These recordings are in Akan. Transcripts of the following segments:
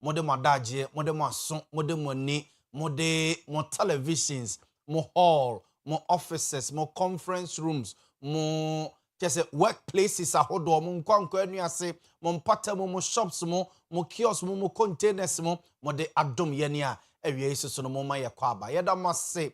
mode madaje mode maso mode moni mode mo televisions mo hall mo offices mo conference rooms mo kese workplaces ahodo mo nkwankwa anuase mo mpata mo shops mo kiosks mo containers mo de adom yene a awie isusu no mo ma ye kwa aba yeda mo se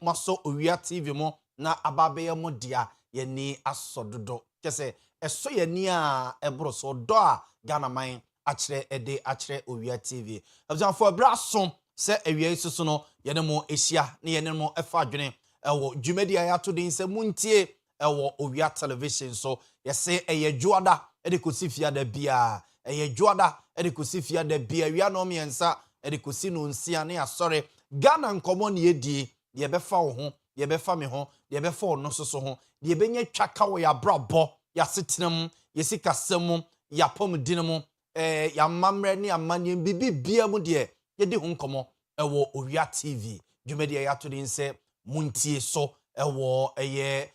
maso Owia TV mo na ababe mo dia yeni asododo kese eso yeni a ebro so do a Ghana man achire ede achire Owia TV abzanfo abraso se awie isusu no yene mo ehia na yene mo efa adwene ewo dwumadi ayato din se Montie ewo Owia television so yese eye juada ede kosifia da bia eye juada ede kosifia da bia wia no miensa ede kosi no nsia na asore Ghana nkomo ne yedie ye befa wo ho ye befa me ho ye befa ono soso ho ye benye twaka wo ya brabo ya setenam ye sikasem ya pomdinam ya mamre ne amanye bibia mu de ye di ho nkomo ewo Owia TV dwumadi ya to din se Montie so ewo eye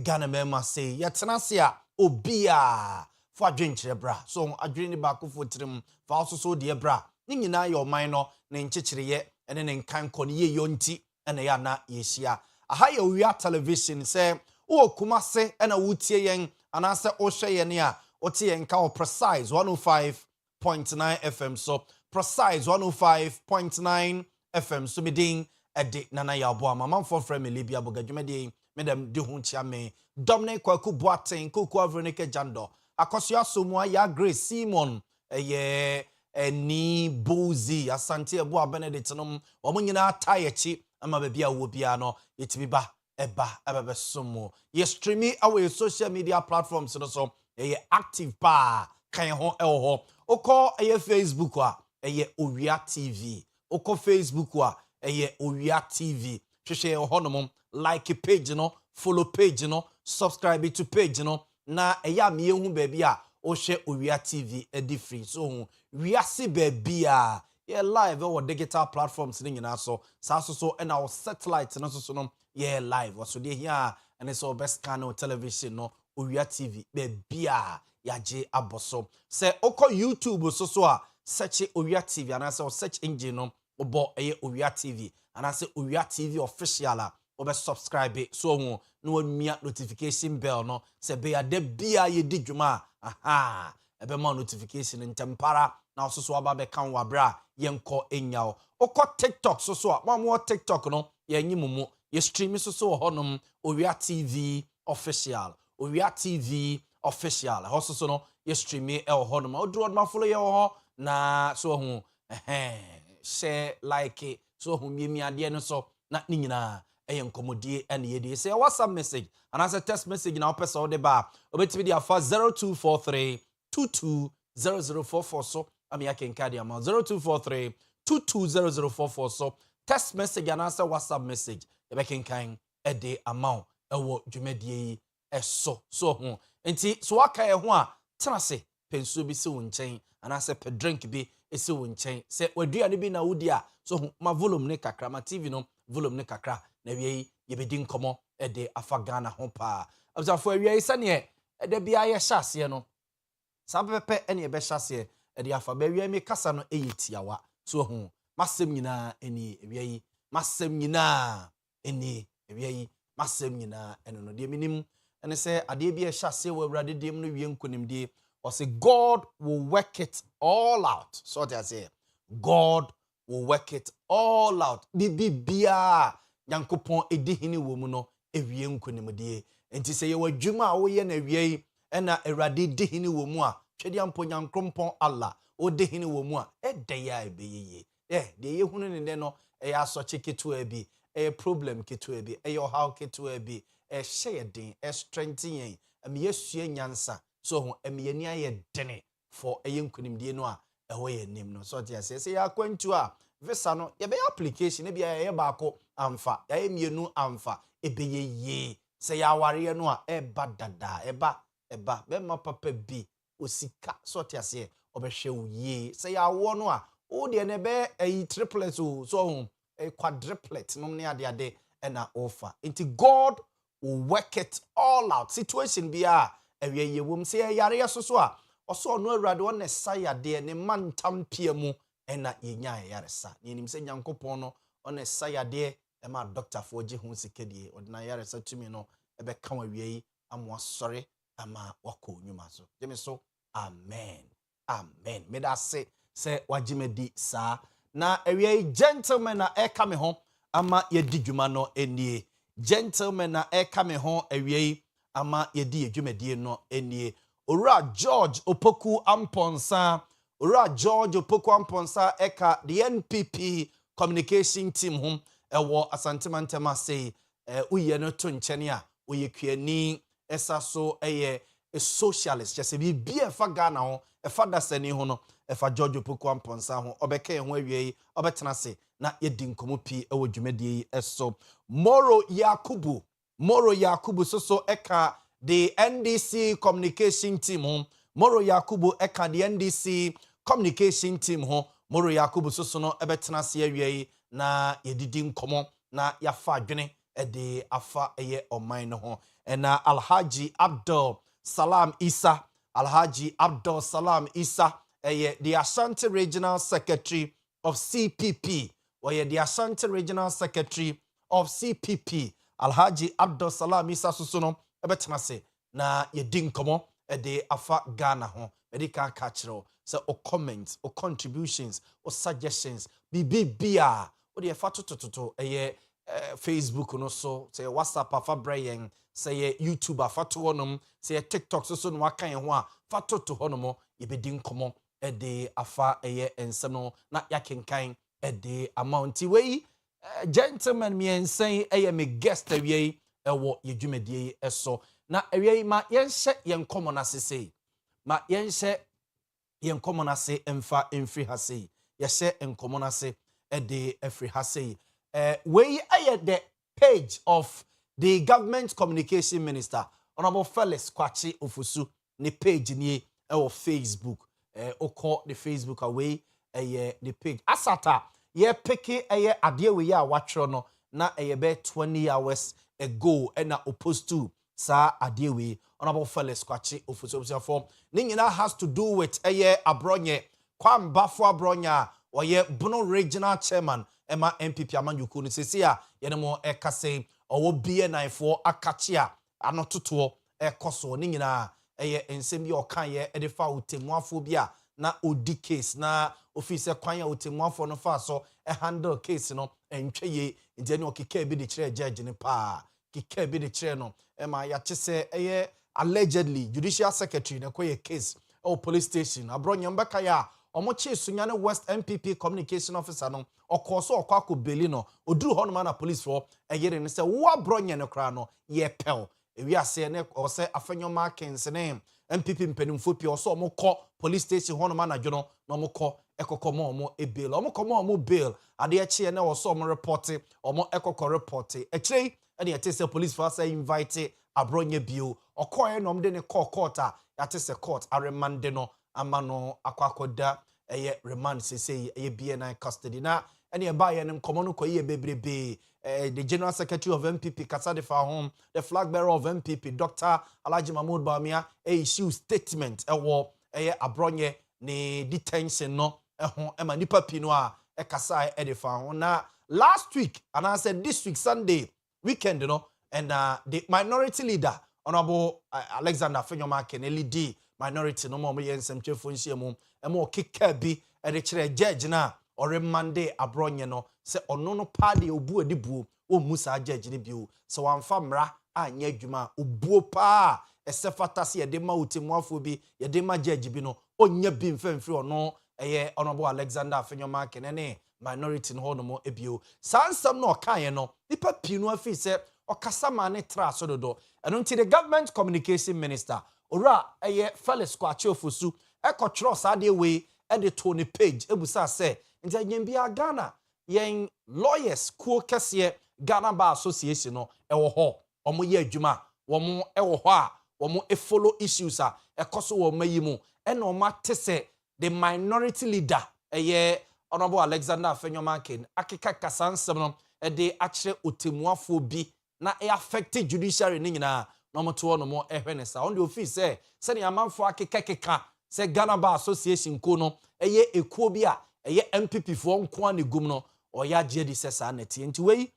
Ghana mema say yetenase a obia fo adwenkyere bra so adwene ba kofo tirim fa so de bra ni nyina ye oman no ne nkyekere ye ene ne nkanko ne ye yonti ene ya na yehia aha ye Owia television say wo kumase ena wutie yen anase o hwe ye ne a ote yen ka o precise 105.9 FM so precise 105.9 FM so medin ede nana Yaw Boamah manfo frame Libia bogadwumade medem de hu chia me Dominic Kwaku Boaten Koku Avrenike Jando akosua somua ya Grace Simon ye eni Bozi asante ebu Benedict nom omunyina tayechi ama bebia wo bia no yetibi ba eba abebe somo ye streaming our social media platforms so ye active pa kan ho ho okọ ye Facebook a ye Owia TV okọ Facebook a ye Owia TV hwehwe ho no like page no follow page no subscribe to page no na eya me hu baby a o hwe Owia TV edi free so wiase baby a ye live or digital platforms ni nyina so so na our satellite no so no ye live so de here and so best channel television no Owia TV baby a yaje aboso se okọ YouTube so a search Owia TV and so search engine no obo eye Owia TV and say Owia TV official a obe subscribe so hu no wamia notification bell no se be ya de bia ye di dwuma aha ebe ma notification ntempara na so aba be kan wabra yenko enyao okọ TikTok so a mo TikTok no ye nyimumu ye stream so honom Owia TV official Owia TV official so no ye stream e honom odro ma follow ye ho na so hu share like so hu mi ade no so na ni nyina enkomodie ene yedi say WhatsApp message and as a text message na opesa o de ba obetibi dia fa 0243 220044 so ami akenka dia ma 0243 220044 so text message and as a WhatsApp message e be kenkan e de amount ewo dwumadie eso so ho enti so aka ye ho a tenase pensuo bi se wo nchen and as a drink bi ese wo nchen se waduane bi na wodi a so ma volume ne kakra ma TV no volume ne kakra na wie yebedi nkomo ede afa Ghana ho pa abzafo awie sane ede bia ye hyase no sabepe ene be hyase ede afa ba wie me kasa no eyetiawa so ho masem nyina eni wie masem nyina eni wie masem nyina eno no de minim ene se ade bia hyase wo awrade dem no wie nkonimdie or say God will work it all out so they say God will work it all out bibia Yankopon edihini wo mu no ewie nkonimdie enti se ye wadwuma a wo ye na wie ena awrade dihini wo mu a twede ampo Yankompon Allah o dihini wo mu a ede ya ebeyeye de ye hunu ne no e asoche ketu abi e problem ketu abi e yo how ketu abi e hye den e strengthen yen am yesue nyansa so ho am ye ni aye dene for e nkonimdie no a e ho ye nim no so tia se ya kwantu a visa no ye be application e bia ye baako amfa ya mienu amfa ebeyeye se ya ware no a eba dada eba be ma papa bi osika so tiase obehwe uye se ya wo no a o de ne be triplets so quadruplet no ne ade na offer into God will work it all out situation bia awie wom se yare so a oso no awrade won ne sayade ne mantam piamu ena yenya yaresa ni nim se nyankopon no ona sayade e ma doctor fo gi ho sikadie odina yaresa tumi no e be kan awie amwa sori ama wako nyuma so jemi so amen amen me da se wagimedi sa na awie gentlemen na e ka me ho ama yedi dwuma no enie gentlemen na e ka me ho awie ama yedi dwumadie no enie Owura George Opoku Amponsa Owura George Opoku Amponsa eka the NPP communication team hom ewo asantemantema say uye no to nchene a uye kuani esa so eye a socialist just be efa Ghana ho efa dasani ho no efa George Opoku Amponsa ho obeka ho awie obetena se na yedi nkomo pi ewo dwumadie eso Moro Yakubu so eka the NDC communication team home Moro Yakubu eka the NDC communication team home Moro Yakubu so no ebetena se awie na yedidi nkomo na yafa adwene de afa eye oman no ho na Alhaji Abdul Salam Isa eye the Ashanti Regional Secretary of CPP or the Ashanti Regional Secretary of CPP Alhaji Abdul Salam Isa so no ebetena se na yedi nkomo de afa Ghana ho medical catchero so o comments o contributions o suggestions bibia o de fa tototo Facebook no so say WhatsApp afa brayen say YouTube afa to honom say TikTok so no akan ho a fa toto honom yebedi nkomo de afa ensem no na yakenkan de amount we gentlemen me ensen me guest awie ewo yedwumadie eso na awie ma yenhye yenkomo na sesei ma yenhye yenkomo na se emfa emfri hasei yehye enkomo na se de efri hasei we the page of the government communication minister honorable Felix Kwachi Ofusu ni page ni ewo Facebook oko the Facebook away the page asata ye peke ade we ya watchro no na be 20 hours ago and opposed to sa adewe honorable Felix Kwachi Ofusu form nyina has to do with abronye kwambafo abronya oye Bono regional chairman Emma MPP amanyuku ni sisi a yene mo ekase owo BN94 akachia anototo ekoso nyina ensem bi okan ye edefa otemuafo bia na odi case na officer kwan ya otemuafo no fa so handle case no entweye nti ene okike bi de kire judge ni pa kike bi de kire no ema ya chese allegedly judicial secretary na koye case police station abronya mbaka ya omochi sunyane West MPP communication officer no okoso okwako beli no oduru hono ma na police for eyere ne se wo abronya ne kra no ye pel ewi ase ne ose afenyo markings ne MPP mpanimfo pia oso omokọ police station hono ma na dwono no omokọ ekokomo omo bail omokomo omo bail ade eche ne oso omo report omo ekoko report echire ene yete police for say invite abronya bio okoye no mde ne court a yate se court aremande no amano akwakoda remand say BNI custody na ene e ba ye nem komo no koye bebrebe the general secretary of MPP Kasade for home the flag bearer of MPP Dr. Alhaji Mahmoud Bawumia issue statement ewo abronye ne detention no ho ema nipa pino a kasa edifa ho na last week and I said this week Sunday weekend no and the minority leader honorable Alexander Fenyoma Kenelidi minority no mo yensem chefo nhyiamu emo kika bi de kire judge na ore Monday abronye no se ono no party obu adibu o musa judge ne bio se wanfa mra anya adwuma obuo pa esefata se yede ma otemuafo bi yede ma judge bi no onya bi mfamfiri ono honorable Alexander Fenyoma Kenene minority no no mo ebio sansam no kan no nipa pinu afi se okasama ne tra so dodo eno nti the government communication minister ora Felix Kwachi Ofusu ekotro sa de we de to ne page ebusa se nti anyem bia Ghana yen lawyers ko kese Ghana Bar Association no ewo ho omo ye adwuma womo ewo ho a womo follow issues a ekoso wo mayimu ena o matese the minority leader honorable Alexander Fenyoma Ken akeka kasansem no de akire otemuafo bi na affect judiciary ni nyina no moto no mo ehwenesa on the office se ne amanfo akeka se Ghana Bar Association ko no ekuo bi a eye MPP for nko an gum no or ya jedi sesa na tie nti wei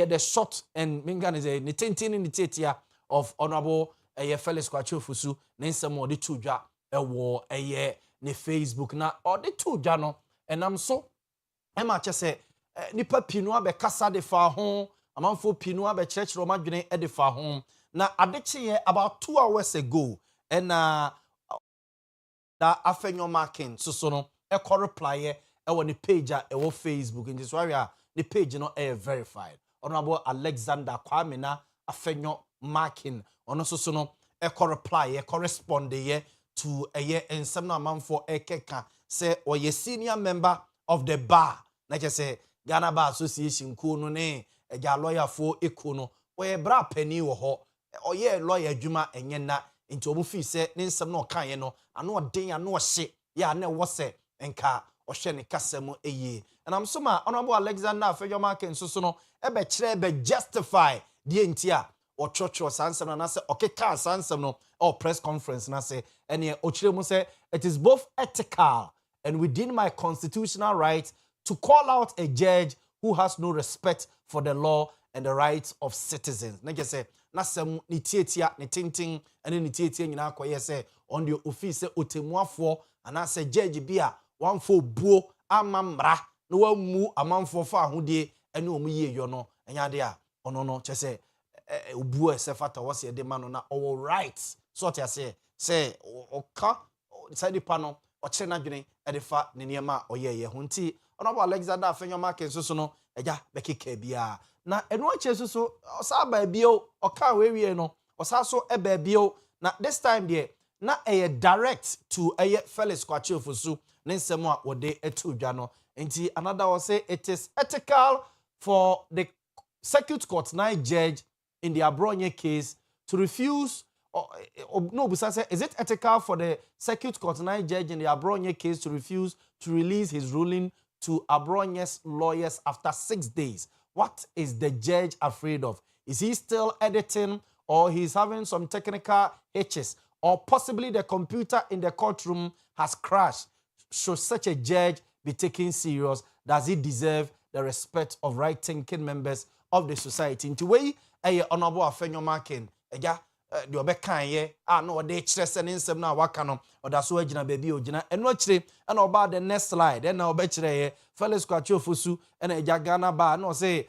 the short and mingan is a nitintin in the titia of honorable Felix Kwachofusu na nsem o de to dwa ewo ne Facebook na o de to dwa no enam so e ma che se nipa pinu abekasa de fa ho amanfo pinu abekyerekere madwene e de fa ho na adeche about 2 hours ago and da afenyo marking so no e ko reply e wo ne page a e wo Facebook nti so area the page no e verified honorable Alexander Kwame na afenyo marking ono so no e ko reply e correspond ye to ensem na amanfo ekeka say oye senior member of the bar na je say Ghana Bar Association ku no ne eja lawyer fo eku no oye bra pani wo ho oye lawyer adwuma enye na nti omu fi se ne nsem na okan ye no ano odin ano ohye ya na wo se enka ohye ne kasam eye and am so ma honorable Alexander afenyo marking so no ebe kire be justify die ntia or church or sansam na say okay ka sansam no or press conference na say ene ochire mu say it is both ethical and within my constitutional right to call out a judge who has no respect for the law and the rights of citizens na je say na sam ni tietia ni tintin ene ni tietia nyina akoye say on the office otemuafo ana say judge bia one for buo amamra no wamu amanfo fa ahodie ene omu yie yo no enya de a ono no che say obuo esefata wose de ma no na all right so what you say oka side pano o kire na dwene e de fa ne niema oyeye ho nti honorable Alexander afenyo market so no eja bekeka bia na enu ache so osa ba bio oka wewie no osa so e ba bio na this time there na direct to Felix Kwachofusu ne nsem a wode etu dwa no nti another will say it is ethical for the circuit court nine judge in the Abronye case to refuse no, besides, is it ethical for the circuit court nine judge in the Abronye case to refuse to release his ruling to Abronye's lawyers after 6 days? What is the judge afraid of? Is he still editing or he's having some technical hitches or possibly the computer in the courtroom has crashed? Should such a judge be taken serious? Does he deserve the respect of right-thinking members of the society? Into way, honorable afenyo marking, eja the obekan ye no de kire se ne nsem na waka no oda so agina baby ogina eno akire and oba the next slide then na obe kire ye Felix Kwachofusu and eja Ghana Bar no say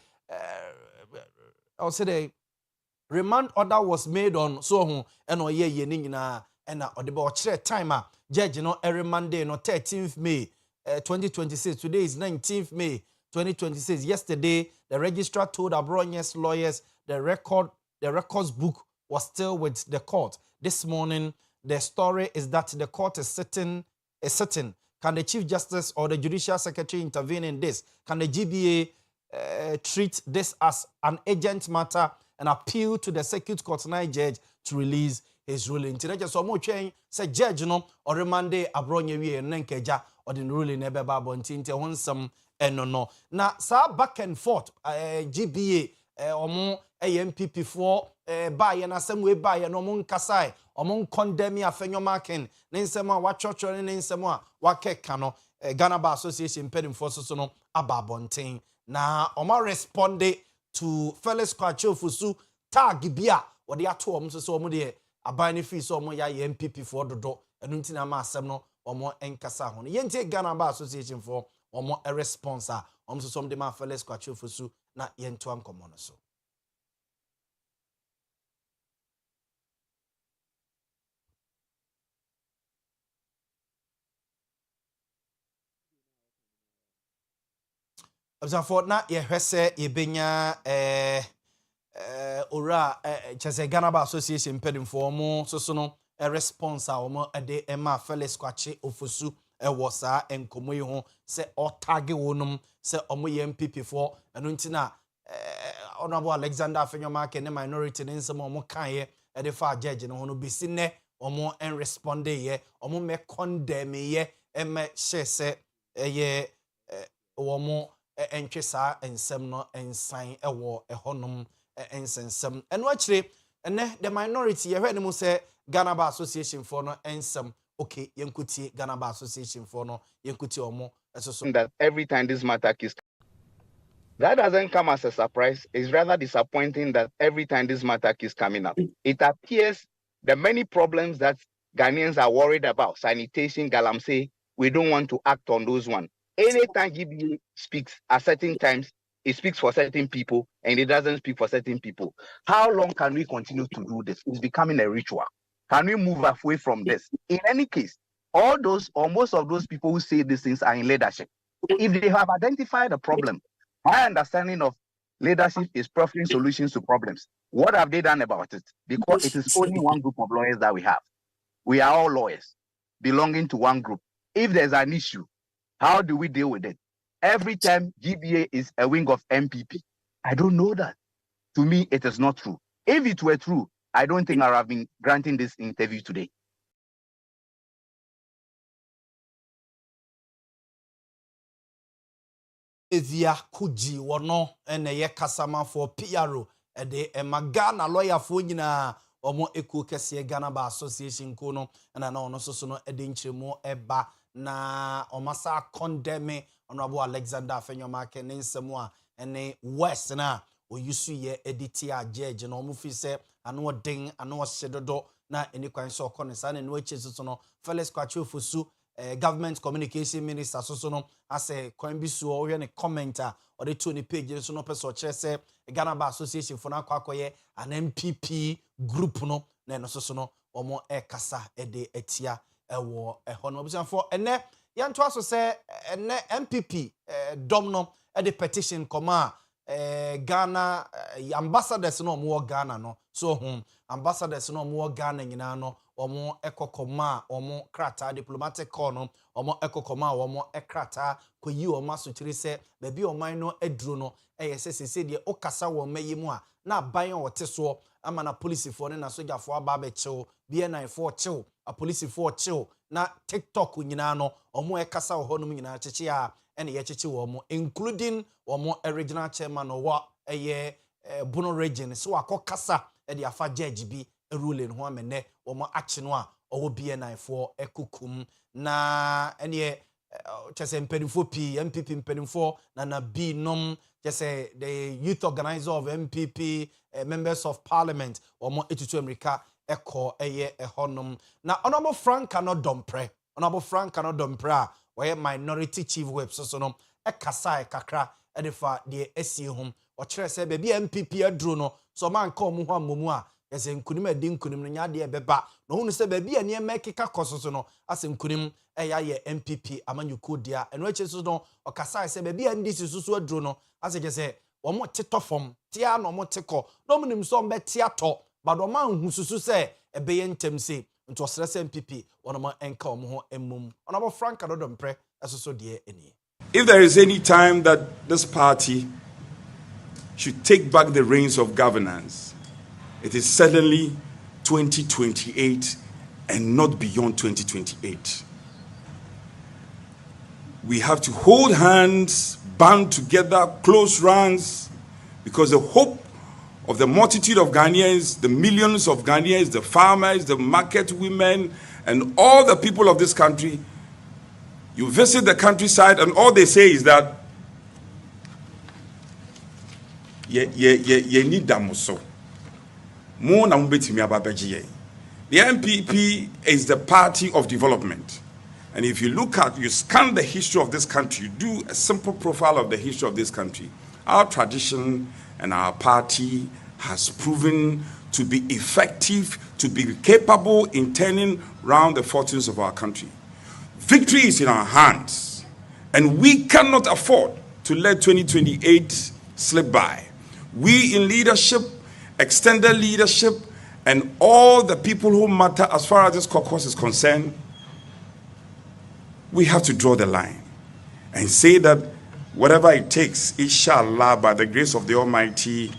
I say the remand order was made on so ho and oye ye ni nyina and na ode ba kire time a judge no every Monday no 13th May 2026 today is 19th May 2026 yesterday the registrar told Abronye's lawyers the records book was still with the court. This morning, the story is that the court is sitting. Can the Chief Justice or the Judicial Secretary intervene in this? Can the GBA treat this as an urgent matter and appeal to the Circuit Court 9 judge to release his ruling? Tinaja so mo twen say judge no or remande Abronye wie nenkeja or the ruling ebe ba bonti nti honsam eno no. Na sa back and forth GBA omo MPP for buy na asem we buy no mon kasai omon condemn afenyo marking ne nsem a wa chocho ne nsem a wa keka no Ghana Bar Association pedin for so no ababonten na omo responde to Felix Kwachofusu tag bia wo de ato omo so omo de aban ne fi so omo ya MPP for dodo enu ntina ma asem no omo enkasa ho yenti Ghana Bar Association for omo a response a omo so de ma Felix Kwachofusu na yento ankomo no so. For na ye hwese ye benya ora chese Ghana Bar Association pedin for mo so no a response a omo ade ema Felix Kwachofusu wo saa enkomo yi ho se o tag wonum se omo ye MPP for enu ntina honorable Alexander afenyo market ne minority ne nsem omo kan ye e de fa judge ne ho no bisi ne omo en responde ye omo me condemn ye e me hye ye omo entwesa ensem no ensan ewo ehonum ensensem eno akire ene the minority ye hwene mu se Ghana Bar Association for no ensem okay yenkutie Ghana Bar Association for no yenkutie omo that every time this matter keeps, that doesn't come as a surprise. It's rather disappointing that every time this matter keeps coming up, it appears the many problems that Ghanaians are worried about, sanitation, galamsey, we don't want to act on those ones. Anytime GBA speaks at certain times, it speaks for certain people and it doesn't speak for certain people. How long can we continue to do this? It's becoming a ritual. Can we move away from this? In any case, all those or most of those people who say these things are in leadership. If they have identified a problem, my understanding of leadership is proffering solutions to problems. What have they done about it? Because it is only one group of lawyers that we have. We are all lawyers belonging to one group. If there's an issue, how do we deal with it? Every time GBA is a wing of MPP. I don't know that. To me, it is not true. If it were true, I don't think I would have been granting this interview today. Evia kuji wono ene ye kasama for PRO ede emagana lawyer fo nyina omo eku kese Ghana Bar Association ko no na na ono soso no ede nchiremu eba na omasa condemn honorable Alexander Afenyoma ke ne nsemu a ene West na oyusu ye editia judge na omo fi se ano den ano hyedodo na eni kwan so okone sa na no eche soso no Felix Kwachu Fosu government communication minister so no as a coin bi so o ne commenter or the 20 page so no person kire say Ghana Bar Association for na kwakoye an MPP group no na no so no omo kasa de atia ewo ho no obusan for ene yanto aso say ene MPP dom no the petition koma Ghana ambassadors no mo Ghana no so ambassadors no mo Ghana nyina no omo ekokoma omo krata diplomatic call no omo ekokoma omo ekrata koyi omo asochiri se bebi oman no eduro no sese de okasa wo mayimu a na ban wote so ama na police for ne na soja for aba be chew BNI for chew a police for chew na TikTok nyina no omo ekasa wo honum nyina cheche a ene ye cheche wo omo including omo original chairman no wa Bono region so akokasa e de afa judge bi ruling ho amene omo achi no a owo BNI for ekukum na ene chese mpenifo P MPP mpenifo na B nom chese the youth organizer of MPP members of parliament omo etutu America eko honom na honorable Frank cannot dompre a minority chief whip so no ekasa kakra edefa de esi hom o kire se be MPP aduro no so man ka omo ho amomu a yese nkunim adi nkunim no nya de beba no hunu se be bia ne mekeka kososo no ase nkunim ye MPP amanyuko dia eno eche so no okasa se be bia ndi susu aduro no ase je se wo mo tetofom tia no mo teko no munim so mbe tia to bado man hu susu se ebe ye ntem se nto srese MPP wono mo enka omo ho emmum onabo Frank adodompre esoso de eni. If there is any time that this party should take back the reins of governance, it is certainly 2028 and not beyond 2028. We have to hold hands, band together, close ranks, because the hope of the multitude of Ghanaians, the millions of Ghanaians, the farmers, the market women, and all the people of this country, you visit the countryside and all they say is that you need damuso. The MPP is the party of development. And if you scan the history of this country, you do a simple profile of the history of this country, our tradition and our party has proven to be effective, to be capable in turning around the fortunes of our country. Victory is in our hands, and we cannot afford to let 2028 slip by. We in leadership, extended leadership, and all the people who matter as far as this caucus is concerned, we have to draw the line and say that whatever it takes, inshallah, by the grace of the Almighty,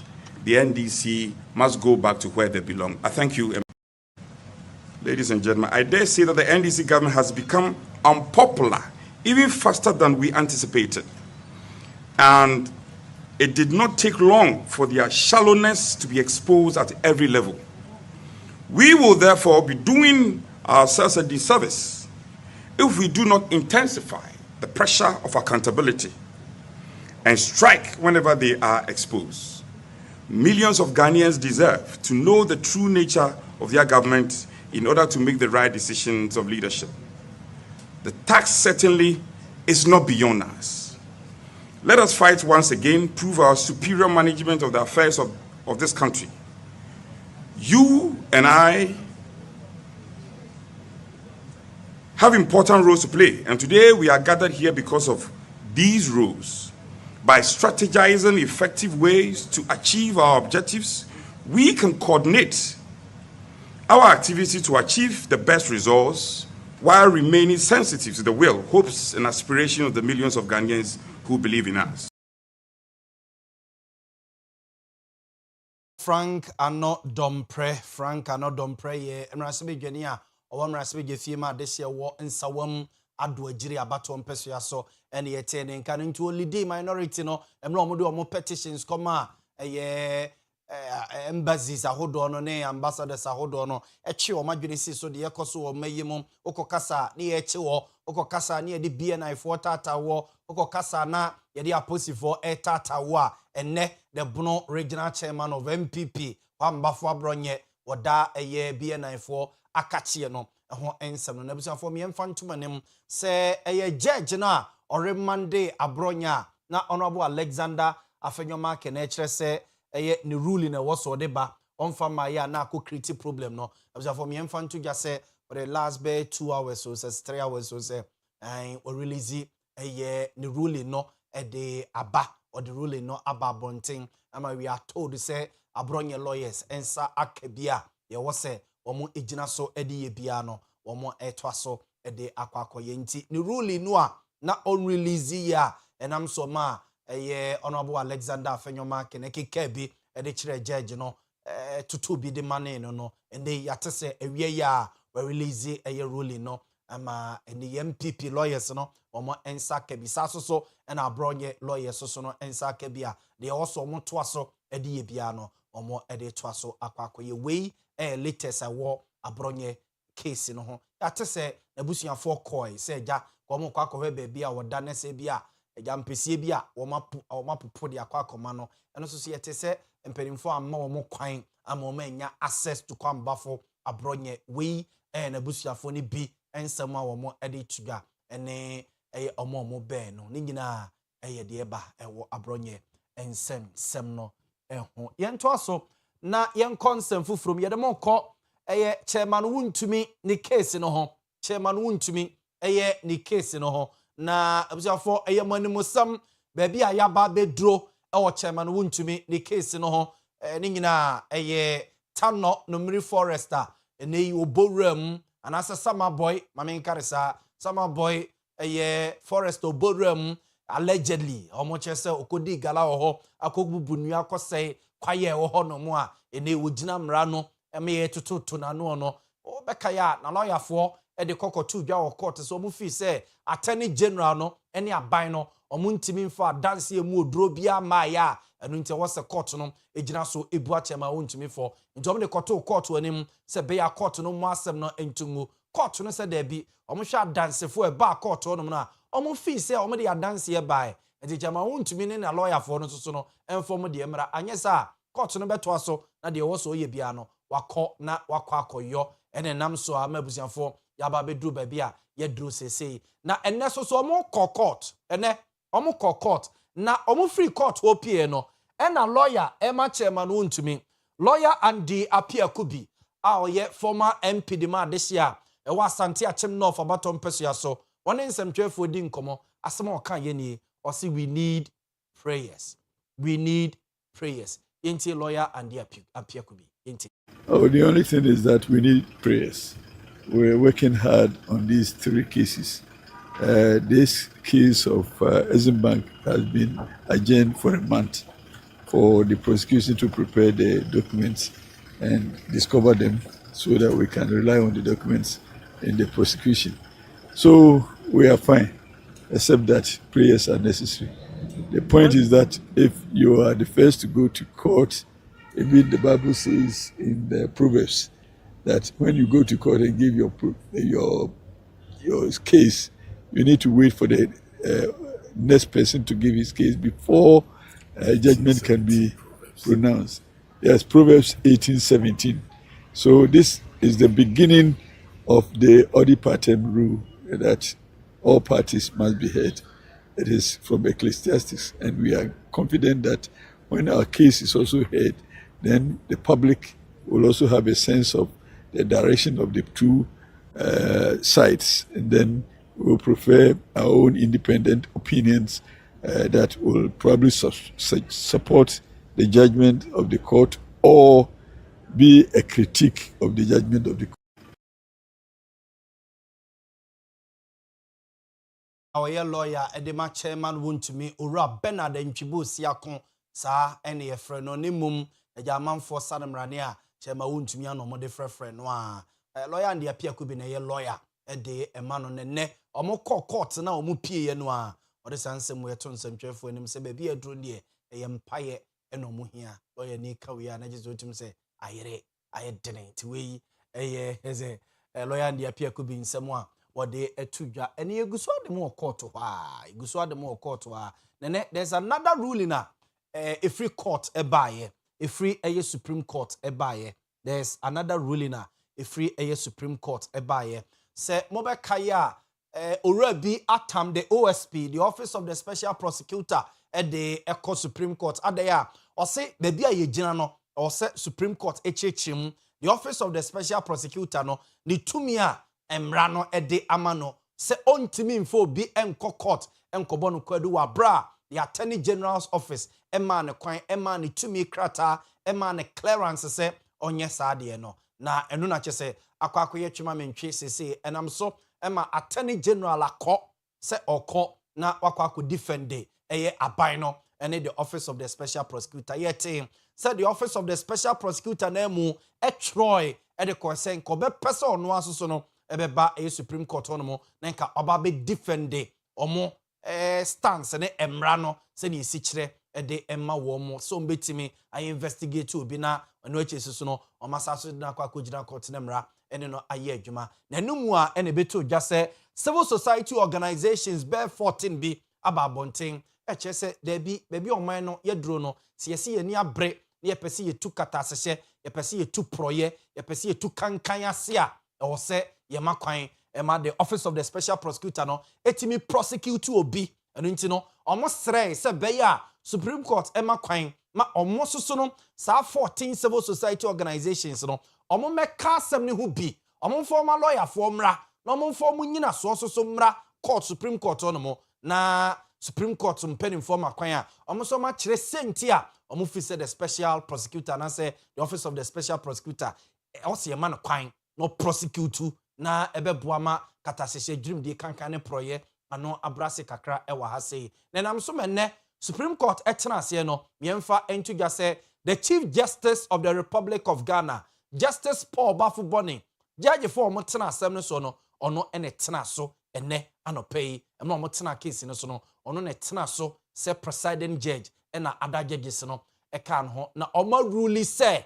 the NDC must go back to where they belong. I thank you. Ladies and gentlemen, I dare say that the NDC government has become unpopular even faster than we anticipated. And it did not take long for their shallowness to be exposed at every level. We will therefore be doing ourselves a disservice if we do not intensify the pressure of accountability and strike whenever they are exposed. Millions of Ghanaians deserve to know the true nature of their government in order to make the right decisions of leadership. The task certainly is not beyond us. Let us fight once again, prove our superior management of the affairs of this country. You and I have important roles to play, and today we are gathered here because of these roles. By strategizing effective ways to achieve our objectives, we can coordinate our activity to achieve the best results while remaining sensitive to the will, hopes, and aspirations of the millions of Ghanaians who believe in us. Frank ano dompre ye emrasebe dwani a owo mrasebe gefie ma de hye wo nsawam ado agiri abato mpeso ya so ene yete ne nka ntu olidi minority no emre omo de omo petitions koma embassies ahodo no ne ambassadors ahodo no echi o madwene si so de yekoso wo mayim okokasa ne ye echi wo okokasa ne ye de BNI for tata wo okokasa na ye de aposifo tata wo a enne the Bono regional chairman of MPP Pambafo Abronye woda eye BNI for akachie no ho ensem no nabusuafo me emfa ntomanem se eye judge na oremande Abronya na honorable Alexander Afenyoma kenechere se eye ni ruling na woso de ba onfa ma ya na akọ create problem no nabusuafo me emfa nto gya se for the last be 2 hours so say 3 hours so say o release eye ni ruling no e de aba or the ruling no ababonting ama we are told say Abronye lawyers ensa akabia ye wo say omo ejina so edi ye bia no omo etwa so ede akwakoye nti ni ruling no a na on release ya enam so ma eye honorable Alexander Afenyoma keneke kabi ede kire judge no tutu bi de mane no ende yate se ewie ya we release eye ruling no ama eni MPP lawyers no omo ensa kabisa so and Abronye lawyers so no ensa kabia they also omo to aso ede ye bia no omo ede to aso akwakoye we latest awo Abronye case no ho yate se abusuafo koi se ja komo kwakọhwe bebi a woda na se bia eja mpesie bia wo mapopo de akwakọma no eno so yete se mpenimfo amma wo kwan ama wo anya access to kwambafo Abronye we na abusuafo ni bi ensema wo ede tuga ene omo be no ni nyina de ba wo Abronye ensem sem no ho yento aso na yen consem fufrom ye de monko chairman wuntumi ni case no ho chairman wuntumi ni case no ho na abusuafo manimusam baby a yaba bedro chairman wuntumi ni case no ho ni nyina Tano Numeri Forester ene oboram anasa Sama Boy mame nkaresa Sama Boy Forester oboram allegedly omo chese okodi gala ho akogbubu akosei kwaye ho no mo a ene wogina mra no eme tututu na no no obeka ya na lawyer for de kokotu dwa wo court so mu fi say attorney general no ene aban no omo ntimi mfa dance emu oduro bia ma ya enu nte wo se court no ejina so ebu achema wo ntimi for ntom de koto court wanim se be ya court no mu asem no entungu court no se da bi omo hwa dance for e ba court no na omo fi say omo de dance e bai enti chema wo ntimi ne na lawyer for no so no enfom de emra anyesa court no beto aso na de wo so ye bia no wakọ na wakọ akoyo ene nam so amabusiafo yaba bedru ba bia ye dru sesei na enne so omo court ene omo court na omo free court opie no ena lawyer ema chairman wontumi lawyer and the appear kubi ye former MP de ma this year e wa Asante Achem North abatom peso so one nsemtwefo di nkomo asema oka ye ni o say we need prayers yenti lawyer and the appear kubi yenti. Oh, the only thing is that we need prayers. We're working hard on these 3 cases. This case of Exim Bank has been adjourned for a month for the prosecution to prepare the documents and discover them so that we can rely on the documents in the prosecution. So we are fine, except that prayers are necessary. The point is that if you are the first to go to court, even the Bible says in the Proverbs that when you go to court and give your case, you need to wait for the next person to give his case before judgment can be pronounced. Yes, Proverbs 18:17. So this is the beginning of the odi partem rule that all parties must be heard. It is from Ecclesiastes, and we are confident that when our case is also heard, then the public will also have a sense of the direction of the two sides, and then we will prefer our own independent opinions that will probably support the judgment of the court or be a critique of the judgment of the court. Our lawyer, Edema chairman, won to me, Ura Bernard and Chibu Siakon, Sa, any a friend on mum, a Yaman for Sadam Rania, Chairman won to me on my different friend. A lawyer and the appear could be a lawyer, a day, a man on the neck, or more court now, Mupi and noir, or the Sansom where Tons and Jeff when him say, baby, a drone dear, a empire, and no more here, lawyer Nika, we are, and I just want him say, I didn't, we, a lawyer and the appear could be in someone. What they etuja and you go so the more court to you go the more court to there's another ruling a free court a buyer a free a Supreme Court a buyer there's another ruling a free a Supreme Court a buyer say mobe kaya already atam the OSP the Office of the Special Prosecutor at the Eco Supreme Court at there or say baby a general or say Supreme Court HHM the Office of the Special Prosecutor no ni tumia Emrano ede amano se ontimi mfo bi enko court enko bono kwadu wa bra the Attorney General's office ema ne kwan ema ne tumi krata ema ne clearance se onye saade no na enu na chese akwakoye twema mentwe sese enam so ema Attorney General akọ se okọ na wakwako defend eye aban no ene the Office of the Special Prosecutor yete said the Office of the Special Prosecutor na mu Troy e de concern ko be pese ono asoso no ebeba a Supreme Court ono na nka oba be defend omo stance ne emra no se ne isi kire de emma wo mo so mbetimi I investigate obi na ono achesusu no omasaso na kwa kogina court na emra ene no aye adwuma na numu a ene beto dwa se civil society organizations be 14 bi ababonten chese there be oman no yedro no se yesi ye ni abre ne yepese ye tu katasehye yepese ye tu proye yepese ye tu kankan ase a o se yema kwan ema the Office of the Special Prosecutor no etimi prosecute obi eno nti no omo srey se beya Supreme Court ema kwan ma omo soso no sa 14 civil society organizations no omo meka asem ne hu bi omo former lawyer for mra na omo former nyina so mra court Supreme Court ono mo na Supreme Court mpeni former kwan a omo so ma kire senti a omo fi se the Special Prosecutor na say the Office of the Special Prosecutor o se yema no kwan no prosecute na ebeboama katasese dream di kankan ne proye ano abrase kakra ewa ha sei na nam so menne Supreme Court etena ase no miemfa entugya say the Chief Justice of the Republic of Ghana Justice Paul Bafuboni judge for mo tena asem no so no ono ene tena so ene anopei emna mo tena case no so no ono ne tena so say presiding judge ena other judges no e kan ho na omo rule say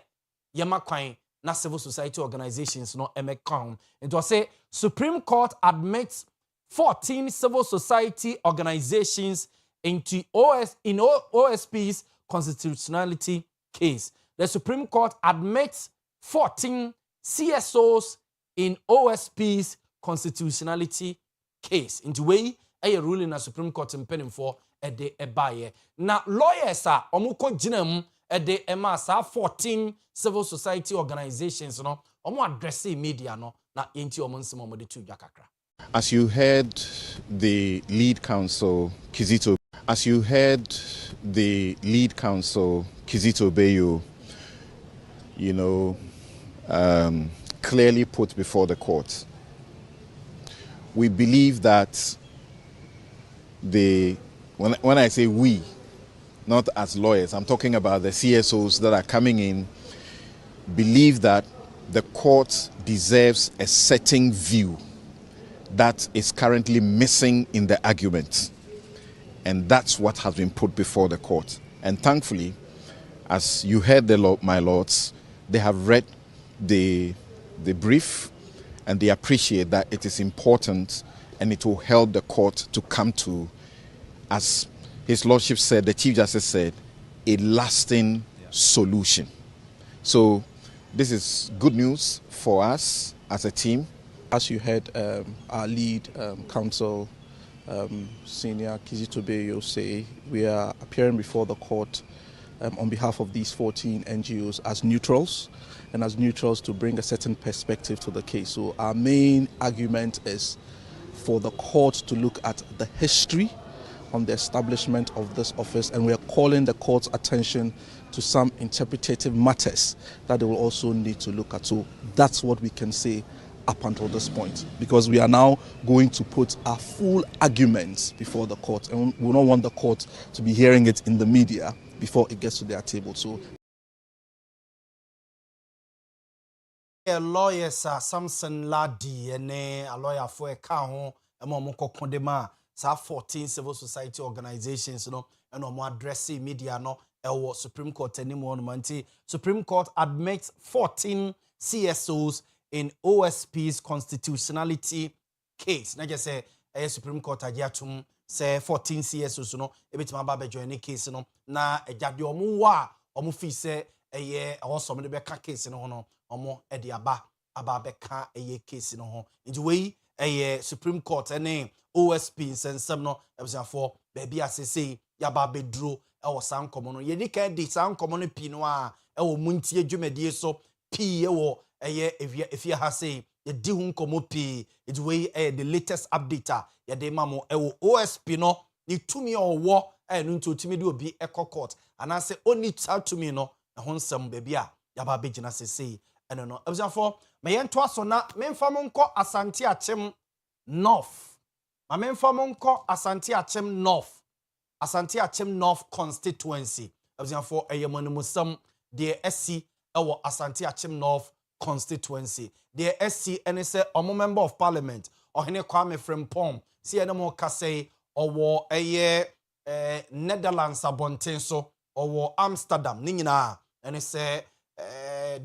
yema kwan na civil society organizations no emekon. It was say Supreme Court admits 14 civil society organizations into OSP's constitutionality case. The Supreme Court admits 14 CSOs in OSP's constitutionality case. Into way a ruling na Supreme Court in for a day a buyer. Now lawyers are omuko jinem de emasa 14 civil society organizations no omo address media no na enti omo nsemo mo de tu jakakra. As you heard the lead counsel Kizito Bayo clearly put before the court, we believe that when I say we, not as lawyers, I'm talking about the CSOs that are coming in, believe that the court deserves a certain view that is currently missing in the argument. And that's what has been put before the court. And thankfully, as you heard my lords, they have read the brief and they appreciate that it is important and it will help the court to come to as His Lordship said, the Chief Justice said, a lasting solution. So this is good news for us as a team. As you heard our lead counsel, Senior Kizito Beyo, say, we are appearing before the court on behalf of these 14 NGOs as neutrals, and as neutrals to bring a certain perspective to the case. So our main argument is for the court to look at the history on the establishment of this office, and we are calling the court's attention to some interpretative matters that they will also need to look at. So that's what we can say up until this point, because we are now going to put our full arguments before the court, and we don't want the court to be hearing it in the media before it gets to their table. So lawyer Sir Samson Ladi ene a lawyer for a car kondema sa 14 civil society organizations no and addressing media no Supreme Court anymore Montie. Supreme Court admits 14 CSOs in OSP's constitutionality case. Na just say Supreme Court agiatum say 14 CSOs no ebitima ba join case no na ejade omu wa omu fi say awon de beka case no no omo ede aba beka case no ho. Nti we Supreme Court ene OSP sensem no ebusiafo baby asese ya ba bedro ewo san komo no ye di ka di san komo no pi no a ewo Montie dwumadie so pi ewo efia ha say ye di hu komo pi it we the latest update ya de mamo ewo OSP no ni tumi owo no nti otimi de obi court ana say oni tsa tumi no ho nsem baby a ya ba begina sese eno no ebusiafo me ye nto aso na memfa monko Asante Achem North ma memfa monko Asante Achem North Asante Achem North constituency ebusiafo eyemonimusam de SC ewo Asante Achem North constituency the SC and say omo member of parliament ohene Kwame Frimpong si enemo kase owo Netherlands abonten so owo Amsterdam ni nyina and say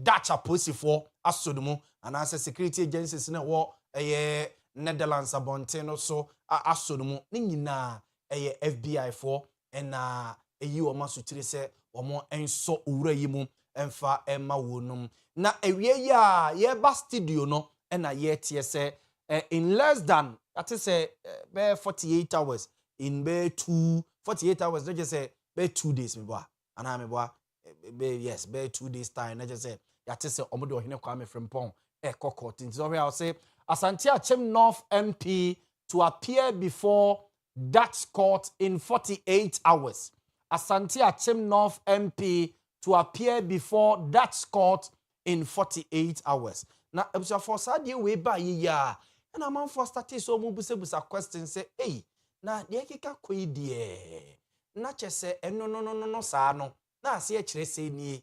Dutch aposifo asodumu and as security agencies na wo Netherlands abonten so asodumu ni nyina FBI for na eyi o masutire se omo enso owura yi mu emfa emma wonum na ewie ya ye ba studio no na ye tie se in less than that is 48 hours in be 48 hours just say be 2 days me boa ana me boa yes be 2 days time na just say ya te se omo de ohene Kwame Frimpong court in so I say Asante Achem North MP to appear before Dutch court in 48 hours. Asante Achem North MP to appear before Dutch court in 48 hours. Now, for Sadia way by ya, and a man for status so mubusa question say, hey, na de kika koi die. Na chese no sano. Na see a say ni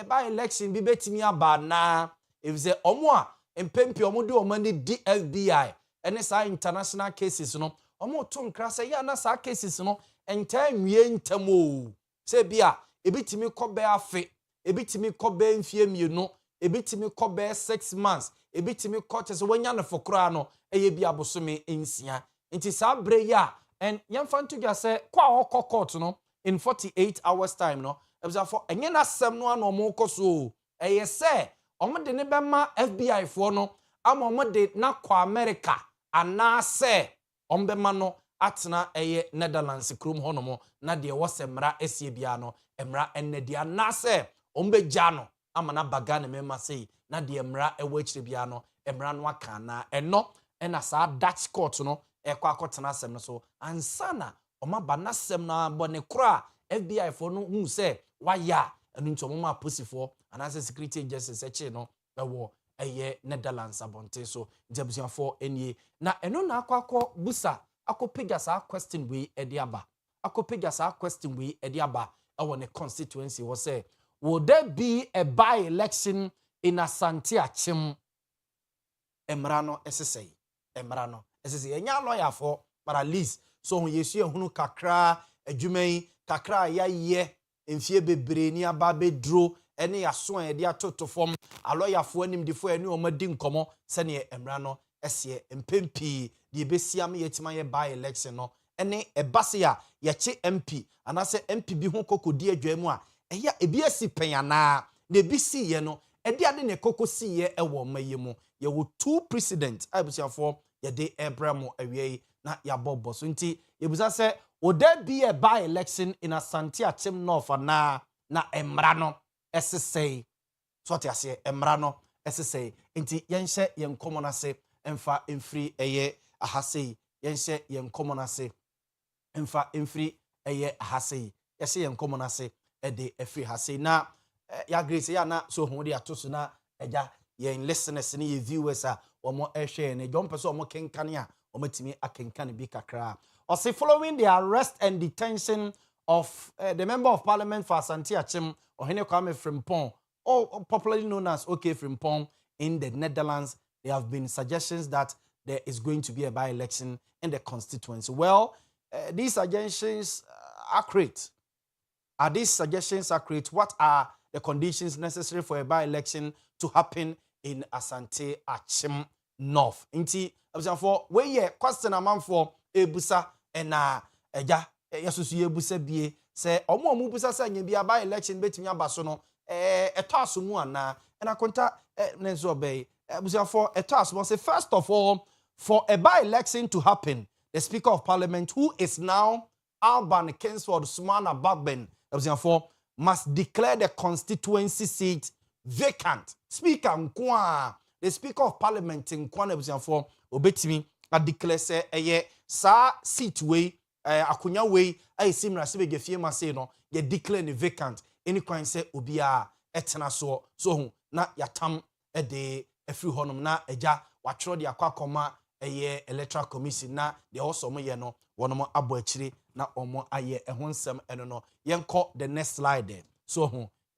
by election be betimi aba na if say omwa empempi omude omani DFBI and sa international cases no omo to nkra say ya na sa cases no enta nwie ntamo se bia ebitimi kobe afe ebitimi kobe mfie mienu ebitimi kobe 6 months ebitimi kote so wanya na fokora no eye bia bosome ensia nti sa bre ya and yemfa ntuga say kwa court no in 48 hours time no ebza for enye na sem no ana omo koso eye say omo de ne bema FBI for no ama omo de na kwa America ana say ombema no atena Netherlands krum honomo na de wosemra esie bia no emra enedia na se ombegya no ama na baga ne mema sei na de emra ewo akire bia no emra no aka na eno na sa Dutch court no ekwa akotena asem no so ansana omaba na sem na bone kra FBI for no hu se waya enu ntomo ma posifo anase security agencies eche no ewo Netherlands abonte so jabusia for enie na eno na akwa busa akopega sa question we ediaba akopega sa question we ediaba ewo ne constituency was say will there be a by election in Asante Achem emrano SSA emrano SSA enya lawyer for but at least so yesu ehunu kakra adwumai kakra ya ye emfie bebre ni aba bedro ene yaso ede atotofom aloyafo animdifo ene omadi nkomo sene emrano ese empempi de besiam yetima ye by election no ene ebase a yeche MP anase MP bi ho kokodi adwamu a eya ebi asi penyana na ebi si ye no ede ade ne kokosi ye ewo maye mu ye wo 2 president abusiafo ye de ebramo awie na ya bobo so nti yebusa se oda bi e by election in Asante Achim North na emra no esesei so te ase emra no esesei nti yenhye yenkomo na se emfa emfiri eye ahasei yenhye yenkomo na se emfa emfiri eye ahasei yese yenkomo na se ede efiri hasei na ya grace ya na so hu de atoso na eja yen listeners ni ye viewers a omo ehwe ne jom pese omo kenkane a omo timi akenkane bi kakra or say following the arrest and detention of the member of parliament for Asante Achim Ohene Kwame Frimpong, or popularly known as OK Frimpong in the Netherlands, there have been suggestions that there is going to be a by-election in the constituency. Well, these suggestions are accurate. Are these suggestions accurate? What are the conditions necessary for a by-election to happen in Asante Achim North? Inti, for where ye question a man for ebusa ena eja yesusu ebusa bie se omo busa se nya bia by-election betimi abaso no eto asomu ana ena konta nenzo obey ebusa for eto asomu say first of all for a by-election to happen the Speaker of Parliament, who is now Alban Kingsford Sumana Bagben, must declare the constituency seat vacant. Speaker Nkwa, the Speaker of Parliament in Kwana obetimi a declare say sa seat way akunya way ay simra sebe gefie ma say no ye declare ni vacant. Any kwan say obia etena so na yatam de efri honom na eja watro de akwa electoral commission na de also mo ye no wono abo akire na omo aye ehon nsem eno no yenko the next slide there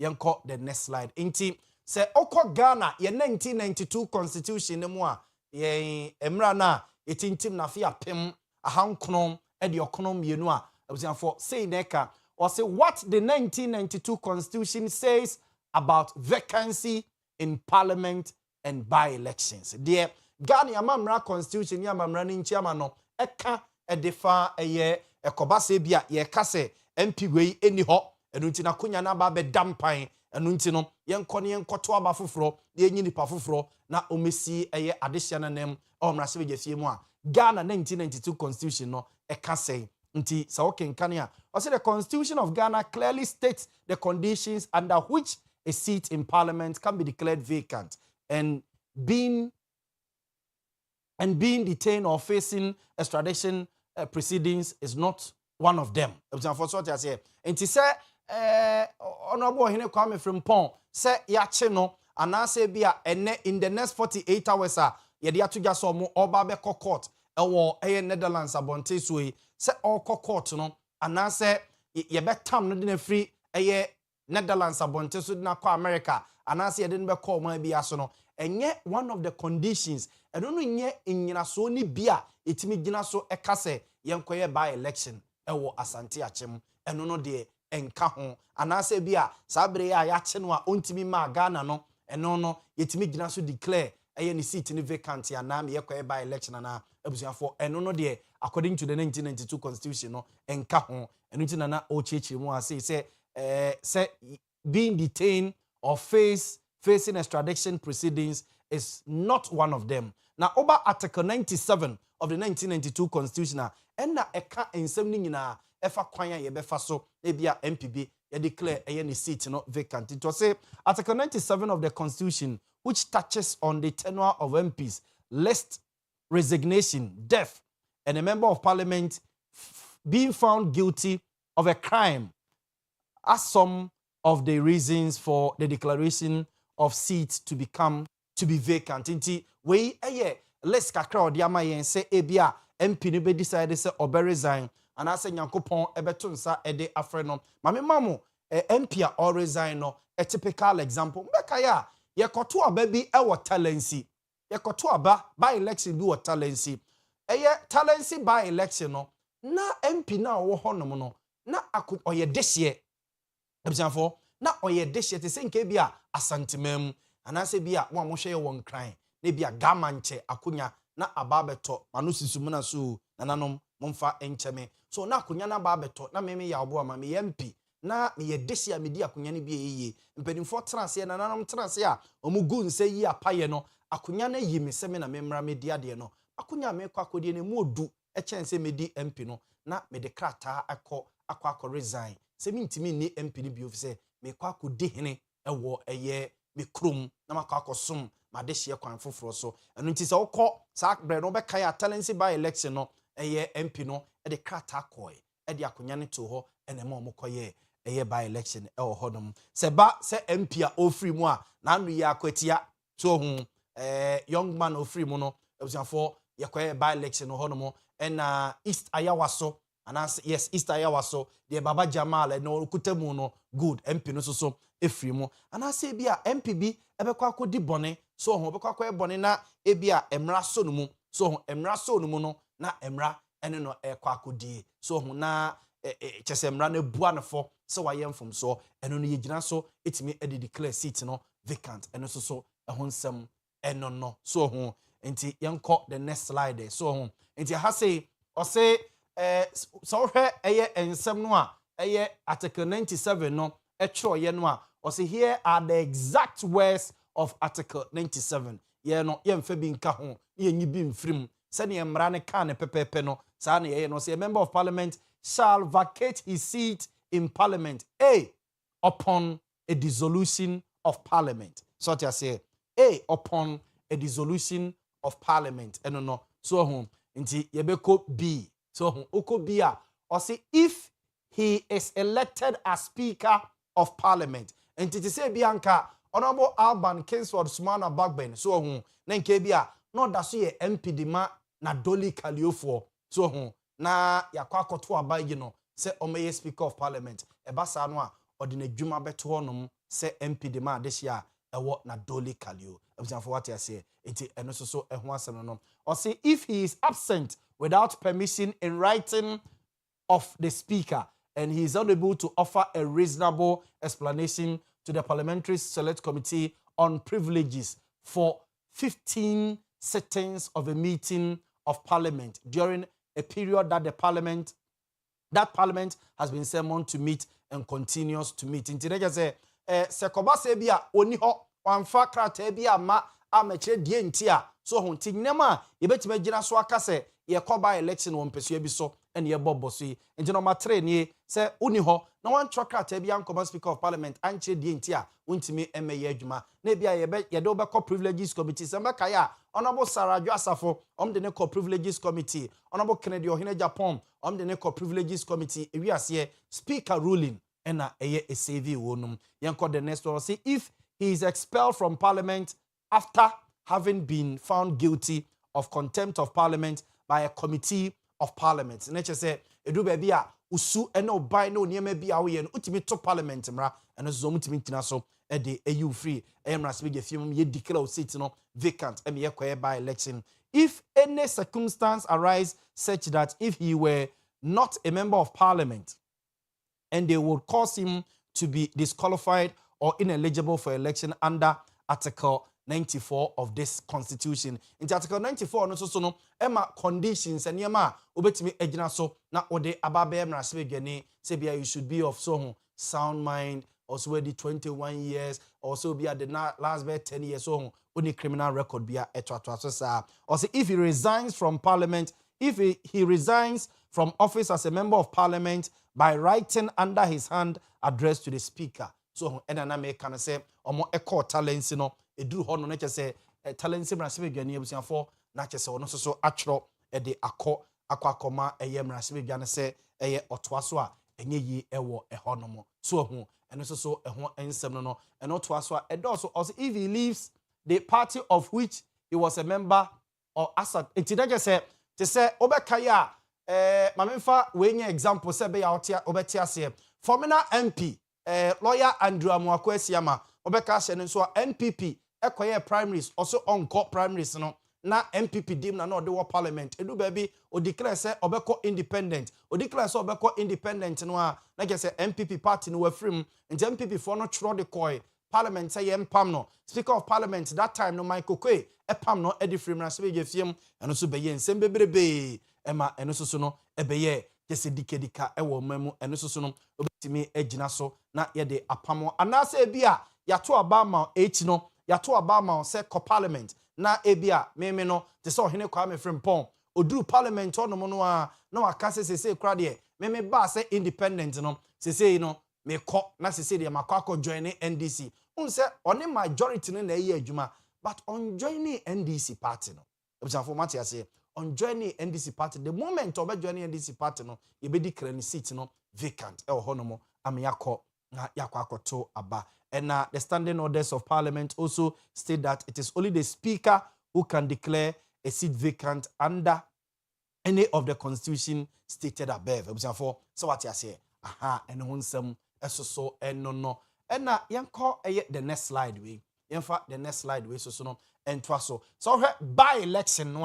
yenko the next slide inti se okọ Ghana ye 1992 constitution mu a ye emra na etintim na fe apem ahankron e de okonom mienu a abusianfo say neka or say what the 1992 constitution says about vacancy in parliament and by-elections. There Ghana amamra constitution ya amamra ni nchiama no eka edefa eye ekobase bia ye kase MP wei eni ho enu nti na konya na ba be dampan enu nti no yenko ne yenkoto aba foforo de enyi nipa foforo na omesi eye adehia na nem omra se begefie mu a Ghana 1992 constitution no eka sei nti sa wokenkane a o say the constitution of Ghana clearly states the conditions under which a seat in parliament can be declared vacant and being detained or facing extradition proceedings is not one of them. For what I say, and to say, Honorable Ohene Kwame Frimpong say yache no, and I say be in the next 48 hours, ye dia to just mo oba be court, Netherlands abonte suwe say all court no, and I say ye bet tam no free Netherlands abonte so na kwa America, and I say ye didn't be call my be asono. And yet one of the conditions I don't know yet in so ni bia itimi gina so ekase yenkoye by election ewo Asante Achim eno no de enka ho anase bia sabre ya che no a ontimi ma Ghana no eno no yetimi gina so declare ni seat ni vacant ya na me yekoye by election na abusuafo eno no de according to the 1992 constitution no enka ho eno ti na o chechi mu ase say being detained or facing extradition proceedings is not one of them. Now, over Article 97 of the 1992 Constitution, and na eka ensem ni nyina efa kwanya ye befa so ebia MPB ye declare any seat not vacant. It was say Article 97 of the Constitution, which touches on the tenure of MPs, lists resignation, death, and a member of parliament being found guilty of a crime as some of the reasons for the declaration of seats to be vacant. Inti we let's kakra odi ama yen say ebia MP no be decide say obe resign and ase Nyankopon ebeto nsa ede afre no mame mamu MP a or resign no a typical example mbeka ya yekoto aba bi ewo talency yekoto aba by election bi wo talency talency by election no na MP na wo honom no na oye dehye ebisanfo na oye dehye te se nke bia asantemam anase bia wo amohwe won kran na bia gamanche akonya na ababeto manu sisumuna so nananom momfa encheme so na akonya na ba beto na me Yaw Boamah me MP na me yedesi a me di akonya ne bi eyiye mpanimfo transe na nanom transe a omugu nse yi apaye no akonya na yi me se me na me mra me di ade no akonya me kwa kodie ne mu odu chense me di MP no na me de krata akọ resign se mi ntimi ni MP ni bi ofise me kwa akodi hene ewo eye me krom na makọ akosom ma de hye kwan foforo so enu nti se wokọ sa bre no be kan ya talent by election no eye MP no e de krata koy e de akonya ne to ho ene ma omokoye eye by election e wo hodom se ba se MP a ofri mu a na anu ya akwatia so hu young man ofri mu no ebusanfo yakoye by election no honom na East Ayawaso and yes East Ayawaso the Baba Jamal no kutemu no good MP no so efri mu and I say bia MPB ebekwa akodi bone so ho ebekwa akwa bone na ebia emra so no mu so ho emra so no mu no na emra ene no ekwa akodi so ho na chese emra na bua no fo so wayem from so eno no yegina so etimi e declare seat no vacant eno so ehon nsem eno no so ho enti yenko the next slide so ho enti ha say o say so hwe eye ensem no a eye article 97 no etro ye no a o say here are the exact words of article 97 ye no ye mfa bi nka ho ye nyi bi mfrim se ne emra ne ka ne pepepe no sa ne ye no say a member of parliament shall vacate his seat in parliament upon a dissolution of parliament so to say upon a dissolution of parliament no so home nti yebeko b so home oko b a or say if he is elected as speaker of parliament nti to say bianca honorable Alban Kingsford Sumana Bagbin so home na nke bi a no da so ye MP dima na Doli Kaliofo so home na yakwa akoto abayi no se omeye speaker of parliament ebasa no a odi na dwuma beto honom se MP dima adehia ewo na Doli Kalio ebusanfo what I say enti eno so eho asem no or say if he is absent without permission in writing of the speaker and he is unable to offer a reasonable explanation to the parliamentary select committee on privileges for 15 sittings of a meeting of parliament during a period that parliament has been summoned to meet and continues to meet. Inti neje se sekoba se bia oni ho wanfa krata bia ma amekire die nti a so ho nti nnema ye betima gina so aka se ye koba election won peso bi so ene ye bobbo so yi nti no matre nie se oni ho na wan tro krata bia nkoma speaker of parliament anche die nti a wontimi emeye adwuma na bia ye de obekọ privileges committee se mbeka ya honorable Saraju Asafo de ne privileges committee honorable Kennedy Ohene Japan de ne privileges committee ewiase speaker ruling ena eye save wonum yenko the next one see if he is expelled from parliament after having been found guilty of contempt of parliament by a committee of parliament nature say edu ba bia usu ena obai na oniema bia wo ye no utimi to parliament mra ena zo mutimi tina so e de you free emra sbege fium ye declare seat no vacant em ye kwaye by election if any circumstance arise such that if he were not a member of parliament and they would cause him to be disqualified or ineligible for election under Article 94 of this constitution. In Article 94, no so no Emma conditions and yama obetimi ejina so na ode ababe emra sebegani sebia you should be of so sound mind, also already 21 years, also be at the last 10 years so only criminal record be at also if he resigns from parliament, if he resigns from office as a member of parliament by writing under his hand address to the speaker. So enana me can say omo echo talents no eduru ho no na say talents mrasebe gani abusiafo na che say ono so atro e de akoma eye mrasebe gani say eye otoaso a enye yi ewo ehonomo so hu eno so eho ensem no eno otoaso a edoso also if he leaves the party of which he was a member or asset it na say te say obeka ya mamemfa we nya example say be ya obeti ase former MP lawyer Andrew Amuako Esiama obeka hye nso NPP ekoye primaries also onko primaries no na MPP dim na no de wo parliament edu baby o declare say obeko independent o declare say obeko independent no a na ge say MPP party no wafrim nti MPP for no chro de koi parliament say empam no speaker of parliament that time no Michael Kwe epam no edi frim na se be gefiem eno so be yen sem bebrebe ema eno so no ebeye yesi dikedika ewo mamu eno so no obetimi agina so na ye de apamo anase ebia yato abama echi no yato abama se ko parliament na ebia meme no te se ohene kwa me frimpon oduru parliament ono no a na waka sese kra de meme ba se independent no sese no me ko na sese de makwa join NDC unse oni majority no na eyi adwuma but on joining NDC party no obisafo mate ase on joining NDC party the moment obe joining NDC party no ye be declare ni seat no vacant e ho no mo amyakọ na yakọ akoto aba and the standing orders of parliament also state that it is only the speaker who can declare a seat vacant under any of the constitution stated above obisafo so what you say aha and honsem esoso enono and na yanko the next slide we yemfa the next slide we so no entwa so by election no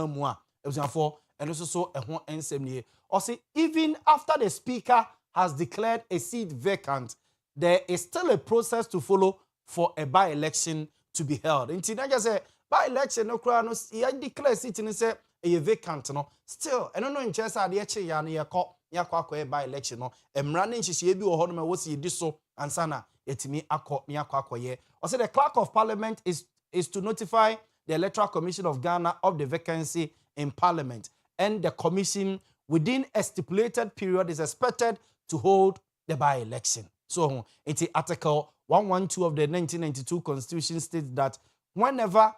mu a obisafo eno so ehon ensem nie or say even after the speaker has declared a seat vacant there is still a process to follow for a by election to be held until na just say by election no kra no ya declare seat ni say a vacant no still eno no nche ade eche ya na yakọ by election no emra na nhihie bi wo ho no ma wo si di so ansana etimi akọ or say the clerk of parliament is to notify the Electoral Commission of Ghana of the vacancy in parliament and the commission within a stipulated period is expected to hold the by election. So it's article 112 of the 1992 constitution states that whenever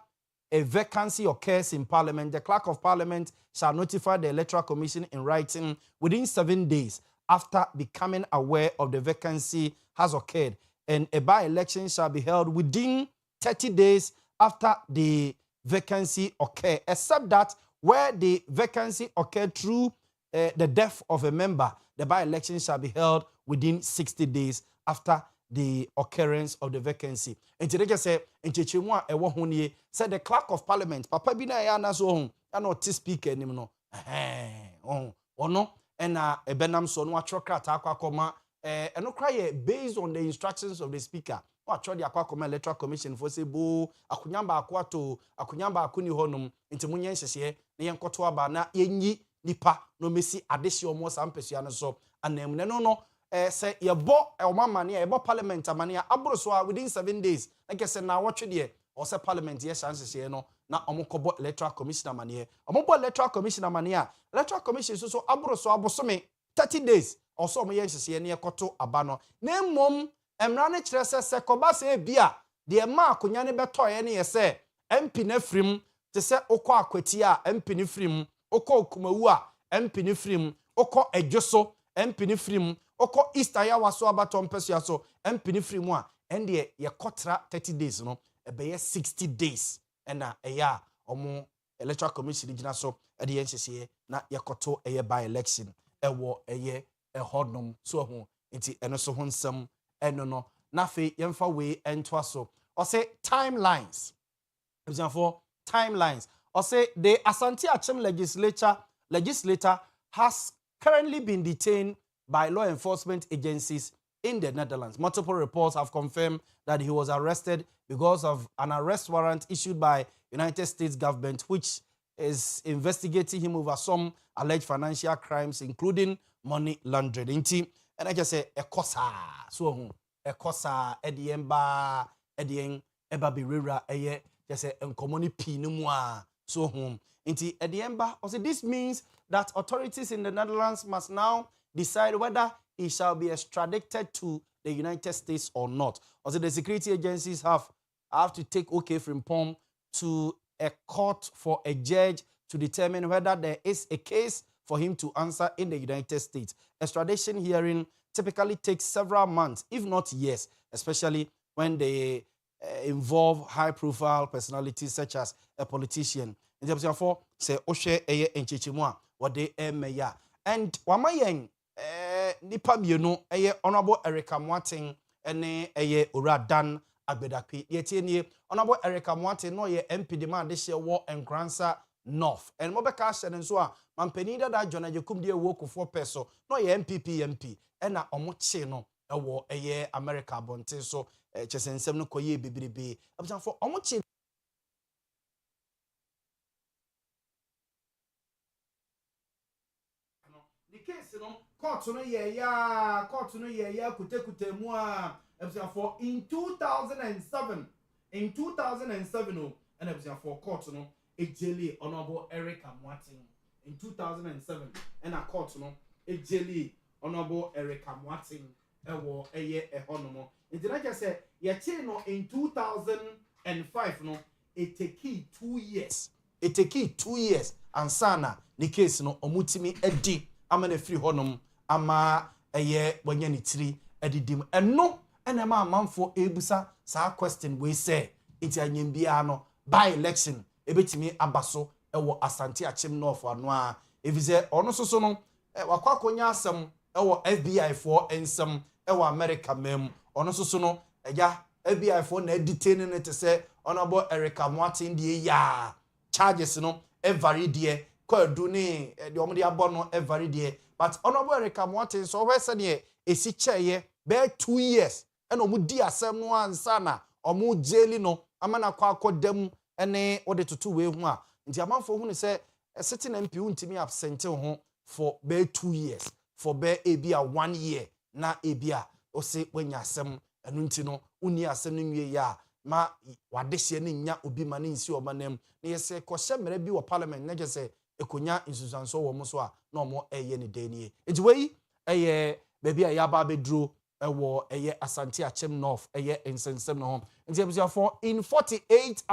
a vacancy occurs in parliament, the clerk of parliament shall notify the Electoral Commission in writing within 7 days after becoming aware of the vacancy has occurred, and a by-election shall be held within 30 days after the vacancy occurred, except that where the vacancy occurred through the death of a member, the by-election shall be held within 60 days after the occurrence of the vacancy. And today say enchechemu a ewo honie said the clerk of parliament papa bi na ya na so ho na no ti speaker nim no ono na ebenam so no atro krata akwa eno kra ye based on the instructions of the speaker o atro de akwa electoral commission for say bo akunyamba akwato akunyamba akuni honum nti munye nhyehyɛ na yenkoto aba na yenyi nipa no mesi adehye omo sampesua no so anam ne no say yebo omamane yebo parliament amane aboro so within 7 days like say na watwe de or say parliament ye chances here no na omokobo electoral commission amane omobo electoral commission amane electoral commission so aboro so abosome 30 days or so omo ye hyehyɛ ne yekoto aba no na mmom emra ne kire se koba se bia de ma akonya ne beto ye ne ye se MP na frim te se okọ akwati a MP ne frim okọ okumawu a MP ne frim okọ edwoso MP ne frim oko Easter ya waso abatom pesua so empini free mu a ende ye kotra 30 days no ebe ye 60 days na eya omo electoral commission gina so ede ye nhyehyɛ na ye koto eye by election ewo eye ehodom so ho nti eno so ho nsem eno no na fe yemfa we entwa so or say timelines example timelines or say the Asante Achem legislator has currently been detained by law enforcement agencies in the Netherlands. Multiple reports have confirmed that he was arrested because of an arrest warrant issued by United States government, which is investigating him over some alleged financial crimes, including money laundering. And I just say, ekosa, so ekosa, ediemba, edien, eba birira, eye, just say, enkomoni pinumwa, so home. Inti ediemba, also this means that authorities in the Netherlands must now decide whether he shall be extradited to the United States or not. Also, the security agencies have to take OK Frimpong to a court for a judge to determine whether there is a case for him to answer in the United States. Extradition hearing typically takes several months, if not years, especially when they involve high-profile personalities such as a politician. In terms of say Oshe Eye Enchichimwa, what they meya. And Wamayeng nipa mienu eye honorable Erika Moating ene eye Uradan Agbedakpi yetienie honorable Erika Moating no ye MP demand this year war and Gransa North and mobeka hye nso a mampani da John Ajekum de wo kofo peso no ye MP ena omoche no ewo eye America bonte so chesensem no koye bibiribi abusanfo omoche court no ye ya kute mu a ebusia for in 2007 oh and ebusia for court no ejeli honorable Eric Amoaten in 2007 and a court no ejeli honorable Eric Amoaten ewo eye ehonomo nti na just say ye che no in 2005 no it take 2 years ansana ni case no omutimi edi ama na free honom ama eye wanya ni tiri edidim eno ena ma amanfo ebusa sa question we say nti anyembia no by election ebetimi abaso ewo Asante Achim North ano a evize ono soso no wakwakonya asem ewo FBI for ensem ewo America mem ono soso no eja FBI for na detain ne te se honorable Eric Amoaten die ya charges no every day ko do ne de omde abono every day but honorable Eric Amoaten so we say ne esi cheye be 2 years ena omudi asem no ansa na omu jeli no amana kwa akodam ene ode tutu we hu a nti amanfo hu ne se sitting MP untimi absent ho for be 2 years for be ebia 1 year na ebia o se wanya asem enu nti no uni asem no nwie ya ma wadehye ne nya obi ma ne nsi omanam ne yese ko hyemere bi wo parliament na gese ekonya insusanso wo muso a na omo eye ne danie enti wei eye baby a ya ba bedro ewo eye Asante Achim North eye insensem no ho nti ebusia for in 48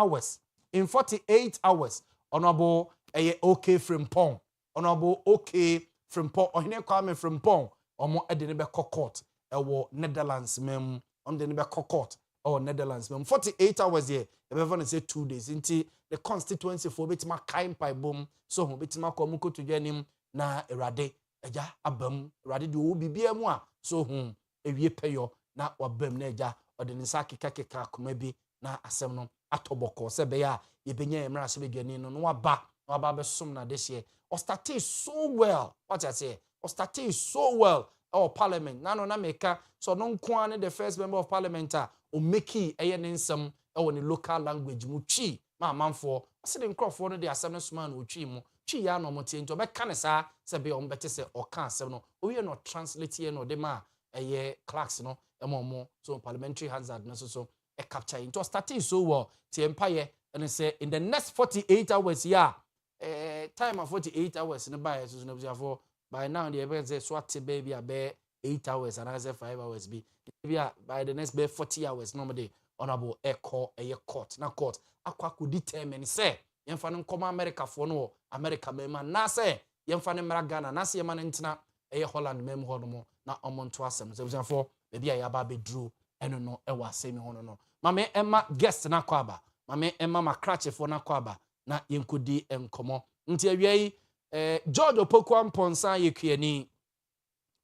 hours honorable eye okay Frimpong honorable okay Frimpong ohine Kwame Frimpong omo ede ne be court ewo Netherlands mem on de ne be court or Netherlands mem 48 hours here e say 2 days nti the constituency for betima kain pai bom so ho betima komuko to dwanim na erade eja abam erade de wo bibia mu a so ho ewie peyo na wabam na eja ode nsa keka koma bi na asem no atoboko se be ya ye benya emra se be dwani no waba be som na this year o started so well what I say o started so well our parliament na no na meka so no nko an the first member of parliament o meki eye nsem e woni local language mu twi ma manfo se de nkrofo no de asem no soma na otwi mu twi ya no motie nto be ka ne sa se be o mbete se o ka asem no o ye no translate ye no de ma eye clerks no emomo so parliamentary hazard no so e capture into starting so well tie empire and say in the next 48 hours time of 48 hours no by so no for by now the event say swat baby be 8 hours and I say 5 hours be by the next be 40 hours normally honorable echo a court na court akwa could determine say yemfa no come America for no America mema na say yemfa no mra Ghana na say yema ntina Holland mem ho no na omonto asem so for baby ya ba be drew eno no e wa asem ho no mame emma guest na kwaba mame emma makrache for na kwaba na yenkodi enkomo nti awiei George Opoku Amponsa yekuani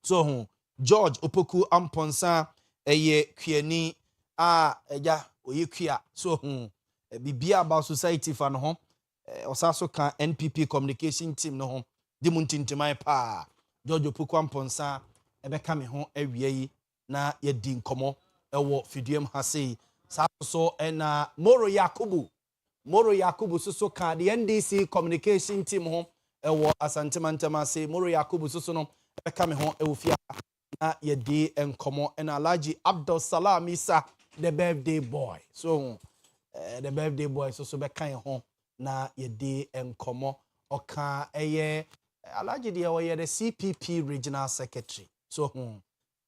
so ho George Opoku Amponsa eye kuani a eja oyekua so ho bibia about society fa no ho osaso ka NPP communication team no ho di muntintimai pa George Opoku Amponsa ebeka me ho awiei na yedi nkomo ewo fidiem ha sei so ena Moro Yakubu so ka the NDC communication team ho ewo Asante Mantama sei Moro Yakubu so no ebeka me ho ewo fia na yedi enkomo ena Alhaji Abdul Salam Isa the birthday boy so the birthday boy so beka ho na yedi enkomo oka eye Alhaji de oye the CPP regional secretary so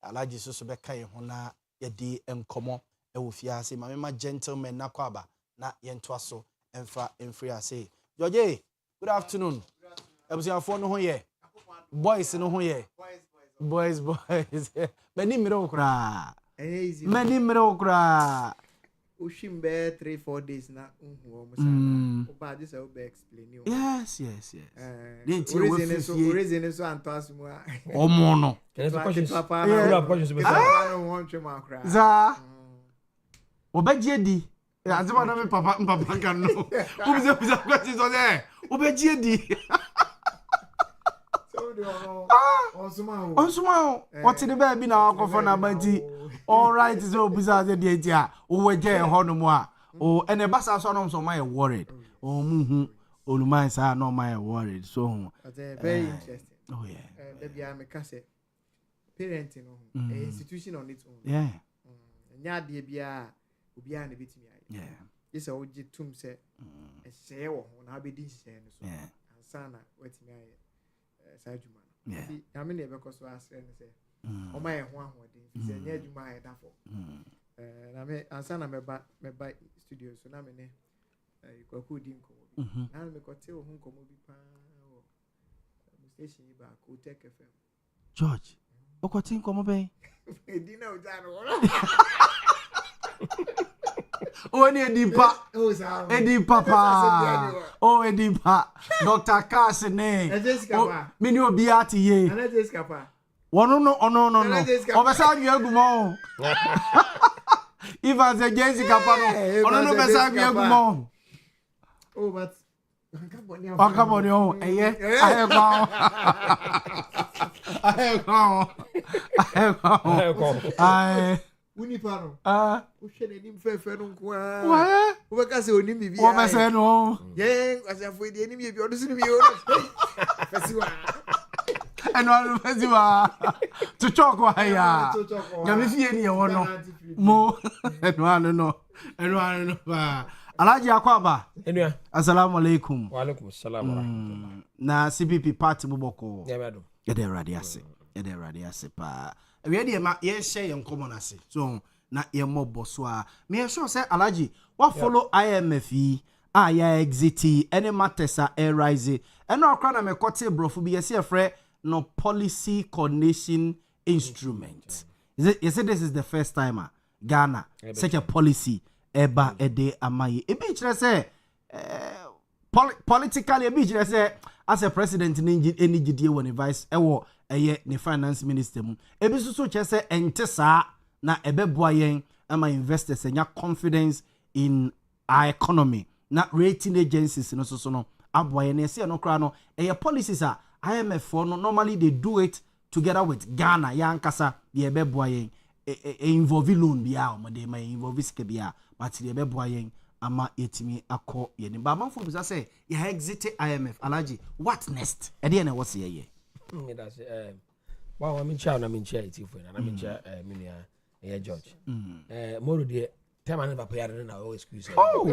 Alhaji so beka ho na yedi enkomo ewo fia sei mama gentleman na kwaba na yento aso emfa emfree ase George good afternoon ebusia fo no ho ye boys no ho ye boys many miro kra easy many miro kra Ushimbe 3-4 days na uhuo oba this will be explain you yes reason so antoasmu omo no za obegie di azima na me papa kan no ubize question so there obegie di Onsuma what the baby na akofo na banti all right so obiza ze de dia wo weje ho no mo a o ene basa so no so my worried o muhu oluman sa no my worried so very interesting oh yeah baby am kase parenting a institution on its own. Yeah. Nya de bia obi a na betimi aye. Yeah. Yes o gi tum se e share wo ho na be di share no so. Yeah. Ansana wetimi aye sa adwuma no. Yeah. Ti na me na be ko so asre no se. O ma ye ho ahodin fi se nya adwuma aye dafo. Na me ansana me ba studio so na me ne ikwaku di nkomo bi. Na me ko te ho nkomo bi pa o station yi ba ko Tech FM. George, okoti nkomo ben? Edina ojano. Oh, Edipa. Edipa pa. Oh, Edipa. Dr. Carsene. Oh, mini obiati ye. Ana Jessica pa. Ono no. Obesa yu egumo. If as a Jessica pa no. Ono no besa yu egumo. Oh, but Wakaboni o. Eye. Aye. Unipano. Ushene nim fefe no kwa. Wa. Ubeka se onim bibi. Wa besa no. Yen, asafo di enim ye bi odo sinu mi o. Fesiwa. Eno fesiwa. To talk wa ya. Nyame fie ni ye wo no. Mo. Eno no ba. Alhaji Akwaba. Enua. Assalamu alaikum. Wa alaikum assalam wa rahmatullah. Na CPP party boboko. Yabado. Yede radi ase pa. We dey ma ye share your common ase. So na ye mobo so a. Me sure say Alhaji, what follow IMF yi ya exit any matters are rise. Eno akra na me kote brofo bi ye se frɛ no policy coordination instrument. Is it this is the first time Ghana such a policy eba ede amaye. E bi kire say politically e bi kire say as a president any gidie won vice ewo ne finance minister mu ebi so che say ente saa na ebeboa yen ama investors enya confidence in our economy na rating agencies no so no aboa yen ese no kra no policies a IMF for no normally they do it together with Ghana yankasa the ebeboa yen involve loan bia o de ma involve ske bia but the ebeboa yen ama yetimi akọ yen ba manfo bisa say ya exit IMF Alhaji what next e dey na what say ye That's wow, I'm in China, I'm in China, I'm in China, George. More the time I never pay, I always excuse. Oh,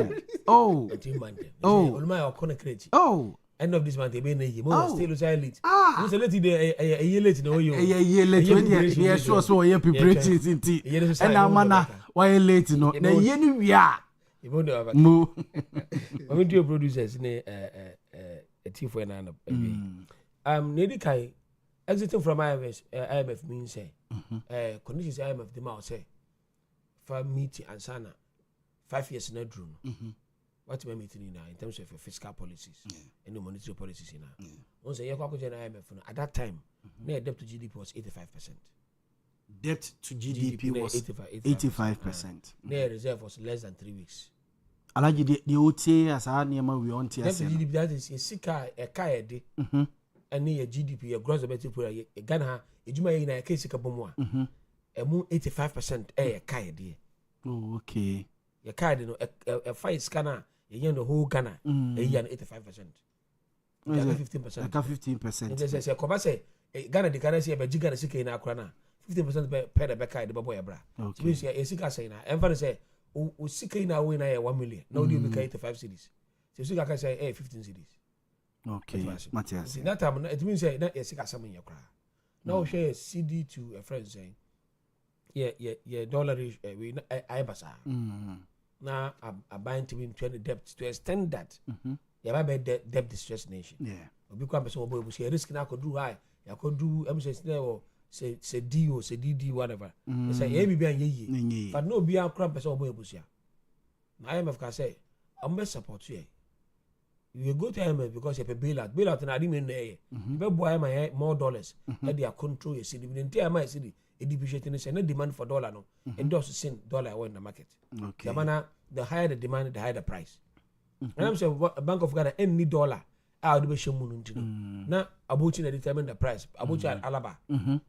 end of this month, they be more still late. Who's a late day, a year late, no, you, a year late, yeah, sure, so you're preparing in tea. And now, mana, why late, no, the yen we are. You won't have more. I'm into your producers, a tea for an Nedikai exiting from IMF means conditions IMF the mouse say for meeting and sana 5 years in a room. What we meeting now in terms of fiscal policies and the monetary policies in now. Once a year IMF at that time, their debt to GDP was 85%. Debt to GDP was 85%. Their reserve was less than 3 weeks. Alhaji the OTA as our name we want to say. GDP that is a sika a kaya day. And your GDP, your gross domestic product, Ghana, you may in a case of Bomwa. 85% a kaya dear. Oh, okay. Your card, a 5 scanner, a the whole Ghana, a year 85%. 15%. 15%. There's a Comase, Ghana, the currency of a Gigana Sika in Akrana, 15% per the Becca, the Baboya Bra. So you see a Sika saying, and for say, oh, Sika in a win 1 million. No, you become 85 cities. So Sika can say, 15 cities. Okay, Matthias. That time, it means that you're sick as some in your cry. Now, share CD to a friend saying, yeah, dollar we I basa. Now, I'm buying to win 20 debt to extend that. You have a debt distress nation. Yeah, because I'm so we say risk now could do high. You could do, or say D or say DD, whatever. They say, yeah, be ye. But no, be a crump as all boy busia. IMF can say, I'm best support you. You go to IMF because you have a bailout. Bailout and I didn't know. You buy my more dollars. And they are control your city. The entire my city, a depreciating is no demand for dollar no. And those send dollar in the market. Okay. The higher the demand, the higher the price. And I'm saying Bank of Ghana any dollar out of the show. Now about to determine the price. About you at Alaba.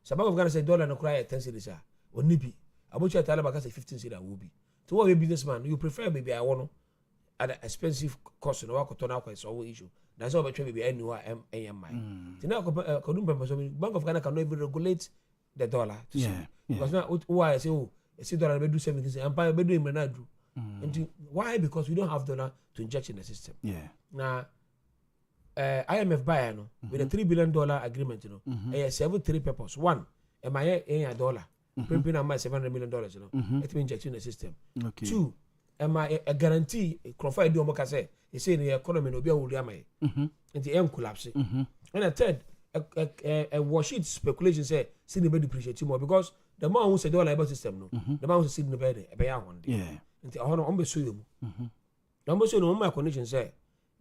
So Bank of Ghana say dollar no cry 10 cities or nippy. About you at Alaba say 15 cities will be. To what a businessman you prefer maybe I want at an expensive cost no wako turn out is all issue. That's all between maybe anywhere AMI. Now Bank of Ghana cannot even regulate the dollar to see. Yeah. Because now why I say dollar be do 70 empire be do him na do. Why? Because we don't have dollar to inject in the system. Yeah. Now IMF buy no with a $3 billion agreement, you know, I serve 3 purpose. One, am I a dollar? Printing on my $700 million, you know, it means injection in the system. Okay. 2, am I a guarantee? Confide do moka say, you say the economy no be will yamai. And the end collapse. And a third, a wash it speculation say, see the bed depreciate more because the more who say dollar system no, the more who see the bed a bear one day. Yeah. And the honor on be so you. Number so no my condition say.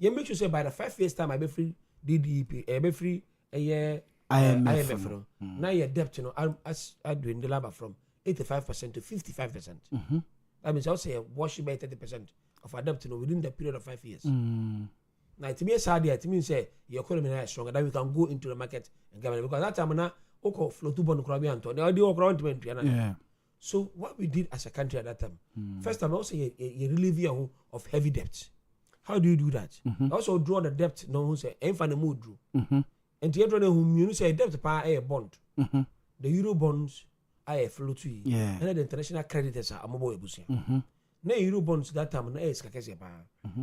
You make sure say by the 5 years time I be free DDP, I be free a year IMF no. Now your debt, you know, as I doing the labor from 85% to 55%. That means I'll say wash by 30% of our debt, you know, within the period of 5 years. Now to me a sad it means say your economy is stronger that we can go into the market and get money because that time now oko flow to bon krabi anto. They already walk around to So what we did as a country at that time, first time also you relieve you of heavy debt. How do you do that? Also draw the debt. No, who say the mood drew. And the other whom you say debt par a bond. The euro bonds are a flow to you. And the international creditors are a mobile busia. Now euro bonds that time na is kakesi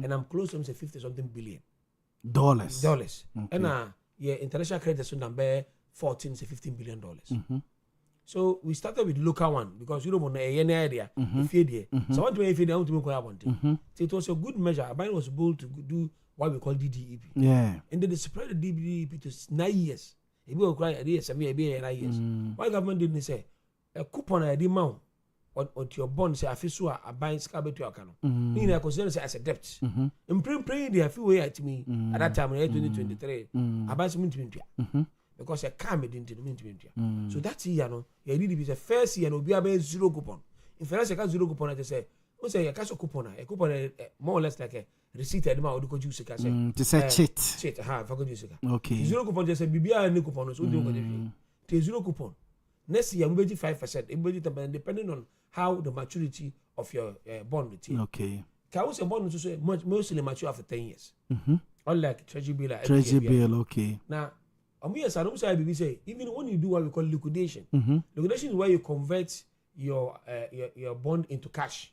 and I'm close to say 50-something billion dollars. And international creditors on number 14 to $15 billion. So we started with local one because you don't want any idea if you there. So I want to make it want to make what I wanted. So it was a good measure. Abine was able to do what we call DDEP. Yeah. And then they spread the DDEP to 9 years. It will cry a year, 7 years, 9 years. Why government didn't say a coupon I did mount on your bond say I feel so I buy scab to your cano. Meaning I consider it as a debt. And praying they few way at me at that time in 2023. I buy some into because I can't be into the so that year, no, you need to be the first year, no, be a 0 coupon. If I say 0 coupon, I say, what's a cash coupon? A coupon more or less like a receipt at the mouth of juice. To say cheat. Have a good use. Okay. 0 coupon just a BBA and coupon, so do 0 coupon. Next year, we 5%, depending on how the maturity of your bond is. Okay. Can also bond to say mostly mature after 10 years. Unlike Treasury bill. Treasury bill, okay. Now, yes, I don't say even when you do what we call liquidation, liquidation is where you convert your bond into cash.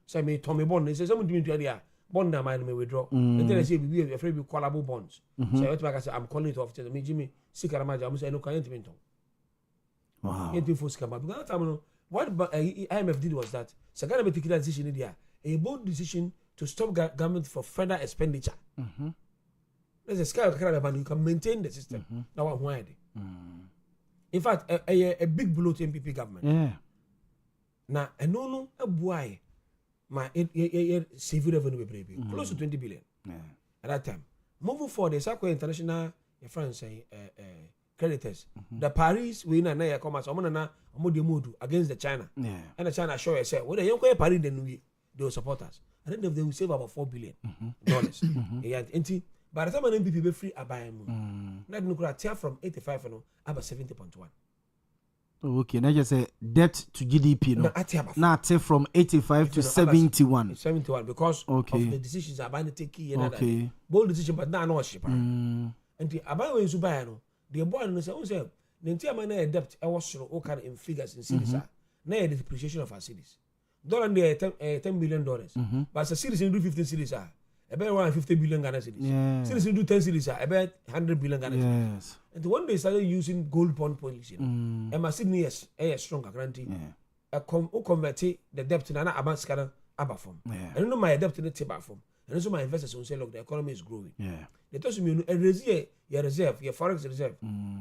So I may Tommy bond. They say someone to me to idea bond that may withdraw. And then I say we are afraid we callable bonds. So I say I'm calling it off. Tell me Jimmy, Sikaramaja. I'm saying no client to wow. Because that time, what IMF did was that Sakana take that decision in there, a bold decision to stop government for further expenditure. There's a scale of you can maintain the system. Now I'm why. In fact, a big blow to MPP government. Yeah. Now, I know a boy, my civil revenue baby close to 20 billion. Yeah. At that time, moving forward, the international friends creditors. The Paris we na ya commerce na modu against the China. Yeah. And the China show us say when they young Paris then they will support us. I don't know if they will save about $4 billion. Yeah, by the time an MPP be free abayam. That no tear from 85 no about 70.1. Okay, now just say debt to GDP no. Now take from 85 to 71. 71 because of the decisions Abane take here. Bold decision but now no ship. And the Abane when you buy no the boy no say the entire money debt I was all kind in figures in cities. Now the depreciation of our cities. Dollar there $10 billion. But a cities do 15 cities about 150 billion Ghana cedis. Yeah. Cities do 10 cities about 100 billion Ghana cedis. Yes. And when they started using gold bond policy, and my Sydney is a stronger guarantee. Convert the debt in an advance kind of form. And no my debt in the table form. And also my investors will say, look, the economy is growing. They told me a reserve, your forex reserve.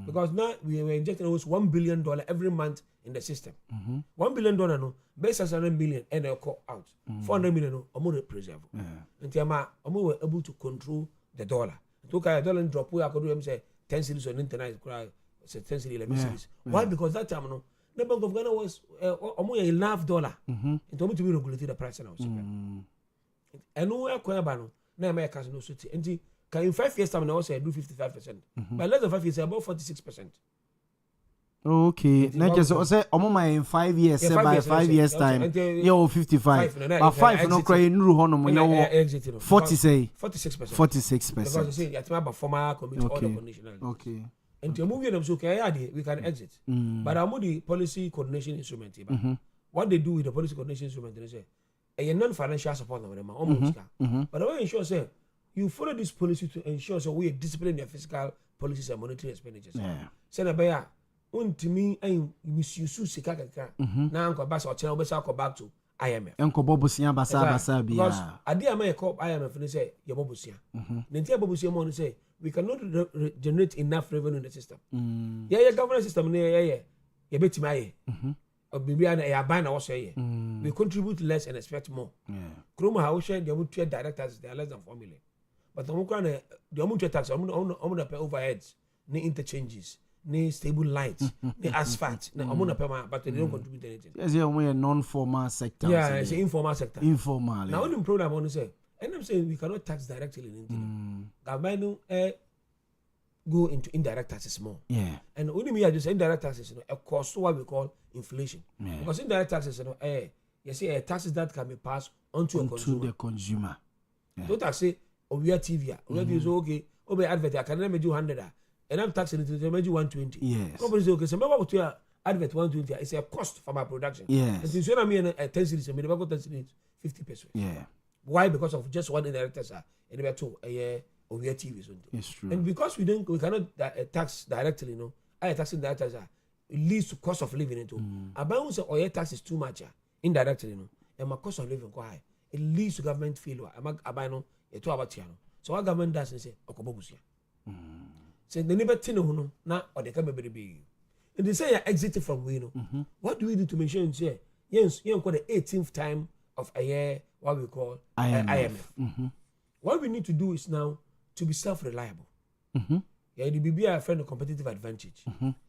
Because now we were injecting almost $1 billion every month in the system. $1 billion no, base as $100 billion and they'll call out. $400 million no, more preserve. And we were able to control the dollar. Took a dollar drop, we could do say 10 cities on internet, 10 cities, 11 cities. Why? Because that time no, the Bank of Ghana was almost $1 and told me to be regulated the price and and no way acquire bano, now America's no city. And in 5 years time, I also do 55%. But less than 5 years, about 46%. Okay, not just say in 5 years, by 5 years time, you're 55. But 5 no crying no honor, 40 say 46%. Because you see, it's about former committee order conditional. Okay. And to move them so we can exit. But I'm the policy coordination instrument. What they do with the policy coordination instrument, they say, a non-financial support almost. But I want to ensure say you follow this policy to ensure so we discipline your fiscal policies and monetary expenditures. Say na baya untimi ay misuse sika kakra na anko ba so chena obesa ko back to IMF. Enko bobusia basa bia. Because ade am e ko IMF ne say ye bobusia. Na ntia bobusia mo ne say we cannot generate enough revenue in the system. Yeah, governance system ne ye betimi aye. We contribute less and expect more. Kroma how share the mutual directors they are less than 4 million. But the mutual tax pay overheads, ni interchanges, ni stable lights, ni asphalt, but they don't contribute anything. Yes, yeah, we a non-formal sector. Yeah, it's an informal sector. Informal. Now the problem I want to say, and I'm saying we cannot tax directly in India. Go into indirect taxes more. Yeah. And only me I just indirect taxes, a cost what we call inflation. Because indirect taxes, you see taxes that can be passed onto the consumer. Don't I say Owia TV. Owia TV is okay. Obe advert I can never do 100. And I'm taxing it to make you 120. Yes. Company say okay, so remember what you are advert 120 it's a cost for my production. Yes. And so me a 10 cities, I mean go 10 cities 50 pesos. Yeah. Why? Because of just one indirect tax and about two Owia TV. It's true. And because we cannot tax directly, you know, I taxing directors it leads to cost of living into. About say Owia tax is too much indirectly, you know, and my cost of living quite high. It leads to government failure. Abano it about tiano. So what government does is say okobobusia. Say the never tino na or they can be big. And they say you exited from we know. What do we do to make sure say yes, you call the 18th time of a year what we call IMF. What we need to do is now to be self-reliable. Yeah, the BBI friend a competitive advantage.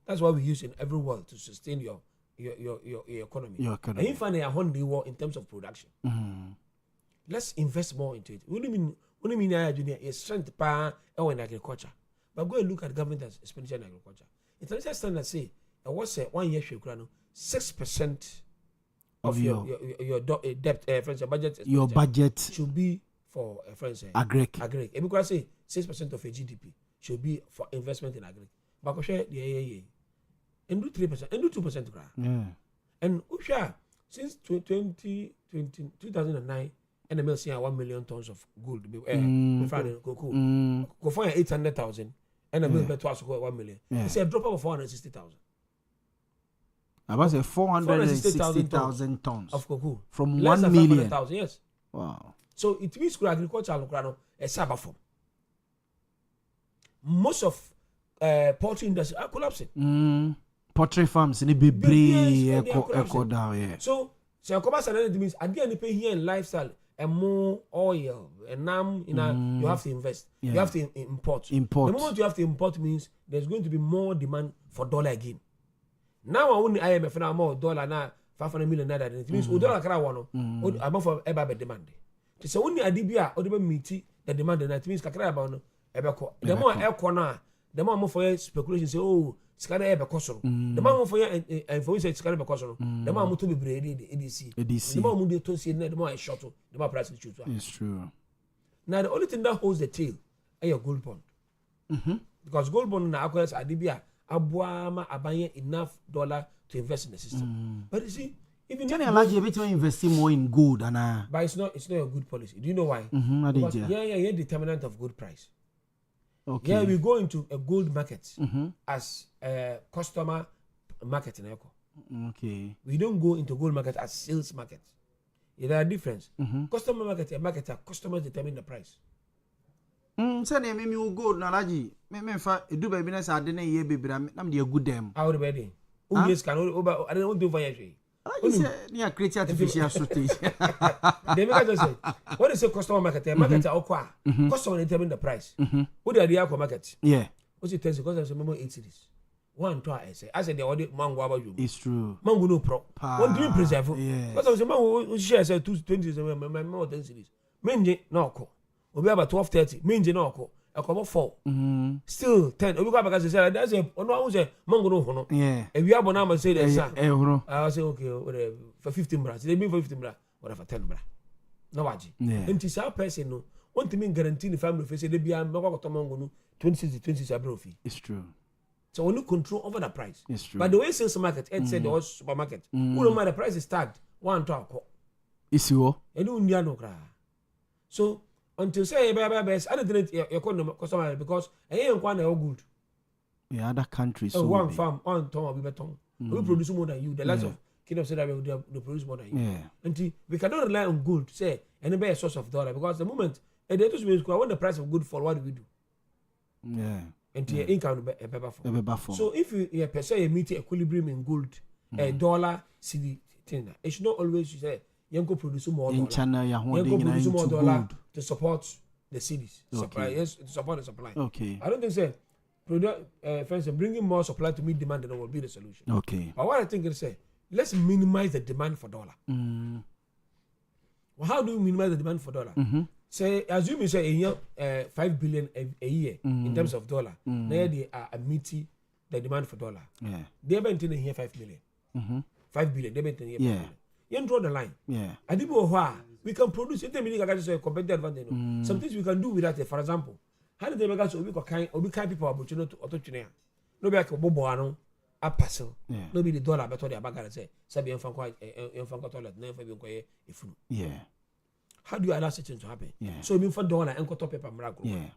That's what we use in every world to sustain your economy. And you find a Honda war in terms of production. Let's invest more into it. What do you mean junior is strength power in agriculture? But go and look at government expenditure in agriculture. International standards say there was 1 year 6% of your debt budget. Your budget should be for agric. Because say 6% of a GDP should be for investment in agric. But share the and do 3% and do 2%. And since 2009, NML see 1 million tons of gold. Go find 800,000. NML bet twice 1 million. It's a drop of 460,000. About say 460,000 tons of cocoa from less 1 than million. 500,000, yes. Wow. So it means agriculture a cyber form. Most of poultry industry are collapsing. Poultry farms in the big down here. So commerce and means at the end pay here in lifestyle and more oil and now you have to invest. You have to import. The moment you have to import means there's going to be more demand for dollar again. Now I only IMF now more dollar now 500 million naira. It means dollar kara wano. I'm for eba demand. So only adibia or meet the demand that means kakra about ebeko. The more air the more for speculation say oh skada ebe kosoro. The more for information skada ebe kosoro. The more to be brede EDC. The more mundi to see the more short the more price choose. It's true. Now the only thing that holds the tail is your gold bond. Because gold bond na acquires adibia Aboamah abanye enough dollar to invest in the system. But you see, even if you invest more in gold but it's not a good policy. Do you know why? Because determinant of gold price. Okay. Yeah, we go into a gold market as a customer market in Eco. Okay. We don't go into gold market as sales market. There are difference. Customer market, a market, customers determine the price. Send me gold na laji. Me fa do baby na sa de na ye bebra na me good dem. How the baby? Yes can over I don't do for you. You say near create artificial shortage. They make us say what is a customer market? Market okwa. Customer determine the price. What are the aqua market? Yeah. What's it tells you because I'm 8 cities. One twice I said the order mango about you. It's true. Mango no pro. What do you preserve? Because I was mango share say 220 my more 10 cities. Menje no ko. Obi about 12:30. Menje no ko. I come up 4. Still 10. Obi go back say that's a no say mango no hono. Yeah. If you abona am say there's I say okay whatever for 15 bra. They mean for 15 bra. Whatever 10 bra. No waji. And this person no want to mean guarantee the family face they be am go to mango no 26 abrofi. It's true. So only control over the price. It's true. But the way sales market, it said the supermarket, the price is tagged 1 to 4. Is you? And you no cry. So until say best, I don't your customer because I ain't one good. Yeah, other countries. So one farm on ton of beton. We produce more than you. The last of Kingdom said that we produce more than you. Yeah. Until we cannot rely on gold, say, and be a source of dollar because the moment and they just means when the price of good fall, what do we do? Yeah. Until your income be better for. So if you per se meet equilibrium in gold, a dollar CD thing, it should not always say you can produce more dollar. In China, you can produce more dollar gold to support the cities. Okay. Supply, yes, to support the supply. Okay. I don't think say for instance, bringing more supply to meet demand will be the solution. Okay. But what I think is say let's minimize the demand for dollar. Well, how do you minimize the demand for dollar? Say, assume you say 5 billion a year in terms of dollar. Now they are meeting the demand for dollar. Yeah. They have been here 5 million. 5 billion. They've been here 5 billion. You draw the line. Yeah. I didn't know why we can produce. It means I got a competitive advantage. Some things we can do without it. For example, how did they make us we kind people opportunity to auto-tune? No be like a bobo a parcel. No be the dollar, but what they are back and say, Sabi and Fanko toilet, never be quiet if you. Yeah. How do you allow such things to happen? Yeah. So we for dollar and cut up paper miracle. Yeah.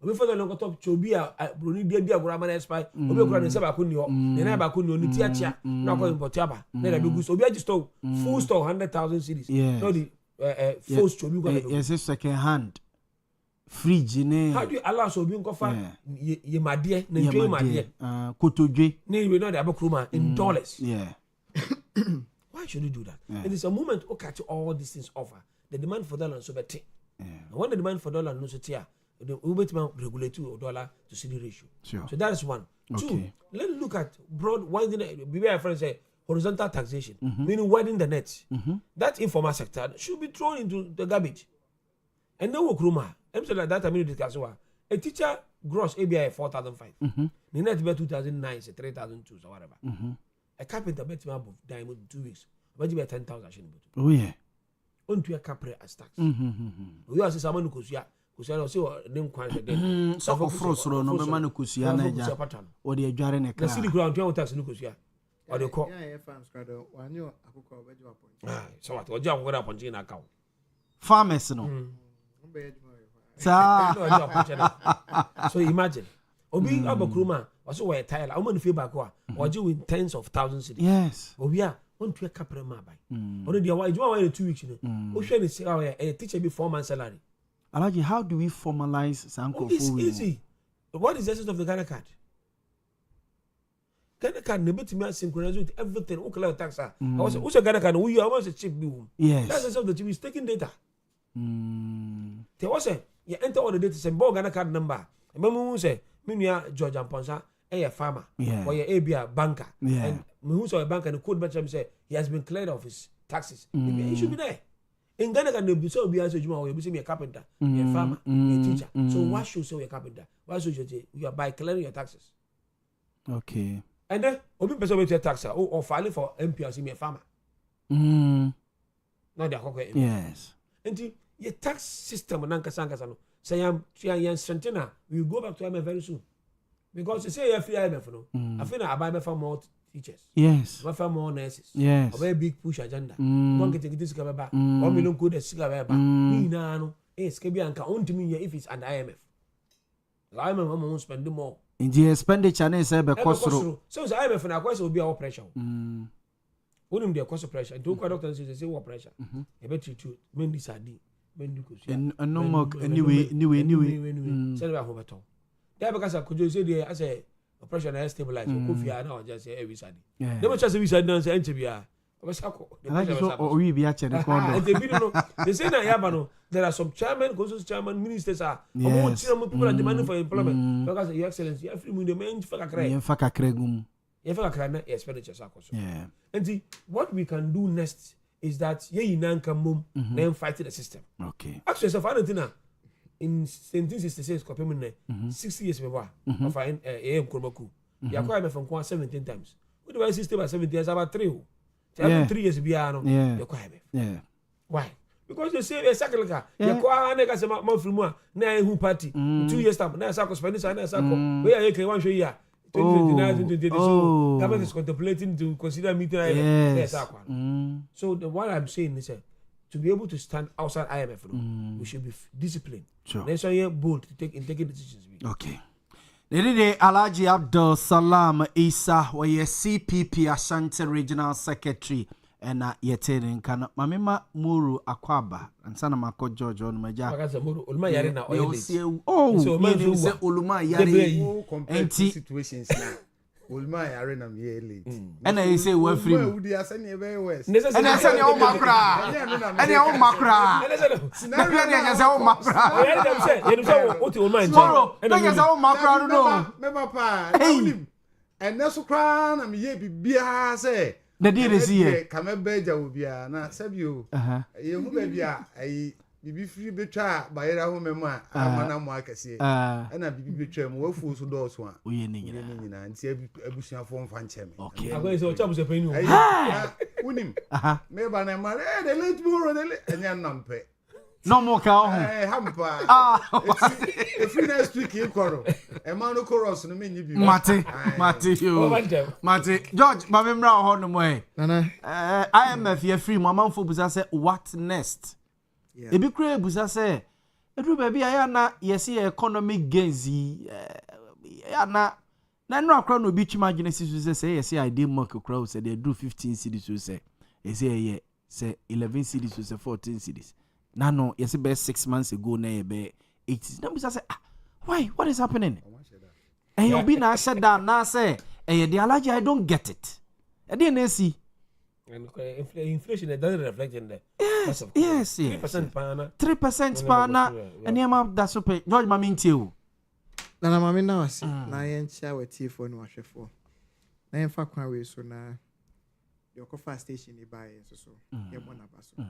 We for the long top chobia bruni dia grama na spy. Obi kura ne seba kunni o. Ne na ba kunni o ni tia na ko import aba. Na da be gusto obi agi store full store 100,000 cedis. No the force chobi go. Yes, second hand. Fridge ne. How do you allow so obi nkofa ye madie na ntwe madie. Kotodwe. Ne we know the abakruma in dollars. Yeah. Why should you do that? It is a moment to catch all these things offer. The demand for dollar is so better. And when the demand for dollar no so tia, the Uberman regulate dollar to CD ratio. Sure. So that is one. Okay. Two, let's look at broad widening. Be my friend say horizontal taxation, meaning widening the net. That informal sector should be thrown into the garbage. And then work room. I'm saying like that. I mean, discuss a teacher gross ABI 4,500. The net be 2009, say 3,002 or whatever. A carpenter bet me above diamond 2 weeks. But you be 10,000. Oh yeah. Onto a capre as tax. We are someone who no say them quite then. So for frost no be man kusia na ja. O de adware ne kra. Na city ground you tax no kusia. O de ko. Yeah, farms crowd. Wanyo akoko obeju apon. Ah, so what? Oja akoko apon na account. Farmers no. So imagine. Obi abakruma also we tile. How many feel back wa? Oji with tens of thousands cities. Yes. Obi a onto a capre ma buy. Already why you want 2 weeks you know. O share say a teacher be 4 months salary. Alaji, how do we formalize Sanko? It's easy. What is the essence of the Ghana card? Ghana card ne betimi synchronize with everything. O collect tax. I was who's a Ghana card? We are almost a chip bill. Yes. That's the essence of the chip is taking data. There was a you enter all the data say Ghana card number. Remember say me George Amponsa a farmer or a ABA banker. And me who saw a banker and the code mention say he has been cleared of his taxes. He should be there. In Ghana, can be so be answered. You be a carpenter, a farmer, a teacher. So why should you say you're a carpenter? Why should you say you are by clearing your taxes? Okay. And then obi person wey pay tax or filing for MPRC me a farmer. Now they are called yes. And the tax system nankasa no. Say I'm strengthening. We will go back to IMF very soon because you say you free IMF no. I feel I buy for more teachers. Yes. For more nurses. Yes. A very big push agenda. One get this back. 1 million code siga back. Me na no. Skebi anka on to me if it's under IMF. IMF won't spend more. In the expenditure na say be cost. So IMF na cost will be our pressure. When the cost pressure, do doctors say what pressure. E be treat you men this adi. Men do ko. And no more anyway. Say we have better. There because I could say there as a pressure na stabilize. Kofi na just say every Saturday. They must just be Saturday say NTBA. We be at they say that there are some chairman, chairman, ministers are people are demanding for employment because your excellency every minute men expenditures are cost. And what we can do next is that then fight the system. Okay. Actually, so far in 1766 60 years before of AM Kurmaku. You acquire from 17 times. What do I 60 by 17 years about 3? 3 years beyond you yeah. Why? Because they say a cycle car. You acquire a nigga from na who party 2 years time. Na cycle spend this na cycle. We are one show year 2029, so government is contemplating to consider meeting IMF. Yes. So what I'm saying is to be able to stand outside IMF, we should be disciplined. Sure. Next year, bold to take in taking decisions. Okay. Nede Alhaji Abdul Salam Isa were CPP Ashanti Regional Secretary and yetene kana mamema Muru Akwaba and sana mako George on maja. Oluma yare na oil. Oh, so me say Oluma yare. Enti situations now. Oluma yare na me late. And I say we free. We dey asani e very west. And I say o makra. And o makra. Na pia dey say o makra. You say what you mind. Tomorrow, na say o makra no. Me papa. And na so kra na me ye bibia say. The deal is here. Kama beja obia na sabio. Ye hu ba bia ai bibi free betwa bayera ho memu a amana mo akese. Na bibi betwa mo wafu so do so a. Oye ni nyina nti abusuafo mfa nche me. Okay. Ago say o chabu se penu. Unim. Me ba na mare the late buro the enya nampe. No more cow. Hampa. If we next week you koro. E ma no chorus no me nyi bi. Mate yo. Mate George mamemra ho no mo e. Nana. IMF ye free mo amanfo busa say what next? Ebi kure busa say edu ba bia ya na yesi economic gains ya na no akra no bi twima genesis say yesi ide mark crowd say they do 15 cities so say say 11 cities so say 14 cities. Nano, yes, about 6 months ago, na be 80. Now, say, why? What is happening? And you'll be now shut down. Now say, the allergy, I don't get it. I didn't see. And inflation it doesn't reflect in there. Yes. 3% per annum. 3% per annum. And you have that super. George, my mean to you. Nana, my mean now. Na yen share with tea for no wash for. Na yen fa kwa we so na. Your coffee station nearby so. Ye mo na baso.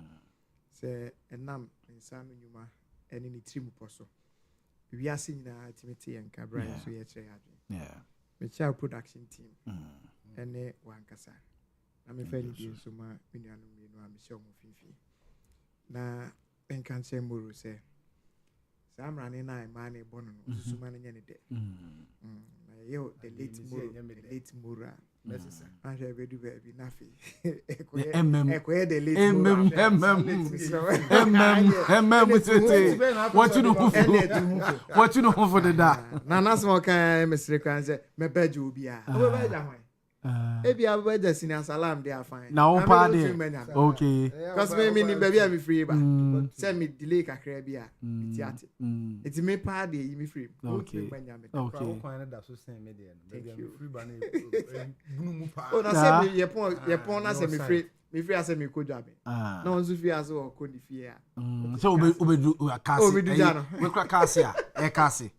Se enam insanu nyuma eni ni trimu poso wiase nyina timete yanka bra so ye kire adwe me cha production team ene wankasa na me fa ni so ma menuanu menu a me hye omo fifi na enka nche muru se samra ne na ma na ebono no susuma na nyane de na yo the late muru necessary and I will do baby nafi ekoye the late what you know for the da na naso kan mesre kan say me beju bia we beja hwan ebi abeja senior salam dey fine na on pa dey okay cause me ni baby am free ba say me delay kakra bia tiate it me pa dey me free okay okay kwan na so sen me dey baby am free ba na bunu mu pa o na say me ye pon na say me free ase me kodwa be na onzu fi ase o ko ni fi a so obedu akase we kwa kase a e kase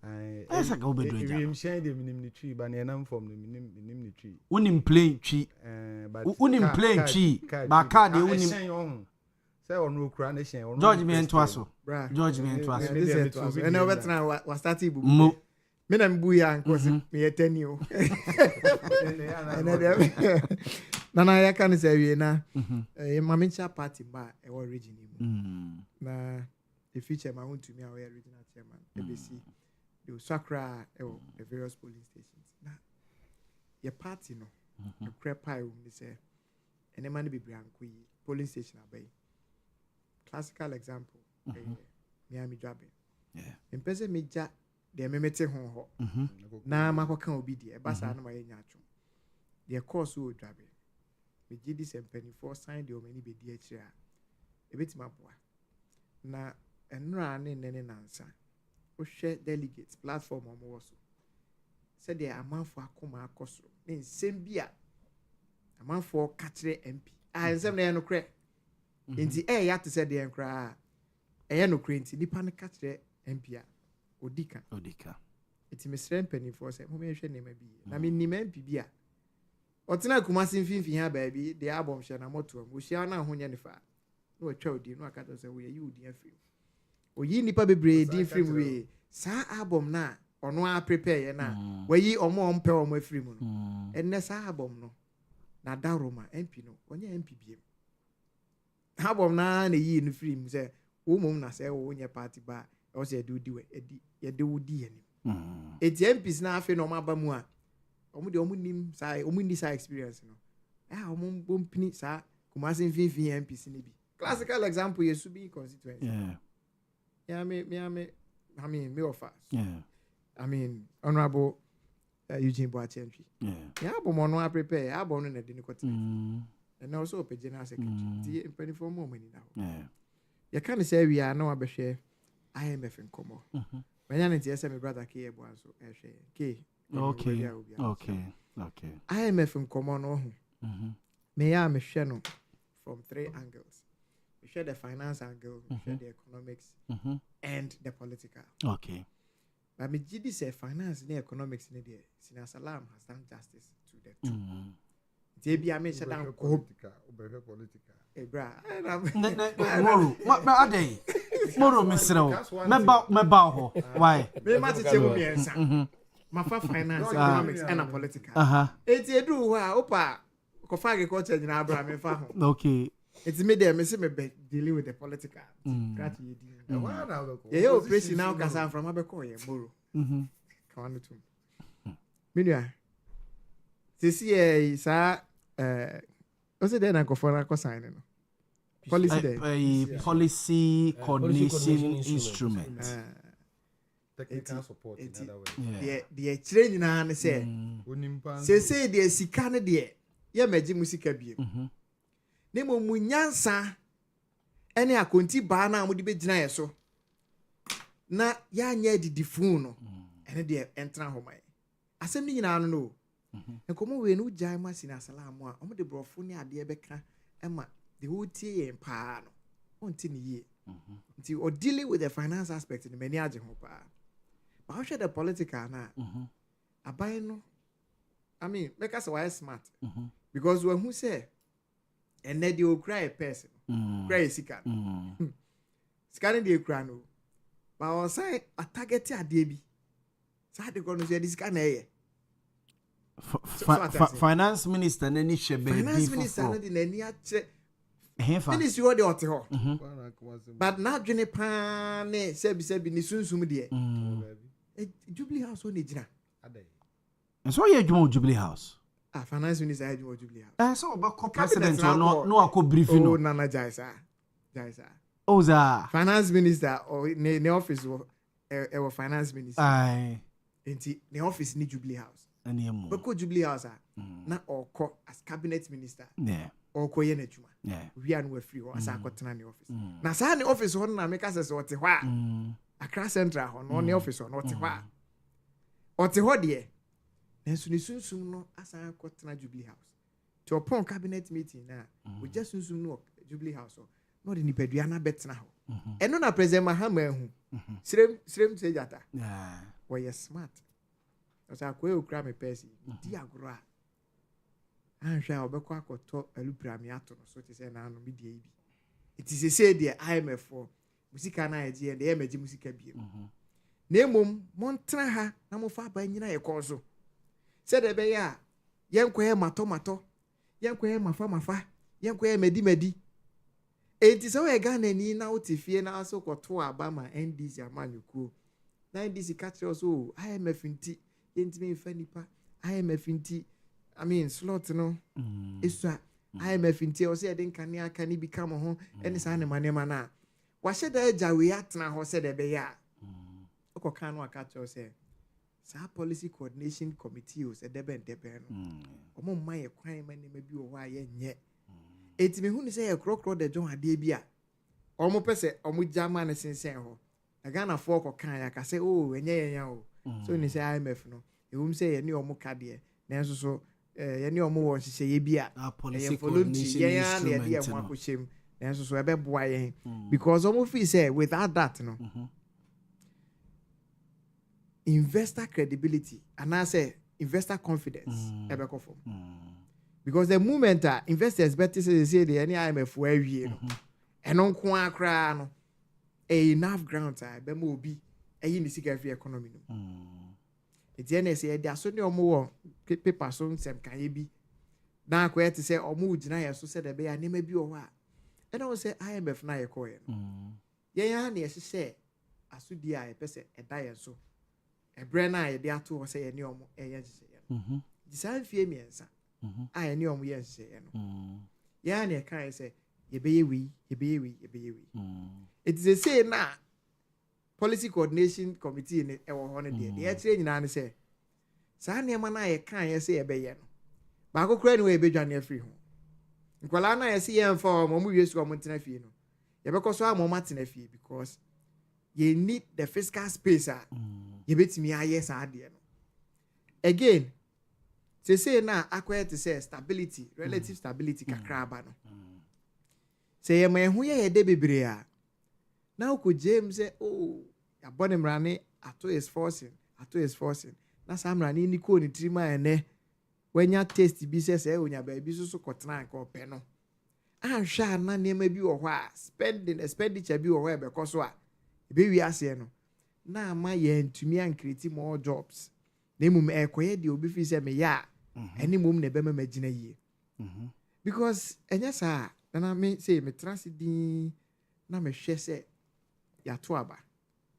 esa ka obedu ja we mshan dey minim ni tree ba na enam form no minim ni tree unim plain tree unim plain tree ba ka de unim say onu okura na shen George me ento aso George me ento aso ene obetra wa start ibu me na mbu ya nkosi me yetani o ene dem nana ya kan say we na mamincha party ba e wo region mu na the future ma want to me our regional chairman ABC the Sakra the various polling stations na your party no the crepa we say ene man be branko yi polling station abai classical example Miami Dwabe impese meja de memete ho na makoka obi de e basa na maye nyaatwo de course wo Dwabe me gidi sempani for sign de o mani be di akire a ebetima boa na enra ne nansa o hwe delegates platform omo wo so se de amanfo akoma akoso ne nsem bia amanfo ka kire MP a nsem na no kre enti ya to se de enkra no kre enti nipa ne ka kire MP a odika enti mesre mpani for se mo me hwe ne ma bi na me ni MP bia otina kumasi mfimfi ha baabi de album hye na moto am ohia na ahonya ne fa no atwa odi no akata se we yi odi afiri oyi nipa bebre di film we sa album na ono a prepare ye na wayi omo ompe omo afiri mu no enne sa album no na daroma MP no onye MP biem album na yi no film se wo mom na se wo nye party ba o se de odi we ye de odi ye ni eti MPs na afi no maba mu a omu de omu nim sa omu ni sa experience no omu bompini sa Kumasi Fifi MPC ni bi classical example yesu bi constituency yeah me offer I mean honorable Eugene Boatentry yeah but mono prepare abo no na de ni kote and also pe general secretary the 24 more money now you can say we are now abehwe IMF nkomo manya ne tie say my brother K ebo anso K okay IMF nkomo no me ya me hwe no from 3 angles. We share the finance angle, we share the economics, and the political. Okay. But me GD say finance and economics in there. Sina Salam has done justice to the two. JB I mentioned down political. Bra. Moro. Ma ade. Moro misro. Me ba ho. Why? Me ma tete wo miensa. Ma fa finance, economics and political. Eti edu wa opa ko fa agriculture nyina abra me fa ho. Okay. It's me there, me see me dealing with the political. Yeah, operation now because I'm from Abeko, Moro. Come on to me. This year, sir, what's it then? I go for a sign. Policy day. Policy coordination instrument. Technical support. In other words. The training and say the Sikana dear. Yeah, magic music abuse. Nemo munyansa ene akonti ba na amudi begina yeso na ya anya didifun no ene de entra homai asem ni nyina no enkomo we no jai masi na salamu a omde brofo ni ade beka ema the whole tie pa no onti ni ye nti o dealing with the finance aspect in many age ho pa but how should the political na abai no I mean make us why smart because when who say and then they will cry a person. Cry a sick. Scanning the crano. But I say a target a DB. So I don't know this kind of finance minister and any shebe. Finance minister and any ministry what they ought to. But now Jenny Pan Sebi ni soon dear. Jubilee House on the and so you do Jubilee House. Finance minister had Jubilee House. So about president or no I could brief you. Oh, Nana Jaisa. Oh, za finance minister or the office of finance minister. Aye. Enti the office need Jubilee House. Anymore. But could Jubilee House na or as cabinet minister. Yeah. Or ko yene juma. Yeah. We are no free or as I got in the office. Na sa the office on na make us what hwa. Accra Central on the office on what hwa. What hwa there. Nenso ni sunsum no asan akotena Jubilee House. To upon cabinet meeting na we just sunsum no Jubilee House no de nipadua na betena ho. Eno na president Mahama ehu. Srem sejata. Yeah. We are smart. Osa ko e okra me pesi di agoro a. Anhwa obekọ akoto alupra me ato no so te say na no me die bi. It is say the IMF for musika na eje and the emergency musika bi. Na emom montena ha na mo fa ba nyina ye kozo. Said the beya, Yanque mato, Yanque mafa, Yanque medi. It is all a gun and in out if you now so got 2 Obama and this Yamanuku. 90 catch also, IMF in tea, intimate Fenipa, IMF in tea. I mean, slot no. It's IMF in tea, or say, then can he become a home and it's animal mana. What should I jawiat now, said the beya? Oko canwa catch or say. Sa policy coordination committee o se debe no omo man ye kwan man ni mebi o wa ye nye etimi hu ni se ye krokro de jon ade bi a omo pese omo jama ne sensen ho Ghana for ko kan ya ka se o enye ye ya o so ni se IMF no ehum se ye ni omo ka de na enso so ye ni omo wo hye ye bi a policy coordination ye ya na ye de mo akochem na enso so ebe boa ye because omo feel say without that no investor credibility and I say investor confidence because the moment investors better say the any IMF where we and on kwa kra no enough ground be mo obi eyi ni sika free economy no it's say there so ne omo paper so nsem kan ye bi na akwa te say omo ugina ye so say the be ya ne ma bi o ho a and I say IMF na ye ko ye no ye ya na ye hye asudi a ye pese eda ye so ebre na ye de ato say ye ne omo eye hye design fie miensa a ene omo ye nhye no ya na kan say ye be we it is a say na policy coordination committee ne e wo ho ne de e kire nyina ne say saa ne ma na ye kan ye say ye be ye no ba ko kura ne we be dwane afiri ho nkwala na ye say ye mfa o mo yesu o mo ntena fie no ye be ko so a mo matena fie because you need the physical space you betimi aye saa de no again say na acquire to say stability relative stability kakraba no say ye man hu ye de bebre a na ko James say oh ya bone mrane ato is forcing na sa mrane ni ko ni trima ene wanya taste bi say onya ba bi so kotena ka ope no ahwa na nema bi wo ho a spending expenditure bi wo ho e be koso a be wi ase no na ama ye ntumi an create more jobs na mum ekoye de obi fi say me ya any mum na be ma magina yie because enya sa na me say me transidin na me hwe say ya to aba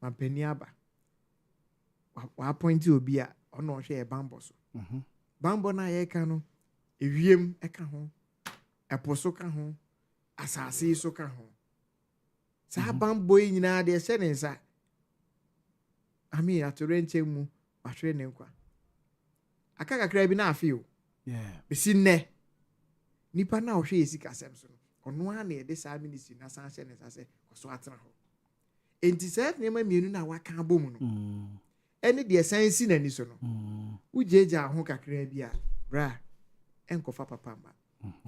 mampani aba wa appoint obi a ono hwe e bambo so bambo na ye ka no ewiem e ka ho eposo ka ho asase so ka ho sa bambo yi nyina de hye ne nsa ami atorenche mu ahwe ne nkwa aka kakra bi na afio bisi nne nipa na ohwe esika sem so ono a na ye de sa ministry na san hye ne nsa se koso atena ho enti se ne ma mienu na waka abom no ene de san si na ni so no ujeja ho kakra bi a bra enkofa papa ma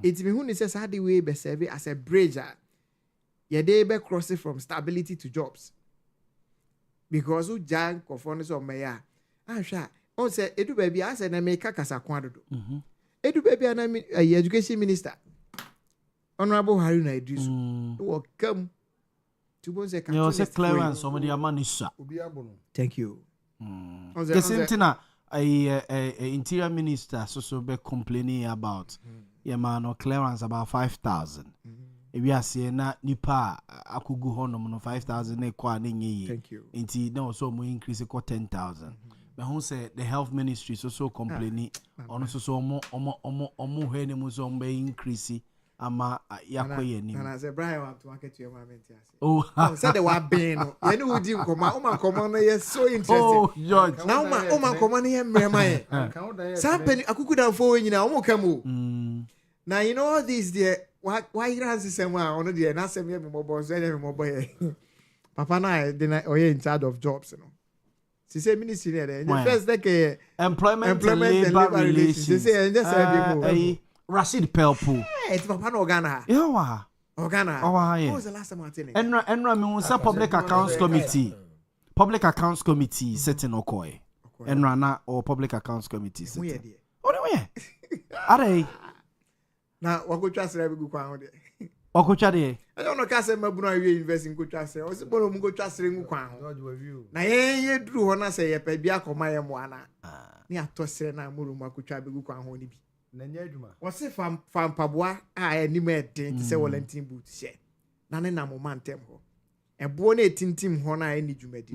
enti me hu ni se sa de we be serve as a bridge ye dey be cross from stability to jobs because ujan kofo so meya ahwa on say edu ba bia say na me kakasa kwa dodo edu ba bia na education minister honorable Haruna Idrisu wo kam to bon say you say clearance somebody amanisa obi abono thank you the same thing interior minister so be complaining about man no clearance about 5,000 if we are saying na nipa akugu honom no 5,000 na kwa na nyi thank you nti na so mo increase ko 10,000 but who say the health ministry so complaining on so omo hwe ne mo so be increase ama yakoye ni na say Brian want to market to your moment yes oh said the wa ben no ye ne udi nkoma o man koma no ye so interesting oh George na o man koma no ye mrema ye sampeni akuku dan fo nyina o mo kam now you know all these there why you answer someone on the na say me mo boss me mo boy papa na dey in charge of jobs no she say ministry there in the first like employment and labor relations she say just say Rashid Pelpo it's papa no Ghana yeah Ghana what was the last time I tell you enra me won say public accounts committee sitting okoy enra na or public accounts committee sitting oh no yeah are na wakotwa sere bi kwa ho de okotwa de I don't know ka se mabunu awie university nkotwa sere o se bolo mu nkotwa sere ngu kwa ho na ye duru ho na se ye pa bi akoma ye mo ana ni ato sere na amuru mu akotwa bi kwa ho ni bi na nya adwuma o se fam paboa a ani ma den ti se Wellington boot she na ne na mo mantem ho ebo na etintim ho na ani dwumadi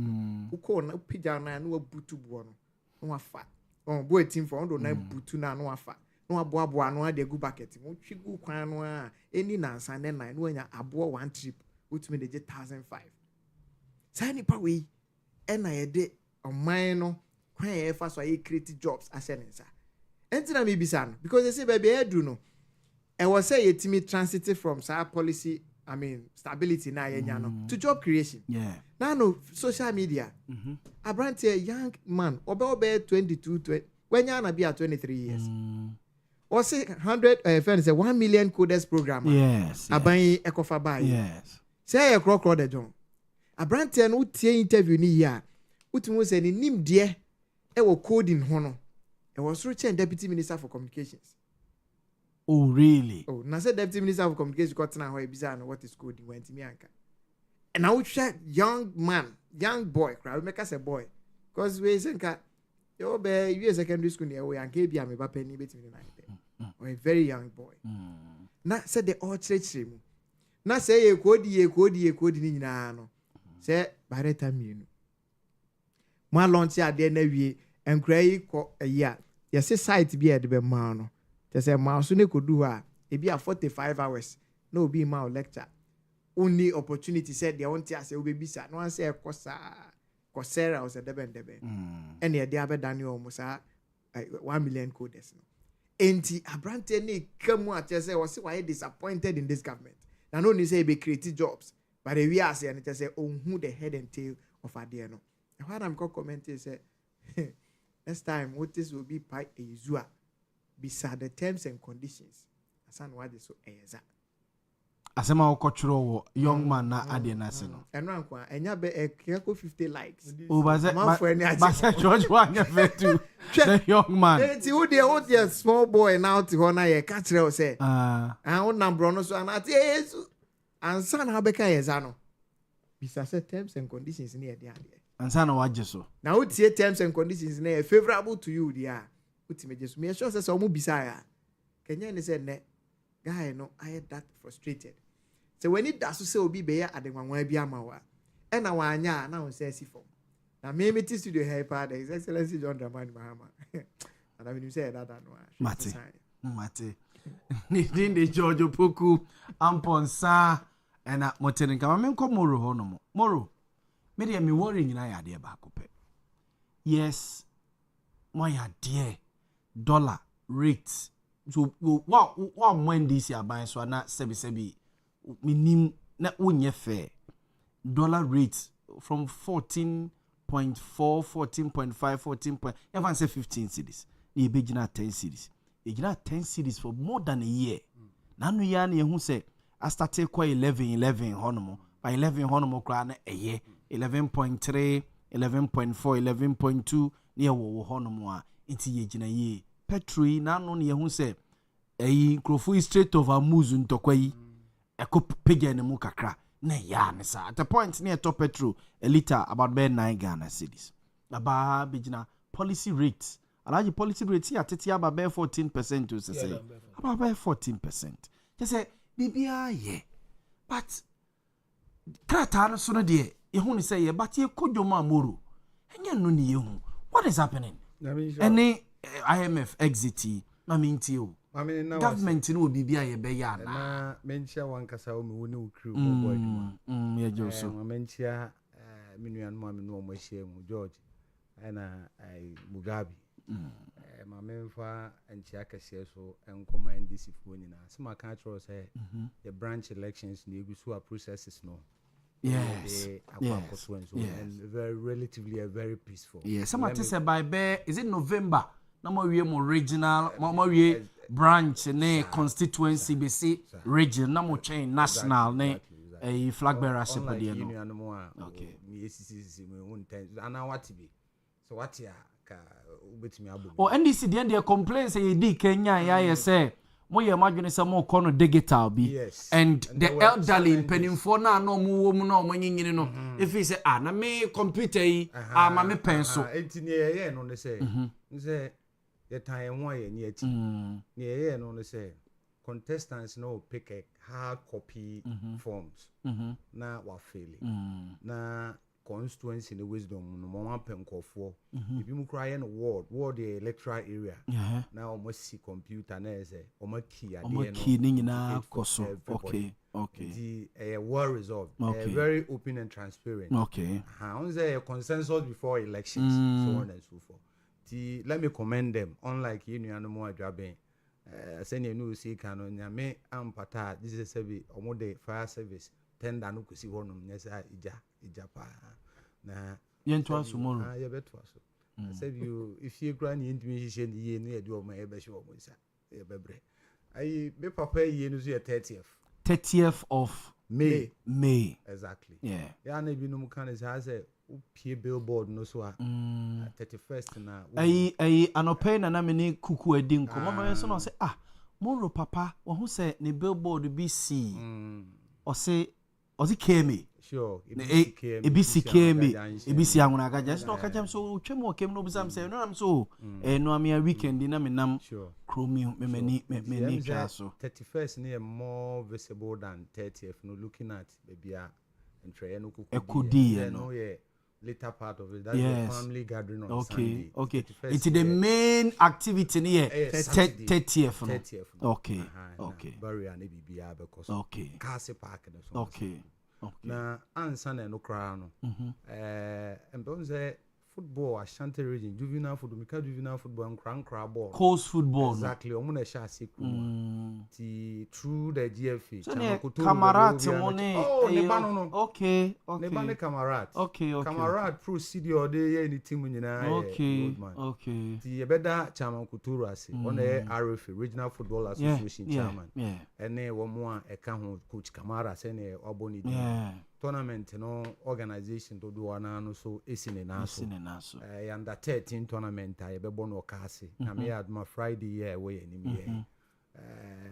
uko na pija na na wabutu bo no no wafa bo etim fo ndo na butu na no wafa no aboa no ade gu bucket mo twigu kwan no a eni nansa ne nan no anya aboa one trip utumi de 1,005 sani pa we na ye de oman no kwan ye fa so ye create jobs asenensa entina me bisa no because they say baby edu no e was say yetimi transit from sa policy stability na yenya no to job creation now no social media abrante a young man obe 22 when you na be at 23 years or say 1 million coders program yes aban ekofa buy yes say e krokro de don abrante no tie interview ni ya utumu say ni nimde e wo coding ho no e was rich deputy minister for communications. Oh really? Oh, na say deputy minister for communications got na ho e bisa no what is coding went me anka and now young boy crowd make us a boy because we say nka you be you secondary school near we anka bia me ba pani betimi na or a very young boy na say the all church mu na say ye kodi ni nyina no say by the time you mo launch ade na wie enkra yi ko ya yes site be at the man there's a mouse ne could do it be a 45 hours no be my lecture only opportunity said they want to say baby sir no one say Coursera was a debe and the other Daniel almost 1 million coders no enti abrante ne come at say was why disappointed in this government na no ni say be create jobs but we are saying it say on who the head and tail of adie no and what I'm commenting say next time what this will be by a zua beside the terms and conditions asan what is so eza asema okotwero wo young man na ade na se no eno anko enya be ekeko 50 likes o ba se George wanya fetu the young man enti wo de small boy now to hona ye ka kire o say wo nambro no so anati yesu ansa na abeka yeza no bisa terms and conditions ni ade ade ansa na waje so na wo tie terms and conditions na favorable to you dia ultimate so me sure say so mo bisa ya kenya ni say ne guy no I that frustrated so when it does say obi be ya adenwanwa bi amawa e na wanya na won say sifo na me meet studio helper the his excellency John Dramani Mahama and I mean you say that no mate ni de George Opoku amponsa ena motenin kama me nko moro ho no moro me de me worry nyina ya de ba kope yes mo ya de dollar rate so wa Monday si aban so na sebi minim na wonye fair dollar rate from 14.4 14.5 14. Even say 15 cedis e be gina 10 cedis e gina 10 cedis for more than a year na no ya na ehu say I started kwa 11 honomo by 11 honomo kra na eye 11.3 11.4 11.2 ne wo honomo a inti ye gina ye petrol na no ne ehu say eyi krofo straight over muzu ntokwa yi ekopege ne mu kakra na ya ne sa at the point near top petrol a liter about 9 Ghana cedis aba bigina policy rate alaji policy rate here tete aba 14% to say about 14% just say bibia ye but krata no so no de ehu ni say ye but ye kodwoma amoro enya no ni ehu what is happening any IMF exit na minti o government no bibia ye be ya na menchia wankasa o me woni ukru mo adwuma ye joso menchia minuan mo amenu o mahia mu George na Mugabe ma memfa enchia kase so enkoma ndc fu nyina sema ka tro say the branch elections na egusu processes no yes and very relatively very peaceful yes some say by is it November na mo wie mo regional mo wie branch ne constituency BC region na mo chain national ne a flag bearer sepodie no okay me ACC me won ten ana watibi so watia ka ubetimi abo o NDC de complain say di Kenya ya say mo ye madwene say mo kono digital bi and the elderly penimfo na no mo wo mu na mo nyinyini no if he say na me computer yi ma me penso entini ye no ne say say the time one year near near no say contestants no pick a hard copy forms na wa failing na constituency the wisdom no mo penkofo if you cry no ward the electoral area na almost see computer na say o ma key ade no key ni nyina koso okay the well resolved very open and transparent on say a consensus before elections so on and so forth. Let me commend them. Unlike you know more adwaben send you know see can on nyame ampata this is a omode fire service tender no kusi honum nyesa ija pa na yentu asumoro ya beto aso say you if you grant intimi hye ne ye no ye de o ma ye be hye o mo nsa ye bebre ai me papa ye no so ye 30th of May exactly yeah na bi no mu kan say upie billboard no so 31st na ai anope na me ne kuku adi nko mo so no say moro papa wo hu say ne billboard bi si o say keme sure ebisi keme ebisi anwuna agaja so ka jam so twem o kem no bisam say no am so no am ya weekend na me nam chromi me twa so 31st ne more visible than 30th no looking at baby a entree no kuku ekudi no later part of it. That's the family gathering on Sunday. Okay. It's the main activity near 30th. Okay. Barrier and BBA because Cassie Park and so. Okay. Na ansa na no kra no. Football Ashanti region, juvenile football and crankra ball. Coast football. Exactly. Omuna sha sekuma. Ti through the GFA. So Camarade money. Oh, Nebano. Okay. Nebane Camarade. Okay. Camarade proceed your day any team nyina. Okay. Ti ebeda Chairman Kuturu ase. On the RFA Regional Football Association chairman. Ene wo mo a eka ho coach Kamara se ne oboni di. Tournament no organization to do one so esine na so under 13 tournament I be born okase na me had my Friday year we enemy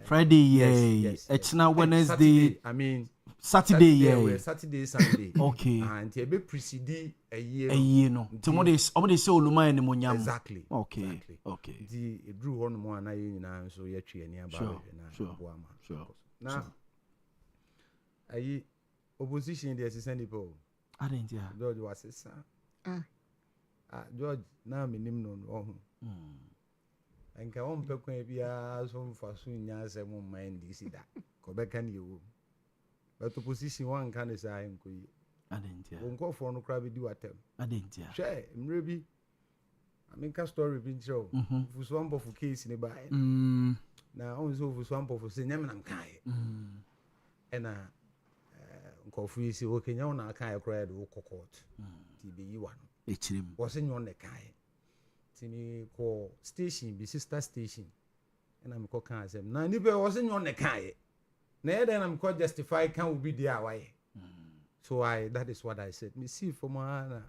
Friday yes it's now Wednesday I mean Saturday Saturday Sunday okay and e be precede a year no tomorrow say oluma ene monyam exactly okay the drew one mo na ye nyina so ye twe ani aba na Boamah na ayi opposition there is any people. I didn't hear. George was his son. George, now me nim no. And can pe kwan bia so for soon nya se mo mind this that. Ko be kan you. But opposition one can say nko yi. I didn't hear. Nko for no kra be di watem. I didn't hear. Share mre bi. I mean ka story bi show. Fu so ambo fu case ni ba. Na on so fu so ambo fu se nyam nam kai. Ena Kofu isi okenya ona aka yakra de kokot ti be yi wano echirim wo se nyon ne kai ti mi ko station bi sister station ena mi ko kan asem na ni be wo se nyon ne kai na e na mi ko justify kan will be there why so that is what I said me see for my na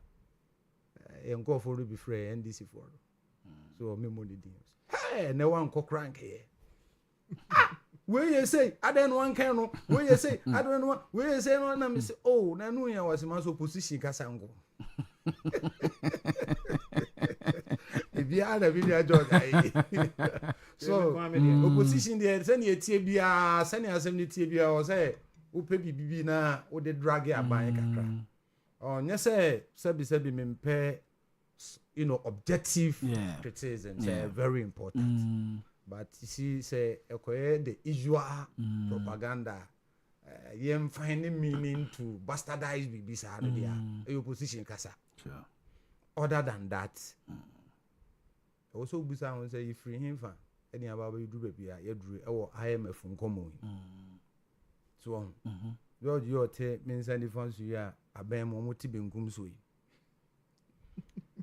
en go for be free NDC for so me mo di hey na wan ko crank here where you say I don't want can where you say I don't want where you say no na me say oh na no ya was my opposition kasango if you are the video jog so opposition there send you tie bia send asem ni tie bia o say wo pe bibi na wo de drag aban kakra oh nya say sebi me mpe objective criticism is very important. But you see, say, the usual propaganda, you finding meaning to bastardize BBC the opposition kasa. Sure. Other than that, also Busa will say, if free him fan, any about you do baby, you drew or IMF from common. So on. George, your take means any funds you are a bam or motive gumsui.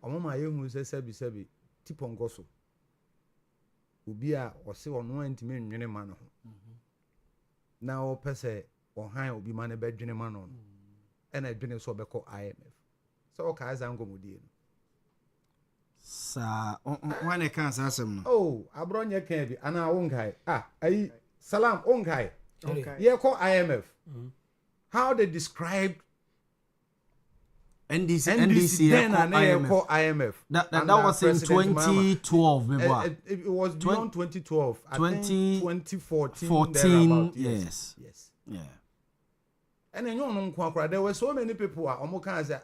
Among my young who says, Sebi, tip on gossip. Obi a ose ono antime nwene ma no na o pese o han obi ma ne be dwene ma no e na dwene so be ko IMF so o ka za ngomodie no sa wane kan sa asem no oh abronye kan bi ana wonkai ayi salam wonkai ye ko IMF how they described NDC then IMF. That was in 2012, it was beyond 2012. I think 2014. 14, yes. Yeah. And then you know, there were so many people who can say,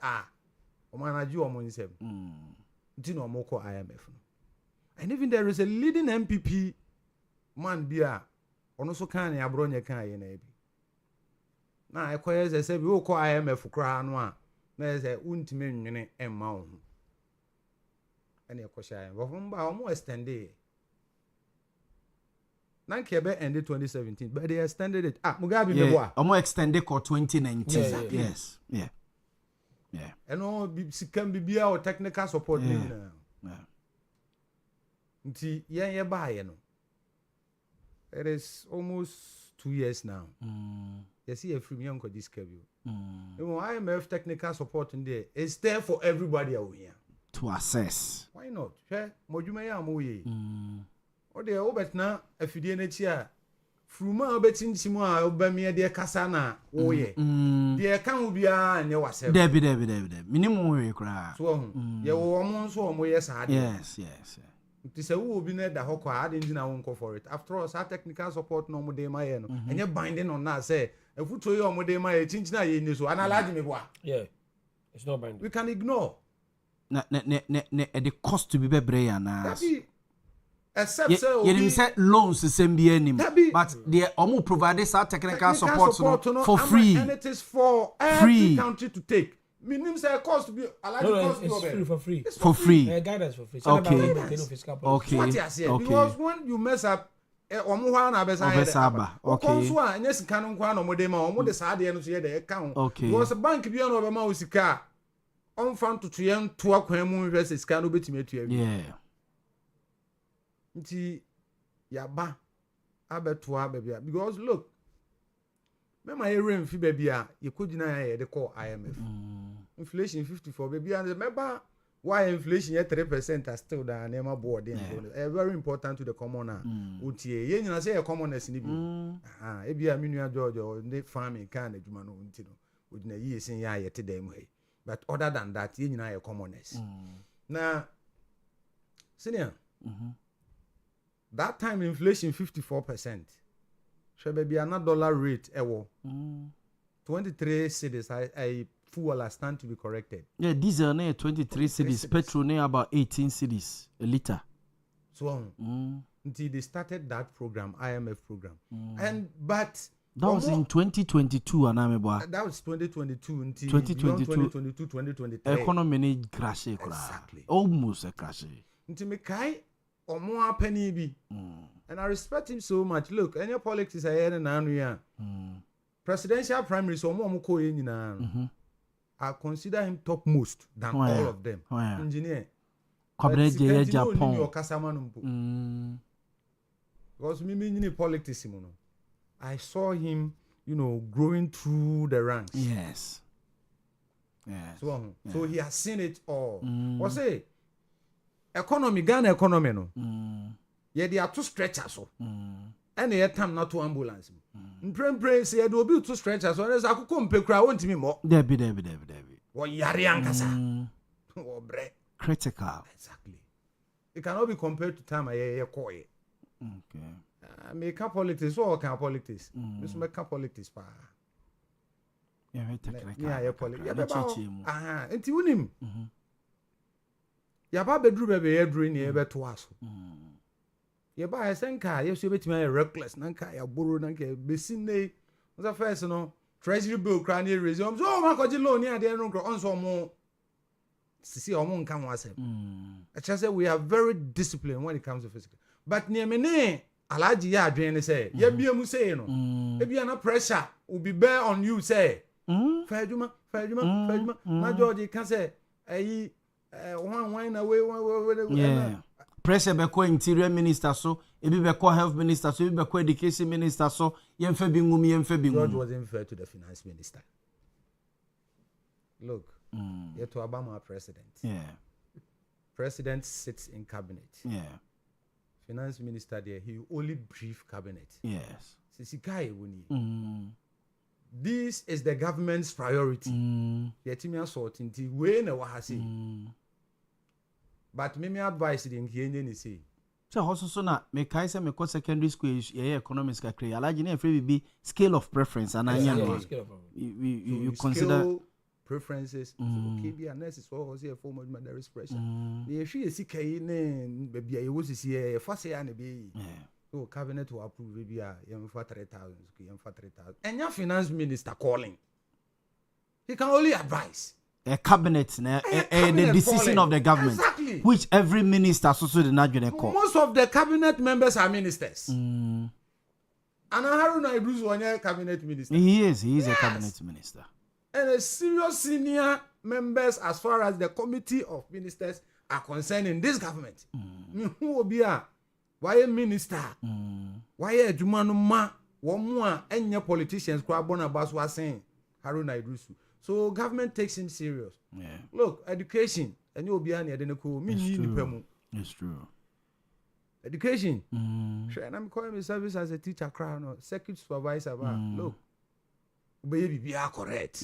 Omanaju Omonisem. Do you know Moko IMF? And even there is a leading MPP man, Bia, on also can Abronya Kayan. Now, I quite as I said, we will call IMF crown. Na say untime nwene emma wo hu ene ekosha wo mba o mo extended na nke be end 2017 but they extended it Mugabe me boa o mo extended ko 2019 yes eno sikam bibia o technical support ni na nti ye baaye no it is almost 2 years now you see a free young ko this cabin IMF technical support in there is there for everybody out here to assess. Why not? Moduma ya moye. O de obetna afidie na chi a fruma obetinchim a obamia de kasa na woye. De kan wo bia anya wasem. Debi. Minimum we kra. So ye wo mo so mo ye sa de. Yes. It is a wo bi na da hokwa ade ndi na won for it. After all, technical support no mo de ma ye no. Enye binding on na say efuto ye omode ma ye chinchina ye ni so analage me boa It's not binding. We can ignore. The cost to be bebre na. Except say you say loans the same be any. But the omu provide this technical support for free. And it is for every country to take. Minimum say cost to be it's for free. For free. Guidance for free. Okay. What you say? Because when you mess up omu hwa na abesa okay. Okonso a nya sika no kwa no mode ma omo de saade no so ye de ka ho. Okay. Because bank bi no be ma o sika on fan to ye nto akwan mu hwe sika no betimi atu awi. Yeah. Nti yaba abeto abia because look me ma ye rem fi bia ye kogina ye de call IMF. Inflation 54 bia remember why inflation at 3% are still there never board in very important to the commoner. Utie ye nyina say e commoners ni bi. E bia menua George or the farming kan adwuma no nti no odina yi sin ya yete dem he. But other than that ye nyina ye commoners. Na senior that time inflation 54%. Should be another dollar rate ewo. 23 cedis I fuel stand to be corrected. Yeah, diesel na 23 cedis, petrol na about 18 cedis a liter. So until they started that program, IMF program. But that was in 2022 anamebo. That was 2022 until 2022 2023. Economy crash exactly. Almost a crash. Until me kai omo penny bi. And I respect him so much. Look, any politics I hear na anu presidential primaries omo ko ye nyina. I consider him topmost than all of them. Engineer. Japan. Because me in politics, I saw him, growing through the ranks. Yes. So he has seen it all. What say? Economy, Ghana economy, no. Yeah, there are two stretchers, so. And they time not to ambulance. Pray say there will be two stretchers. So there's a kumpe cry want me more. Debbie. What yarian kasa? Critical. Exactly. It cannot be compared to time I koi. Okay. Make politics or can politics. Miss make politics pa. Yeah, technical. Yeah, politics. Enti unim. Ya ba bedru bebe yedru ni ebe to aso. Ya ba esenka yesu betimi reckless nanka ya boro nanka besin nei. What's the first no? Treasury bill cranny resume. So man ko ji loan ni ade no on so mo sisi omo nka ho asem. I just say we are very disciplined when it comes to physical. But near me alaji ya adwen ne say ya bia mu say no. E bia na pressure will be bear on you say. Fajuma. Na George can say ayi one away. Yeah. Pressure beko interior minister so ebi beko health minister so ebi beko education minister so yemfa bi ngum George wasn't fair to the finance minister. Look, yet to Obama president. Yeah. President sits in cabinet. Yeah. Finance minister there, he only brief cabinet. Yes. Sisikai woni. This is the government's priority. Yetimi asort inti we na wa hase. But me advice in here ni say. So also na me kai say me ko secondary school economics ka create alaji na free be scale of preference and you consider scale preferences. Okay be analysis for say form of there is pressure. The issue is sikai ne baby I was see fa say na be. So cabinet will approve maybe yem for 3,000 yem for 3,000. And your finance minister calling. He can only advise. A cabinet, the decision calling. Of the government, exactly. Which every minister also the national call. Most of the cabinet members are ministers. And Haruna Idris was a cabinet minister. He is a cabinet minister. And a serious senior members as far as the committee of ministers are concerned in this government. Who will be a why a minister? Why a Jumanuma? One more any politicians Kwabona Bas was saying Haruna Idris. So government takes him serious. Yeah. Look, education, and you'll be on the It's true. Education. And I'm calling my service as a teacher, crown or circuit supervisor. Look, baby, be correct.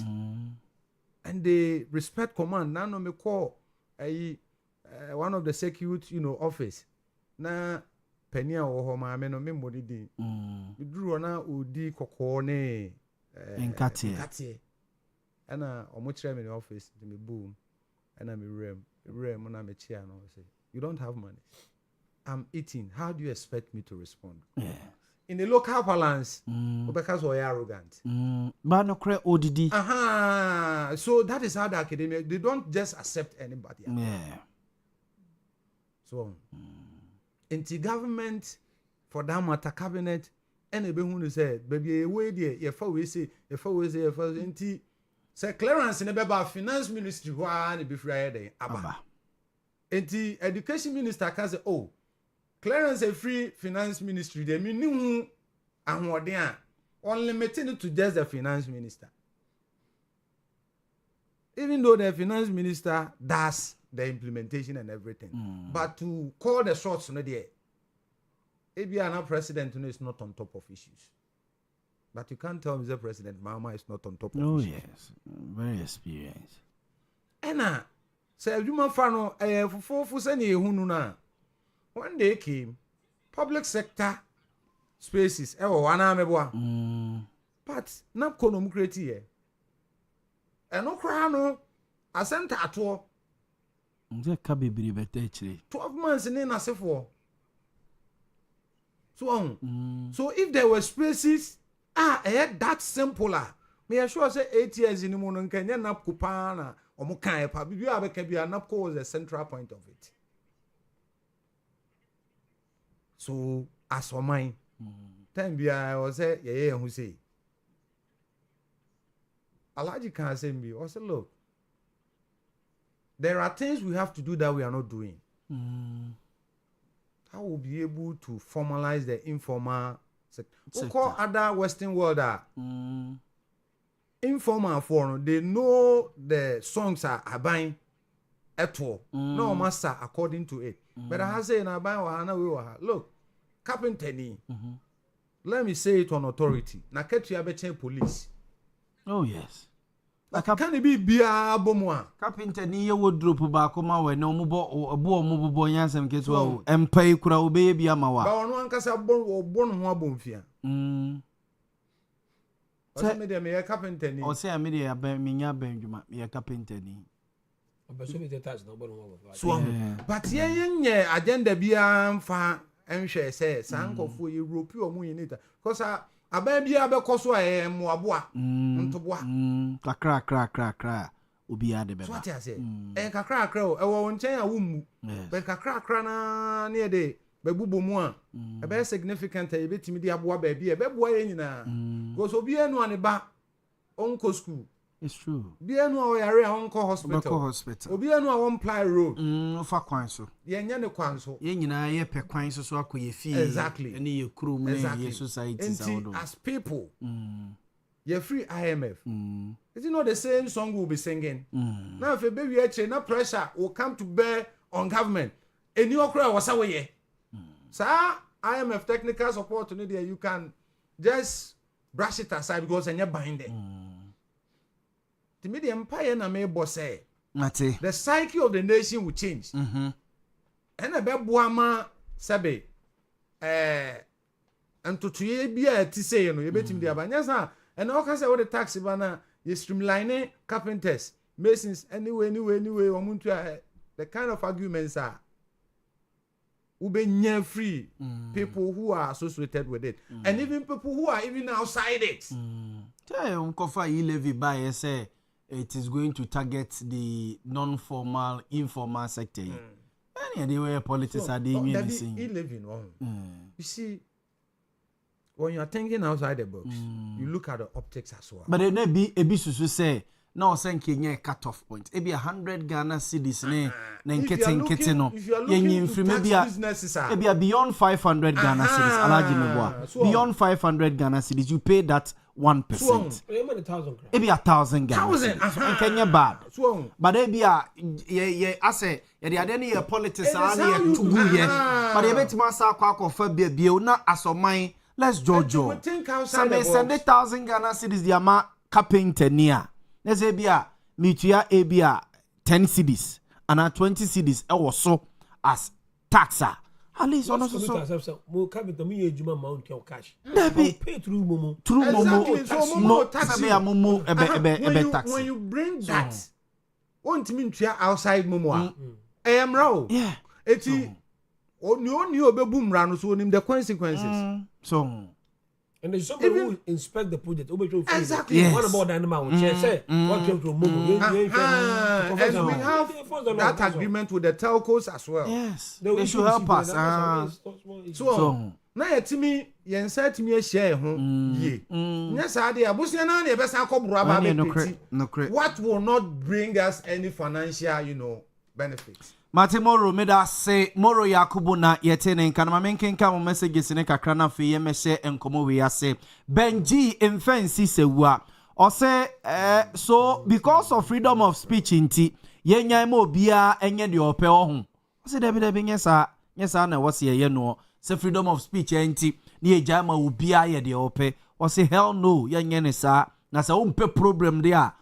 And they respect command. Now, no me call one of the circuit, office. Na penia or homa me no me modi. We drew na udi kokone. Nkati. and almost chairman in the office, me boom, and I'm a rem, and I'm a chair, and I say, you don't have money. I'm eating. How do you expect me to respond? Yeah. In the local balance, because we're arrogant. But no credit ODD. So that is how the academia, they don't just accept anybody. Yeah. So, into government, for that matter, cabinet, and a who said, baby, away there, if we say, into say clearance in a finance ministry, one be Friday, Abba. Into education minister can say, oh, clearance a free finance ministry, they mean new and what they are unlimited to just the finance minister. Even though the finance minister does the implementation and everything, but to call the shots, no, there. ABN president is not on top of issues. But you can't tell me the president, Mama is not on top of issues. Oh, yes. Very experienced. And say, you man, Fano, for sending you na. One day came public sector spaces. But not column creative. And no crown, a center at all. 12 months in a for. So on. So if there were spaces, that simpler. Me assure say 8 years in the morning can you nap kupana or mukaya pa. You have a nap cause the central point of it. So as for mine, time be I was say who say. Alaji can say me. I say look, there are things we have to do that we are not doing. How will be able to formalize the informal sector? We call other Western world informal form. They know the songs are buying at all. No master according to it. But I have said, look, carpenter. Let me say it on authority. Na ketu ya police. Oh yes. Like can it be Yaw Boamah? Carpenter ni ye wardrobe ba koma we na omubo nyansem keto empai kura obe bia mawa. Ba ono ankasa bon ho abomfia. Say me dem ye carpenter ni. O say me dey aban minya bandwuma ye carpenter ni. Obeso me tax no bon ho. So but ye agenda bia mfa enhwe say sankofo Europe o mu yinita. Because aban bia be koso moaboa ntoboa kakra obi ade beba. So what I say kakra o e wo nchen a wo mu be kakra na ne de bebubo mu a e be significant e betimi de aboa ba bia e be boa ye nyina because obi enu ane ba onko school. It's true. Bi enu a yare a onko hospital. Obi enu a won ply road. Fa kwan so. Ye nya ne kwan so. Ye nyina ye pe kwan so akoye fie. Exactly. Ene ye krum ye society sawodo. As people. Ye free IMF. Is it not the same song we'll be singing? Now if a baby actually no pressure will come to bear on government. A new okra was away. Sir, IMF technical support to there you can just brush it aside because you're binding. The media empire na me boss say the psyche of the nation will change. And a Boamah sabe and to be a say you betim the abanyasa and all can say what the taxi banner you streamline carpenters masons anyway the kind of arguments are ube free people who are associated with it and even people who are even outside it. Levy by say it is going to target the non-formal, informal sector. Any the way politics are doing anything. You see, when you are thinking outside the box, you look at the optics as well. But there may be a business to say, no, thinking a cut-off point. Maybe 100 Ghana cedis, then kitting no. Maybe beyond 500 Ghana cedis. Beyond 500 Ghana cedis, you pay that 1%. Maybe 1,000 Ghana cedis. Kenya bad. But maybe I say, yeah, then your politics are here to go here. But you bet myself for be not as of mine. Let's jojo. Some 1,000 Ghana cedis, the amount carpenter near. Let's say Mitua Abia 10 cedis and 20 cedis also as taxa at least on also so mo capital me ejuma mount your cash pay through momo exactly so momo taxi taxi when you bring that won't mean to outside momo I am raw yeah eti oni obebu mra no so onim the consequences so and there's somebody who inspect the project. Exactly. Yes. What about the animal? Say, what came to Momo? And we have that agreement with the telcos as well. Yes. They should help us. So, na yetimi yensa timi share ho ye. Nya sa de abusia na na ebesa akobro aba be what will not bring us any financial, benefits. Matimoro meda say Moro Yakubu na yetene nka na menkenka mo messages ne kakra na fe ye mehye enkomo we ase Benji mfansi sewua o say so because of freedom of speech inti yenya ma obia enye de ope ho o say debi nyesa na wose ye no say freedom of speech inti na eja ma obia ye de ope o say hell no yenye ne sa na say umpe problem dia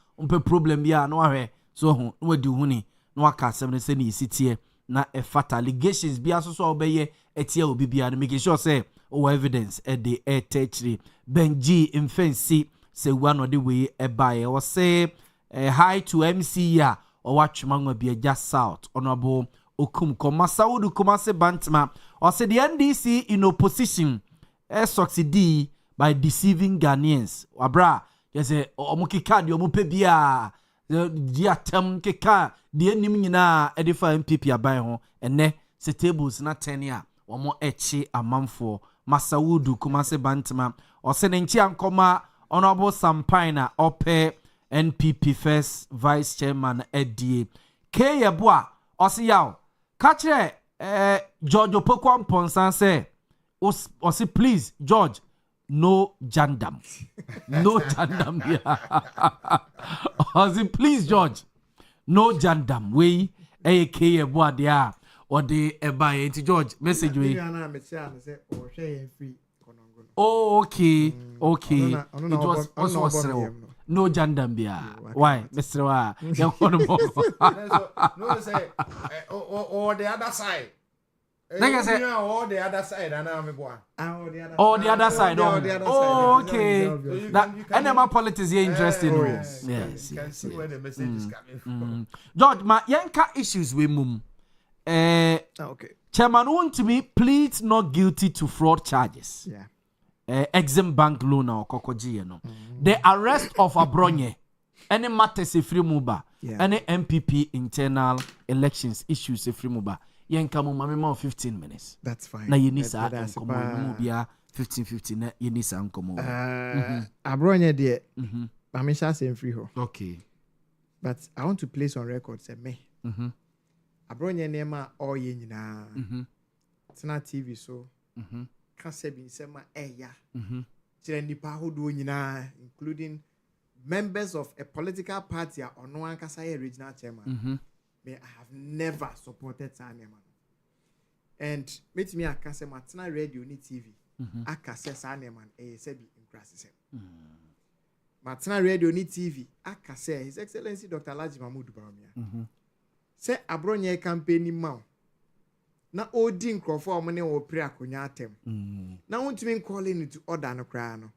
no ahwe so ho no wadi huni no aka sem ne se ni sitie na e fata allegations bia so obeye etia obi bia no make sure say o evidence e de e techri Benji mfansi se wa no de we e bae o say hi to MC ya o watchman bia ja south honorable okum komasawudu komase bantma o say the NDC in opposition succeed by deceiving Ghanaians abra you say omukika de omupe bia dia tem keka de nim nyina edifa MPP aban ho ene se tables na 10 a omo echi amanfo Masawudu kumase bantama o se nenchi ankoma honorable Sampaina ope NPP first vice chairman edie Keyeboa o se yaw ka kire George Opokwan Ponsan say o se please George no jandam. No jandam here. Please, George. No jandam. We AKA Boadia or the Eba George. Message we. Oh, okay. Okay. It was also no jandam here. Why, Mr. Wa? No, say or the other side. Like I said, all the other side, and I'm boy. Oh, the other side. Oh, okay. And then my politics here interesting. Yes. You can see where the message is coming from. George, my yanka issues with mum. Okay. Chairman want to me pleads not guilty to fraud charges. Yeah. Exim bank loan or Kokoji, The arrest of Abronye. Any matters a free muba. Any MPP internal elections issues a free muba. Yenka mo mama 15 minutes. That's fine. Na yenisa ankomo bia 15 na yenisa ankomo. Abronye de Mamisha say free ho. Okay. But I want to place on record say me. Abronye nema all ye nyina. Tena TV so. Ka se bi sema eya. Kire nipa hodo nyina including members of a political party or no one kasa regional chairman. Me, I have never supported Sanema. And meet me at Kase Matana Radio ni TV. I Kase Sanema a sebi in crisis. Matana Radio ni TV. I Kase His Excellency Dr. Laji Mahmoud Baumia. Say Abronye campaign ni mau. Na odin crofo money or pre akonya atem. Na want me calling it to order no crano.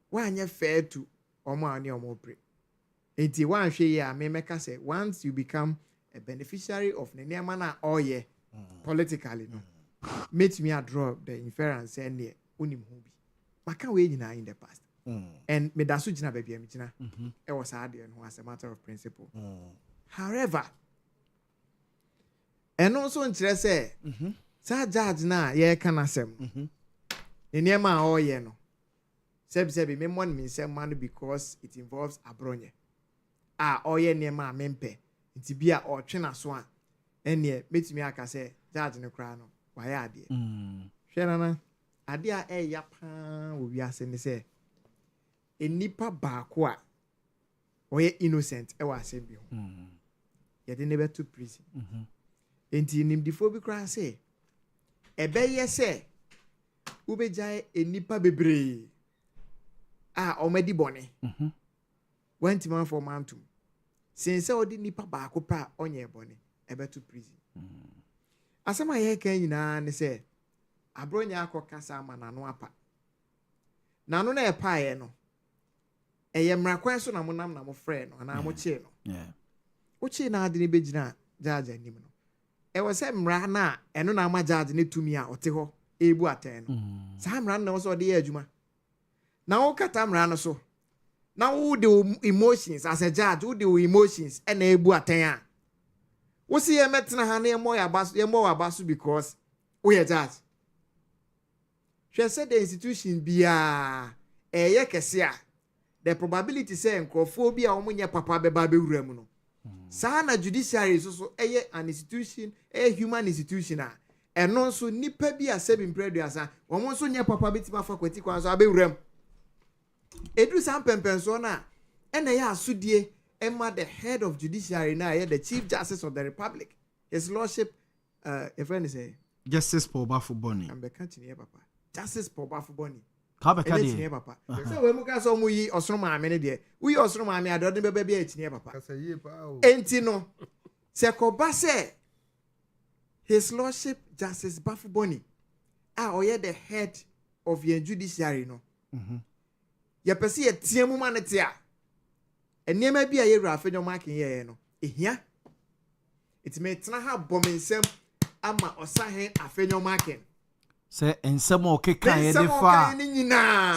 Why are fair to Oma ni omo pre? Enti wan hwe ya me meka say once you become a beneficiary of Neneama na oye politically no make me a draw the inference and near unim hu bi maka we nyina in the past and me da so gina ba bia me gina it was hard and as a matter of principle however and also nkyere say sa judge na ye kana asem Neneama oye no sebi me mon me say man because it involves Abronye oye nema mempe nti bia o twena so a ene metumi aka se judge ne kra no waya ade hwe na ade a eya pa wo wi ase ne se enipa baako a oye innocent e wa ase bi ho ye de ne beto prison enti nimdifo bi kra se ebeye se ubejai enipa bebre omedi bone went man for mantum since odi nipa baako pa onye bone ebe to prison asɛm a yɛka nyinaa ne sɛ abronya akɔ kasa ama n'ano apa n'ano na ɛpaeɛ no ɛyɛ mmerakwan so na monam na mofrɛ no anaa mokyee no wokyee na ade ne bɛgyina judge anim no ɛwɔ sɛ mmara no a ɛno na ama judge ne tumi a ɔte hɔ ɛbu atɛn no saa mmara no na wɔ sɛ ɔde yɛ adwuma na wokata mmara no so na wode emotions as a judge wode emotions ɛna ɛbu atɛn a wosi yɛ mɛtena ha na yɛmmɔ wɔ aba so because woyɛ judge hwɛ sɛ the institution biara ɛyɛ kɛse a the probability sɛ nkurɔfoɔ bi a wɔn nyɛ papa bɛba bɛwura mu no saa na judiciary so ɛyɛ an institution ɛyɛ human institution a ɛno nso nipa bi a sɛbi mpɛduasa wɔn nso nyɛ papa bɛtumi afa kwati kwan so abɛwura mu edu saa mpɛmpɛnsoɔ no a ɛna ɛyɛ asodie ɛma the head of judiciary na ɛyɛ the chief justice of the republic his lordship your friend is Justice Paul Bafuboni. I'm the papa Justice Paul Bafuboni. Kabekadi papa so we muka so mu yi osoro maame ne de wo yi osoro maame adode bebe bia etinie papa enti no se koba se his lordship Justice Bafuboni oye the head of your judiciary no ye pese ye tie mu ma ne te a eniema bia ye wura afenyo makin ye no ehia itime tena ha bomensem ama osahen afenyo makin say ensem o keka ye de fa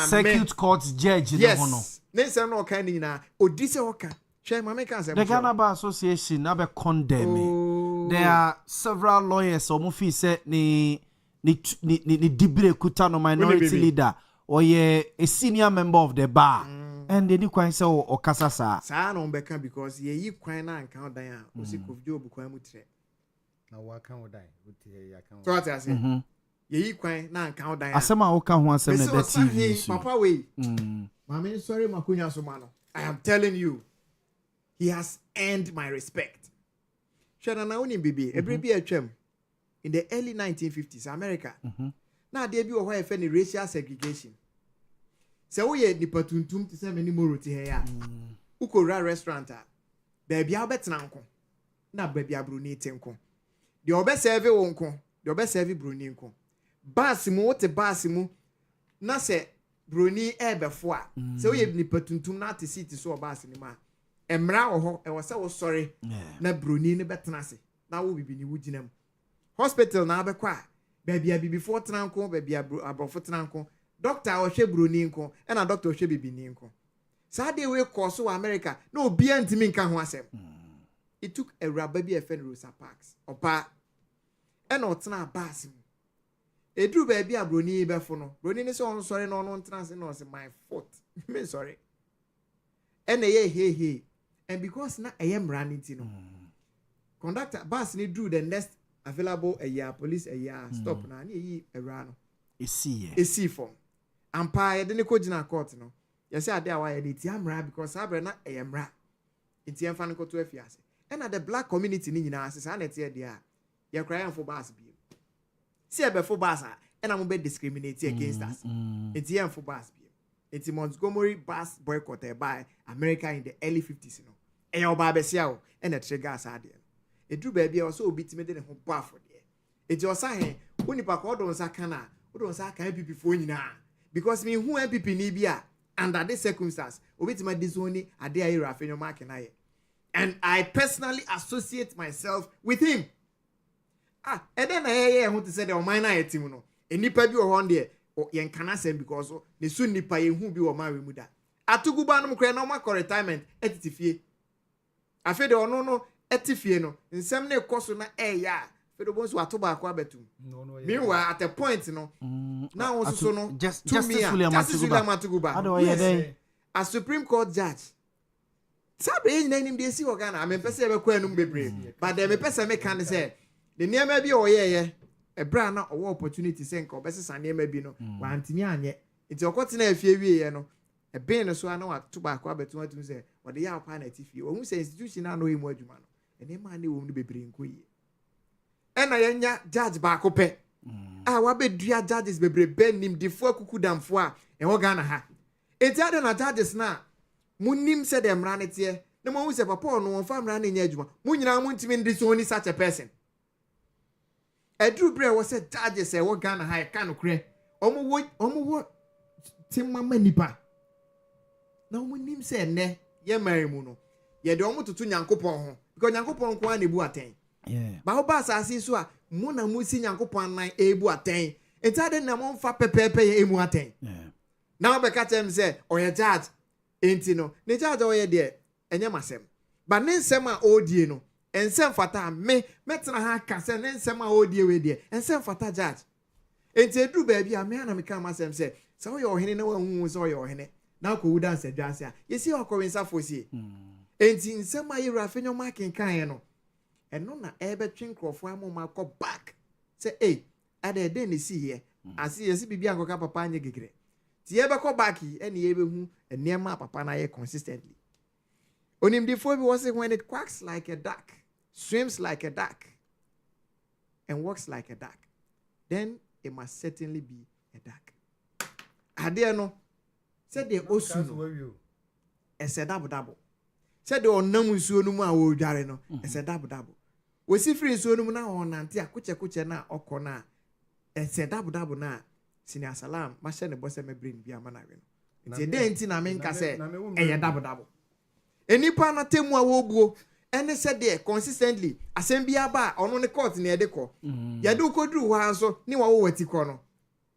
circuit court judge no hono ne nsem no kan nyina odi se hoka hwe mama kan se the Ghana Bar Association na be condemn there are several lawyers o mo fi say ni dibre kuta no minority leader or ye a senior member of the bar and they kwan say o kasa saa no mbeka because ye yi kwan na anka odan a o si Kofi Job kwan mu tre na wa kan odan o ti ya kan so what I say ye kwan na nka odan asema wo ka ho asem na da TV papa we mama sorry makunya so ma no I am telling you he has earned my respect shana na oni bibi every bi atwam in the early 1950s America na de bi wo ho e fe ni racial segregation se wo ye nipa tuntum te se mani moroti he ya ukora restaurant a ba bia obetena nko na ba bia broni tenko de obeserve wo nko de obeserve broni nko basimu wote basimu na se broni ebefo a se woye nipa tuntum na ate seat so basi ni ma emra wo ho e wo se wo sorry na broni ne betena se na wo bibi ni wuginam hospital na abekwa ba bia bibi fo tenanko ba bia abrofo tenanko doctor o hwe broni nko e na doctor o hwe bibi ni nko sa de we course wo America na obi antimi nka ho asem it took a rubber bi efen Rosa Parks opa e na otena basimu edru ba bia broni befo no broni ne se on sorry no no trans no say my fault me sorry and hey and because na mranity no conductor bus ni drew the next available police stop na yi ewra no esi form ampa ye de ne ko gina court no ye say ade a wa ye de ti amra because abre na mra enti emfa ne ko to afiase and the black community ni nyina asesa na te de a ye cry am for bus bi see ebefo bus and I'm be discriminate against us. It's here for bus. It's Montgomery bus boycotted by America in the early 50s. And your barber seal and the trigger idea. It drew baby also beat me in home bar for there. It's your sign when you pack all those sakana, who don't say can before you now. Because me who MPP Nibia under this circumstance, with my disowning a day I in your mark and I personally associate myself with him. And then I want to say the minor team no. Enipa bi o hon de yen kana sem because ne su nipa ye hu bi o ma we mu da. Atuguba no kra na o ma retirement etitifie. Afi de ono no etifie no nsem na ekoso na ya. Fe do bonso atoba akwa betum. Meanwhile at a point no na won so no Justice William Atuguba. A Supreme Court judge. Sabe yin na nim de si Ghana am pese e be kwa enum bebre. But dem pese me kan say the niema bi o ye a brand na owo opportunity senka obesesa niema bi no wantimi anye nti okote na afie wie no e ben no so na wato ba akwa betu atum se wode ya akwa na tifie ohun se institution na no emu adwuma no niema na wo no bebre nkoyi e na yenya judge ba akopɛ wa bedua judges bebre ben nim difo akukudamfo a e wo Ghana ha enti ade na judges na munim se de mra ne te na mo hu se papa no won fa mra ne nya adwuma mu nyina mu ntimi ndi so ni such a person Edru bre was a charges e wo Ghana ha ka no kre. Omo timama nipa. Na omo nim se ne ye mari mu no. Ye de omo tutu Nyankopɔn ho. Because Nyankopɔn ko an ebu aten. Yeah. Ba oba asase so a mu na mu si Nyankopɔn nan ebu aten. Entade na mo mfa pepepe ye emu aten. Yeah. Now be catch him say oye judge enti no. Ne judge oye de enye masem. Ba ne nsem a odie no. Ensem fata me metena ha ka se ne nsem a odie we de. Ensem fata judge. Enti edu ba bia me na me ka masem say se oye ohene na wahu se oye ohene. Na ko wuda nse dwanse a. Yesi okowensa fosie. Enti nsem a yira afenyo makin kan no. Eno na ebe twen krofo amoma ko back. Say ade de ne si here. Asi yesi bibia nkoka papa anye gegere. Ti ebe ko back ene ye behu enema papa na ye consistently. Onim before we was when it quacks like a duck, swims like a duck, and walks like a duck, then it must certainly be a duck. Ade no said the osu e said double. Said the onam nsuo no mu a wo dware no e said double. We see free nsuo no mu na onante akoche na okona e said double na senior salam ma hye ne bose me brain bia ma na we no. Nti de nti na me nka se e double. Enipa na temu a wo buo ene said there consistently asem bia ba ono ne court na ede ko. Ya do koduru ho anso ni wa wo wati ko no.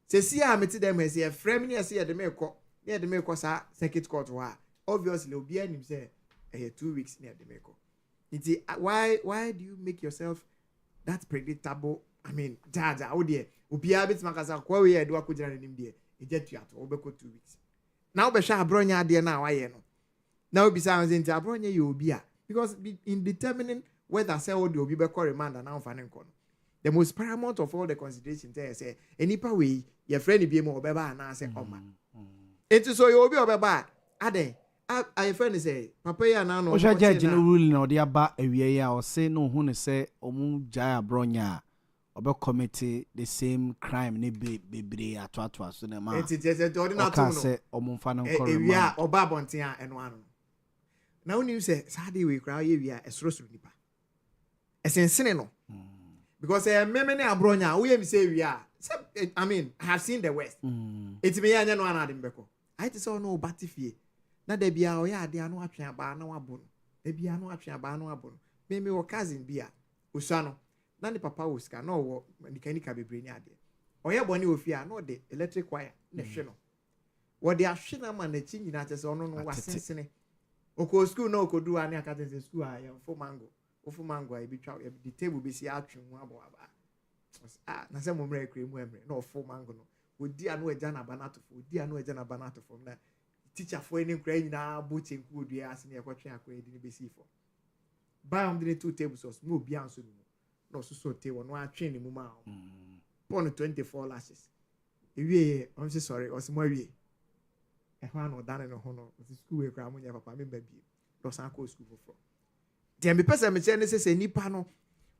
Se si a meti dem ese e frame ni ese ye de me ko. Ye de me ko sa circuit court wa. Obviously obi anim say 2 weeks near the make. Why do you make yourself that predictable? I mean, judge, how dear, Ubia bit Macasa, where we do a could nim dear, it jet you at Obeko 2 weeks. Now, Besha Bronya dear now, I know. Now, besides in Tabronya, you will be because in determining whether say or do be remand and now finding con. The most paramount of all the considerations there say, any way, your friend be more beba and I say, oh man. It's so you'll be over Ade. I friend say papa ya na no o judge no rule na odi aba awie ya o say no hu ne say omu jaya bronya obe commit the same crime ne bebre ato so na ma it just ordinary to no say omu fa no korema ewia oba bonten a eno ano na woni say sade we kra ye wia esrosro nipa esensene no because meme ne abronya wo ye mi say wia I mean I have seen the West it me ya nya no ana de mbeko I just saw no batifie na da bia o ya ade anu atwe aba na wabo no da bia anu atwe aba na wabo no me wo cousin bia osua no na ne papa wo ska na wo mekanika bebre ni ade o ye boni ofia na o de electric wire na hwe no wo de ahwe na ma na chi nyina tese ono no wasensene oko school na okodu ani akata se school a ye ofu mango a ebitwa the table be si atwe mu abo aba na se mo mre kre mu emre na ofu mango no odi anu eja na banato fo na teacher for any crying na boot and good as near watching a credit in the BC4. Buy on the 2 tables of no beyond so no so table no training mumma. Pon 24 lashes. If I'm sorry, or some way. A one or done in a honor of the school where Cramonia papa baby. Los Uncle school for. Then be person me say ni pano.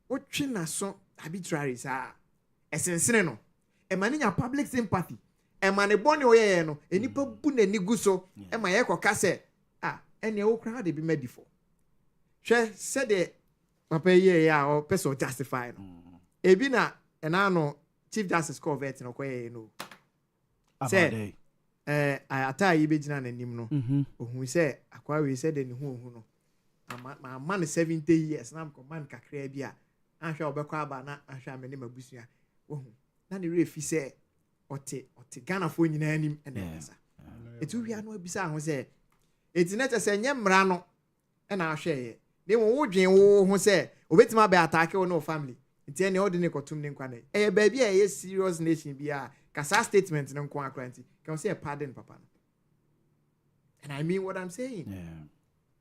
What china so arbitraries are essential. No. A man in your public sympathy. E mane boni oye no enipa bu na nigu so e ma ye koka se ene wo kra de bi ma before hwe se de papa ye ya o person justify no ebi na ena no chief justice court no koye no se ata yi be gina na nim no ohun se akwa we se de ne hu no ma man 70 years na ko man kakra bia ahwe obekọ aba na ahwe amene mabusua ohun na ne refi se ote Ghana fo nyina anim enesa etu hia no abisa ho se etinete se nye mra no na ahwe ye de wo dwen wo ho se obetima be attack wo no family nti ene odine kotum ne nkwa na ba bia ye serious nation bia kasa statement ne nkwa akranti can say pardon papa no and I mean what I'm saying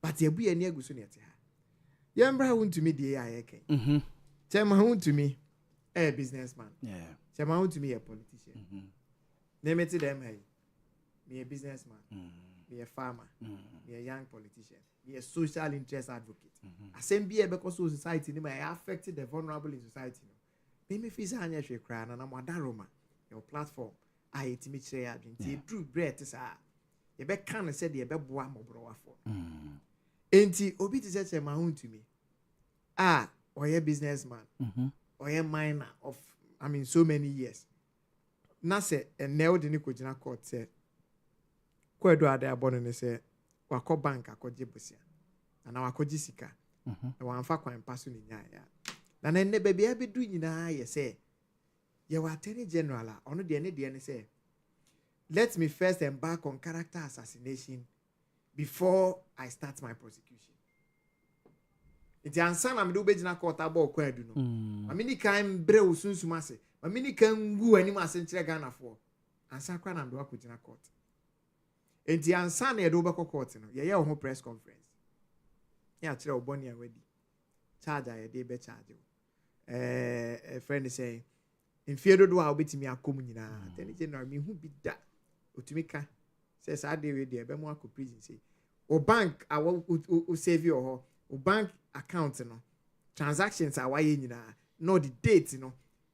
but ye bu ye ne aguso ne te ha ye mbra won to me de ya ye ken chema won to me a businessman chema won to me a politician name it them hey me a businessman me a farmer me a young politician me a social interest advocate asem be because society ni may affect the vulnerable in society no me feel say anya hwe kra na mo adaroma your platform I it me kire ya dwenti true bread sa ye be kan say de be boa mobro wafo enti obi ti say chema won to me oye businessman a minor of so many years. Na se enel de ni kojina court say kwedo ade abon ne say wakọ bank akọje bosia na wakọje sika na wanfa kwan paso ne nya ya na ne baby abedu nyina ye say ye wa attorney general a ono de ne say let me first embark on character assassination before I start my prosecution. Iti ansa na me do begina court aba okwadu no amini kan bre osunsum ase amini kan ngu ani ma se nkyere Ghana fo ansa kwa na ndo akogina court. Enti ansa na yedo be court no ye ho press conference ya kire oboni awadi charge aye dey be charge a friend say in fear do a obetimi akom nyina attorney general me hu bi da otumi ka say sa dey we dey be mo akọ prison say o bank awo o save your ho o bank account no transactions are why nyina no the date no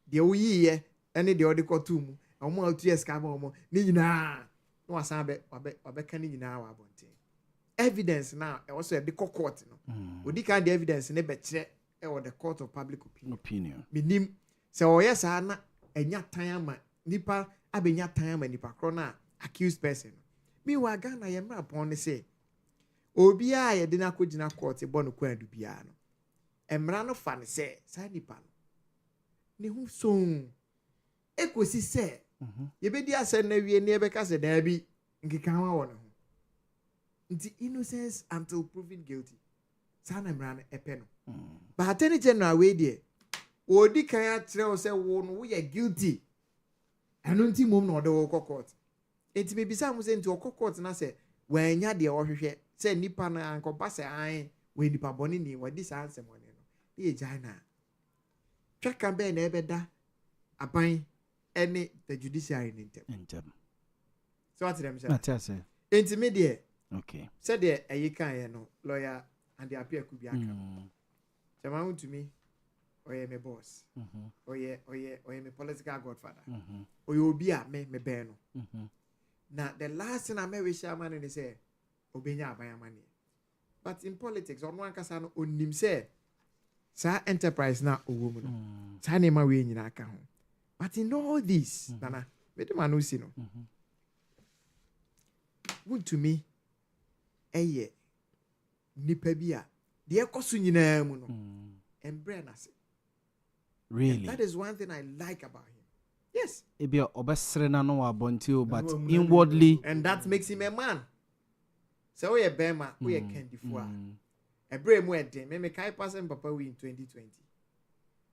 the oyiye any the other kotu mu omo atu ska ba omo ni nyina no wasan be obeka ni nyina wa bonte evidence now e also the court no odi kan the evidence ne be kire e wo the court of public opinion minim se o yes na enya tan ama nipa abenya tan ama nipa kro na accused person mi wa Ghana ye mra pon ne say obi a ye de na kogina court e bonu kwa du bia no emra no fa ne say sa nipa no ne hu so ekosi say ye be di ase na wie ne be ka se da bi nkeka wa wo ne ho nti innocence until proven guilty sa na emra no epe no but attorney general we there odi kan ya kire o say wo no wo ye guilty anu nti mom no de wo court enti be bisa mu say nti wo court na say wanya de wo hwehwe say nipa na ankopa say an we nipa boni ni wadi sa ansem one no e jana twaka be na ebeda aban any the judiciary in intem so what them say na say enti me there okay say there ayi kan ye no lawyer and the appear could be aka chama to me oye me boss oye me political godfather oye obi a me be no na the last thing I me wish man ni say obenya aban amane but in politics on one kasa no onim say sa enterprise na owo mu no sa na ma we nyina aka ho but in all this nana me de man no si no to me eye nipa bi a de ekoso nyina mu no embre na se really and that is one thing I like about him. Yes. Ebia obesre na no abonti but inwardly and that makes him a man. So we bema we kendi fo a. Ebre mu eden me kai pass papa we in 2020.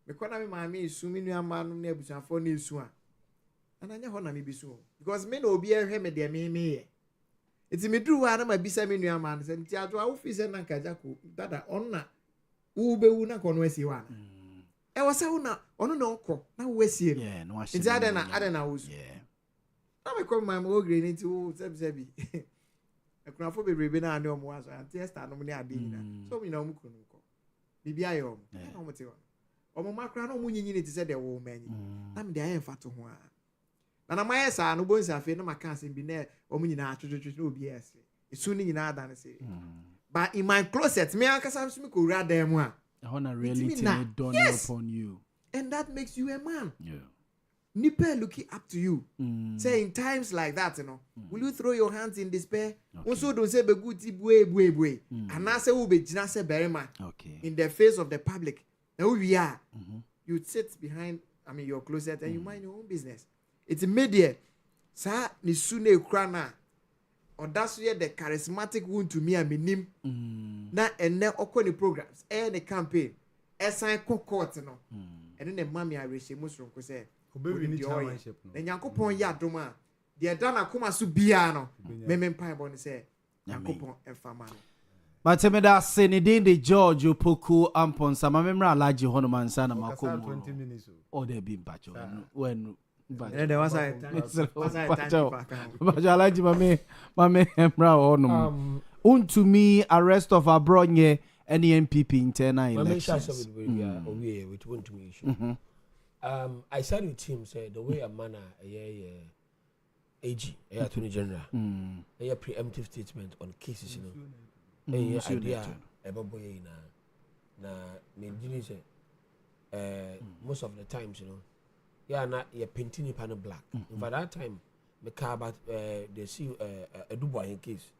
Me kona me ma me isu me nua ma no na abusuafo na isu a. Ananya ho na me bisu because me na obi ehwe me de me ye. Iti me duru wa na ma bisa me nua ma no se nti ajo a wo fi se na nkaja ko dada onna wo be wu na kono asi wa na. E wasa una ono na okọ na wo asie yeah no nti adena wo su na me come my ogre ni ti wo sebi ekunafo bebrebe na ane omo aso anti esta no ne ade nyina so mi na omo kunu ko bibia ye omo na omo te omo makra na omo nyinyi ne ti se de wo manyi na me de ayen fa to ho a na maye sa no bonsa fe no maka asem bi na omo nyina atwetwetwe na obi ese esu ni nyina ada ne se but in my closet me akasa so me ko wura dem mu a honor reality done upon you and that makes you a man. Yeah. Nipa looking up to you. Say in times like that, you know, will you throw your hands in despair? Also don't say be good bue. And I say will be jinase berima. Okay. In the face of the public. Now we are. You sit behind your closet and you mind your own business. It's media. Sa ni sune krana. Or that's where the charismatic wound to me and minim. Na ene okoni programs. The campaign. Sign court no. And then the mommy I wish Muslim could say. Obewi ni chairmanship no. Na Nyankopon ya doma. De da na koma so bia no. Me mpa bo ne say Nyankopon enfama no. Matemeda se ne din de George Opoku Amponsa mamemra alaji hono mansa na makomo. 20 minutes. O de bi mpacho. When and there was I alaji mame emra hono. Untumi arrest of Abronye any MPP internal elections. Owia with Untumi issue. I said with him say the way a man AG Attorney General a preemptive statement on cases you know idea eboboye na me say most of the times, you know, yeah, na you're painting pan black. In fact, that time, the car about they see a Dubai in case.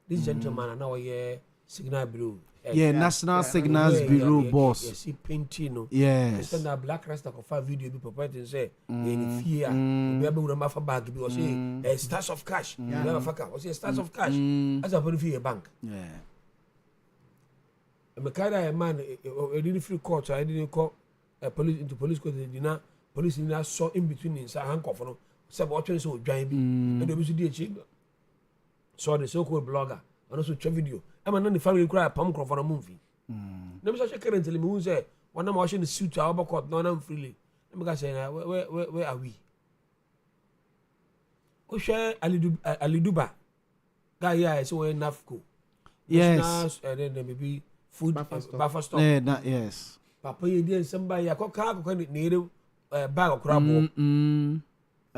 This gentleman and now Signal Bureau. National Signals Bureau boss. You see painting, no. Yes. Send a black rasta of 5 video be prepared and say in fear. We able to for bag because say stacks of cash. You never fuck up. Say stacks of cash. As a put for a bank. Yeah. And a man didn't free court, so I didn't call police into police court. They did not police in that saw in between inside handcuff. No, said what so giant and they was the saw the so-called blogger and also check video. I'm not the family cry palm crop for a movie. Never such a current telling me who say when I'm watching the suit our court, no, I'm freely. Let me say, where are we? Oh, share Aliduba. Guy, yeah, so enough go. Yes. And then maybe food buffer stock. Yes. Papa, you did somebody, I can't need a bag of crab.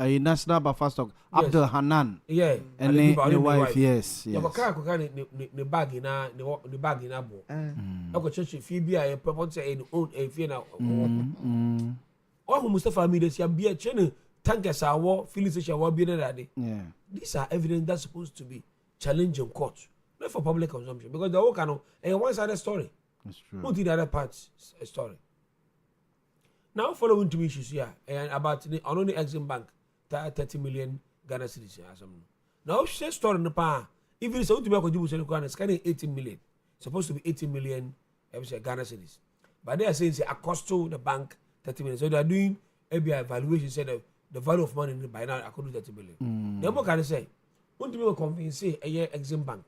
A national buffer stock. Abdul Hanan. Yeah. And the wife, yes. You can't the bag in the bag in a bowl. I got church if you be a purpose in own a fear now. All who Mustafa made us be a channel. Tankers are war, Phyllis will be that day. Yeah. These are evidence that's supposed to be challenged in court, not for public consumption, because the whole kind of a one-sided story. That's true. Not the other parts a story. Now following two issues here and about the only Exim Bank, 30 million Ghana cedis. Now share story in the power. If it's going to be a contribution it's scanning 18 million. Supposed to be 18 million Ghana cedis. But they are saying it's a cost to the bank 30 million. So they are doing a evaluation said the value of money by now according to 30 million. Then what can I say? Want to be convinced say a year Exim Bank.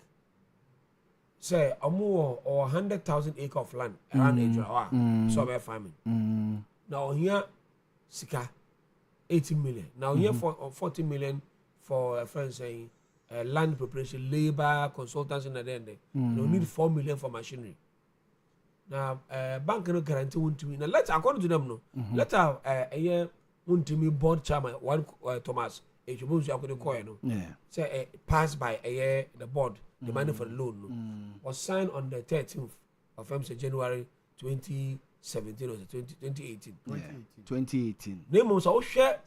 Say a more or 100,000 acre of land around Asia, so we're farming. Now here, Sika, 18 million. Now here for 40 million for a friend saying land preparation, labor, consultants and then you need 4 million for machinery. Now bank no guarantee won't to me. Now let's according to them no. Let's have a year won't to me board chairman one Thomas. If you move to no. Yeah. Say pass by a year the board. The money for the loan was signed on the 13th of January 2017 or 2018. 2018. Name also share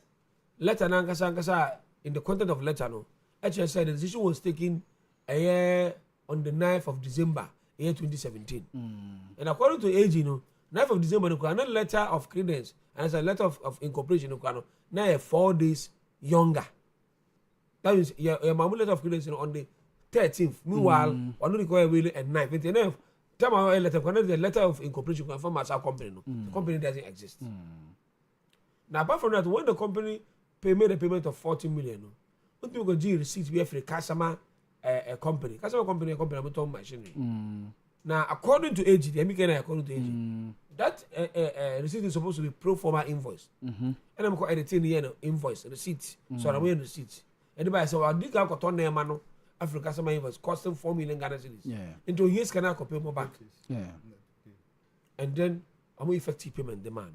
letter Nankasa in the content of letter. No, actually said the decision was taken a year on the 9th of December, year 2017. And according to AG, 9th of December, another letter of credence and it's a letter of incorporation. Now 4 days younger. That means your letter of credence on the 13th. Meanwhile, one require really at 9th. And then, tell my letter, the letter of incorporation confirm as our company. The company doesn't exist. Now, apart from that, when the company made a payment of 40 million, what people go receipts we have for a customer company. Customer company, I'm talking machinery. Now, according to AG, according to AG, that receipt is supposed to be pro forma invoice. And I'm going to edit the invoice, receipt. So I'm waiting receipt. Anybody say, well, I think I'll turn their man. Africa customer invoice costing 4 million Ghana cedis. Yeah. Into years can I pay more back? Yeah. And then I'm effective payment demand.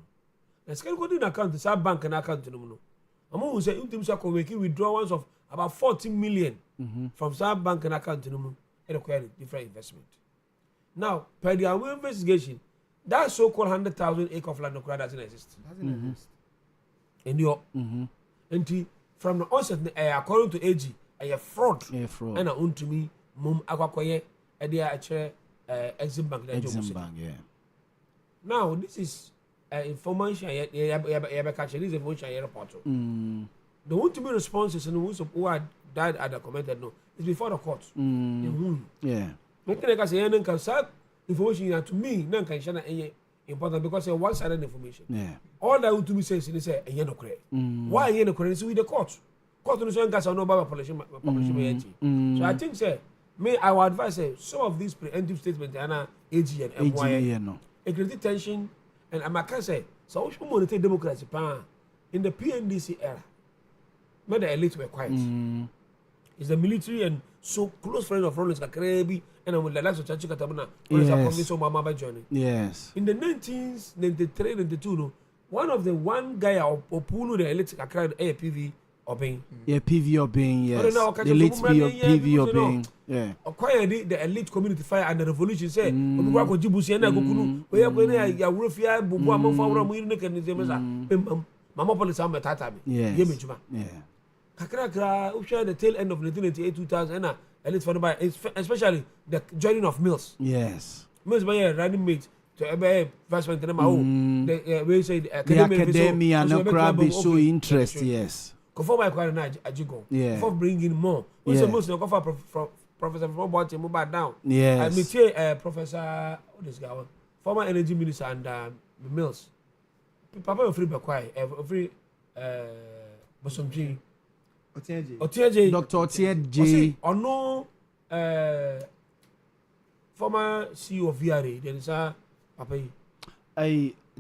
Now can go to the account, the sub bank and account to them. I'm going to say you making withdrawals of about 14 million from sub bank and account to them and acquire different investment. Now, per the investigation, that so-called 100,000 acre of land doesn't exist. And you and from the onset, according to AG. A fraud. And I own to me, Mum Aquacoye, a dear Exim Bank. Exim Bank, yeah. Now, this is information. This is information report. The one to be responses and who had died at the commented no, it's before the court. Yeah. Nothing like I say, and can say information to me, none can share any important because it's one-sided information. Yeah. All that to me says, they say, a yen credit. Why a yen credit? So with the court. So I think say I would advise some of these preemptive statements are AG and MY a creative tension and I can say so we should monitor democracy in the PNDC era. Not the elite were quiet. It's the military and so close friends of Rollins Kakrebi and with the likes of Chachi Katabana journey. Yes. In the 1993, 92, one guy or Pulu the elite Kakra APV Obeng. Yeah, PV Obeng, yes. No, The late PV Obeng. Yeah. Acquire the elite community fire and the revolution say, we go to Djibouti and Gukunu, we are going to Rufia, Bubu, Amon Fawra, we look at the Mama Police Army Tatabi. Yeah. Yeah. Kakra, who share the tail end of 1998 2000, elite for the especially the joining of Mills. Yes. Mills by a running mate. To vice president the we say the academia no crab is so interest, yes. Conform my quite ajigo. For bringing more. We say most no cover Professor from Montie move back down. Yes. I meet Professor this guy former energy minister and Mills. Papa free Bakwai free Bosomji Otiaje Dr. Otiaje no former CEO of VRA there is a Papa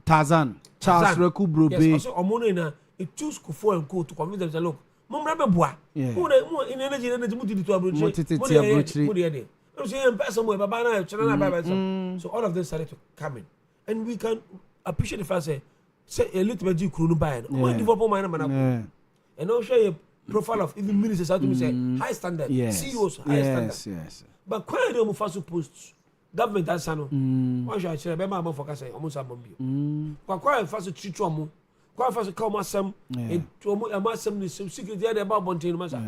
Tarzan Charles Reku Brobe. Yes, also Omono na it choose Kufo and Co to convince them say look mom remember boa mo in energy muti to abrochi mo dey no say em person mo baba na chana na baba so all of them started to come in and we can appreciate the fact say a little bit kuru no buy no develop man na and also a profile of even ministers how to me say high standard CEOs high standard yes but quite dem first post government that sano one should share be ma mo focus almost am bio kwa first treat omo kwa first come asem to omo am asem ni security there about Montie no masa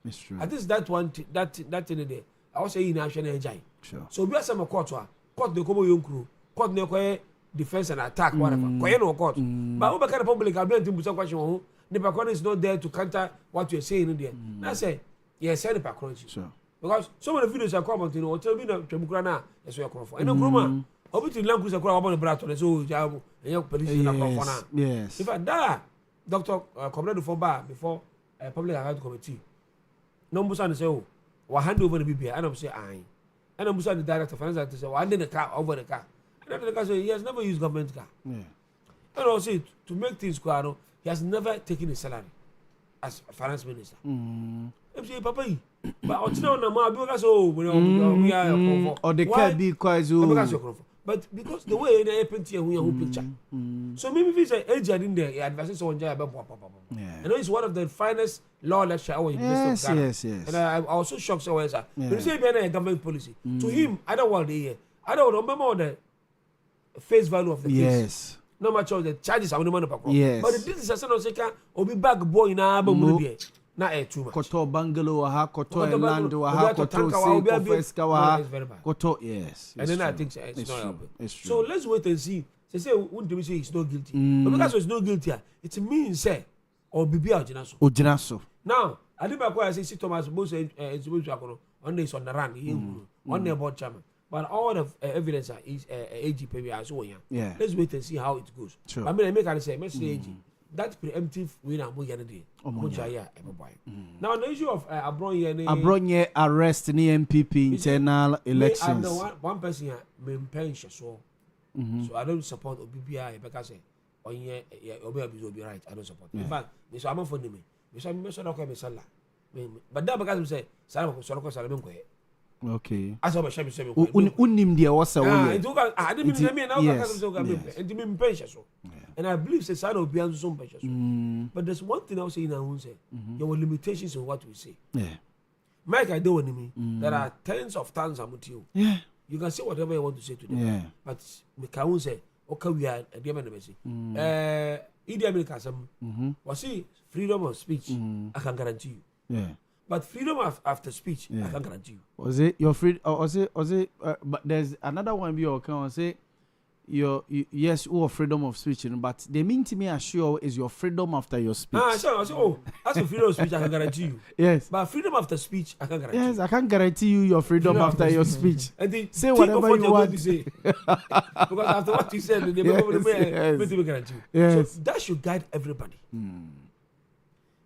it's true at least that one that thing there I was saying na hwe na ejai so bi asem court dey come yonkuru court na koye defense and attack whatever koye no court but we can public I don't think question ho the background is not there to counter what you are saying in there na say yes say the background sure because some of the videos are come on you know tell me na twemukura na eso your crofo eno kroma obitin land cruiser kura wabon brato na so jabu enye police na crofo na yes if that doctor complained for bar before public account committee no musa say oh wa hand over the bibia and I'm say aye and I'm musa the director finance director say wa hand the car over the car and the car say he has never used government car and also to make things clear he has never taken a salary as finance minister say papa but until now ma bi so we are or the car be quite so but because the way they paint here we have picture so maybe if say age in there advice so on and know it's one of the finest law lecture our university of Ghana yes and I also shocked so well sir when say be a government policy to him I don't want the year I don't remember the face value of the case yes no much of the charges I money yes but this is a son of second obi bag boy na ba mu be na too much koto bungalow ha koto land ha koto say koto yes and then I think it's not so let's wait and see say won't we say he's not guilty but because he's not guilty it means say or bibi ojina so now Adibako I say Thomas Bose on this on the run on the board chairman but all the evidence is AGP as well yeah let's wait and see how it goes sure. I mean I make an say AG that preemptive win am yene dey now the issue of Abronye arrest ni MPP internal elections one person here me pension so I don't support OBBI because say onye obi right I don't support in fact me so am for me so me so na ko me sala but that because say sala ko so ko sala me ko okay aso ba shabi shabi unim dia wasa wo ye I didn't mean now because so and me pension so and I believe say sala obi an so pension so but there's one thing I say now say there were limitations in what we say Mike I don't want me there are tens of thousands of you you can say whatever you want to say to them but me can say okay we are the embassy Idi Amin Kasam was see freedom of speech I can guarantee you but freedom after speech I can guarantee you was it your free or was it but there's another one be okay say your yes freedom of speech but they mean to me assure is your freedom after your speech so as for freedom of speech I can guarantee you yes but freedom after speech I can guarantee yes I can guarantee you your freedom after your speech say whatever you want to say because after what you said they will guarantee you so that should guide everybody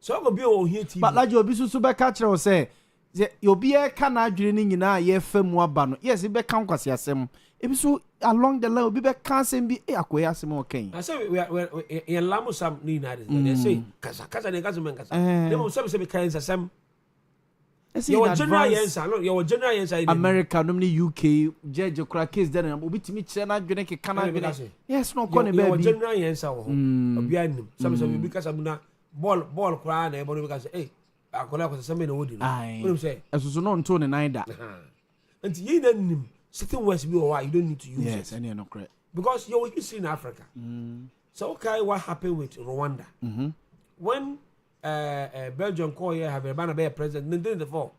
so I go be on here but like you be so be catch you say you be e ka na adwene ni nyina ye fam aba no yes be kan kwase asem e be so along the line be cancel be akoya asem okay I say we in lamu sam ni na they say kasa ne kasa men kasa they mo say be kan asem your general answer no your general answer America no ni UK judge kra case there na obi timi kire na adwene ke kana adwene yes no ko ne ba bi your general answer wo obi anim say be kasa mu na ball cry na everybody can say hey akola ko say me na wodi no what do say esusu no nto ne nan da and ye na nim certain words be why you don't need to use yes it. any no correct Because you're used in Africa. So okay, what happened with Rwanda? When Belgium called here have a banner by president, then the fall.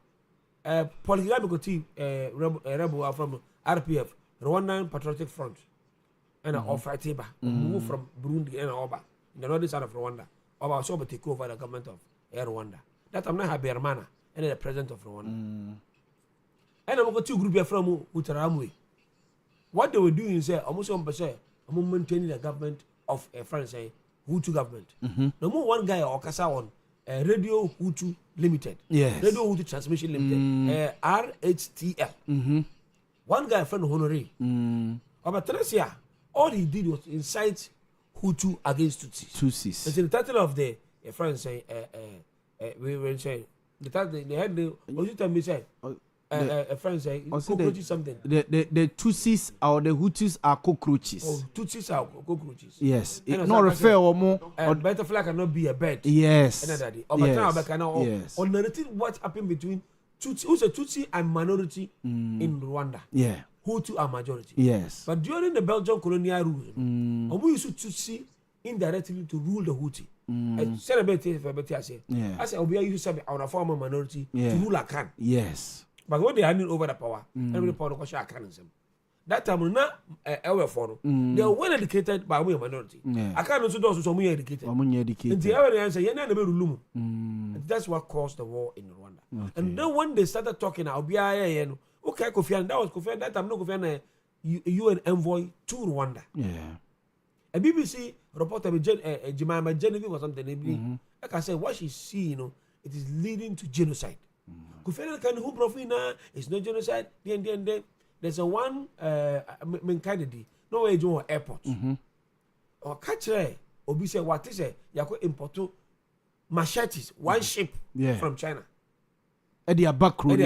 Political team rebel from RPF, Rwandan Patriotic Front, and offer Tiba move from Burundi and Oba, in the northern side of Rwanda. Oba also take over the government of Rwanda. That I'm not happy Hermana and the president of Rwanda. And I'm going to group from Utaramwe. What they were doing is almost 1%, maintaining the government of France, Hutu government. No more one guy or Kasa on Radio Hutu Limited, Radio Hutu Transmission Limited, RHTL. One guy, friend Honoré. About Teresia, all he did was incite Hutu against Tutsis. It's the title of the France. We were saying the title. They had the. What you tell me say? A friend say cockroaches something. The Tutsis or the Hutus are cockroaches. Oh, Tutsis are cockroaches. Yes. It not refer or more. Butterfly cannot be a bird. Yes. Yes. On narrative what happened between Tutsi, who's a Tutsi and minority in Rwanda. Yeah. Hutu are majority. Yes. But during the Belgian colonial rule, we used to Tutsi indirectly to rule the Hutu. I said a bit I say. I said Owia used to serve on a former minority to rule Akan. Yes. But when they handed over the power, every power of Akan. That time, not ever for they are well educated by a minority. I can't also do some educated. And the other answer, that's what caused the war in Rwanda. And then when they started talking, I'll be okay, Kofi, and that was Kofi, that time, no Kofi, UN envoy to Rwanda. Yeah. A BBC reporter, Jemima Genevieve or something, like I said, what she see, it is leading to genocide. Kofi can who profina, it's not genocide, then. There's a one candidate, no way to airport. Or catch Obi say what is it? Yako importo machetes, one ship from China. At the back room.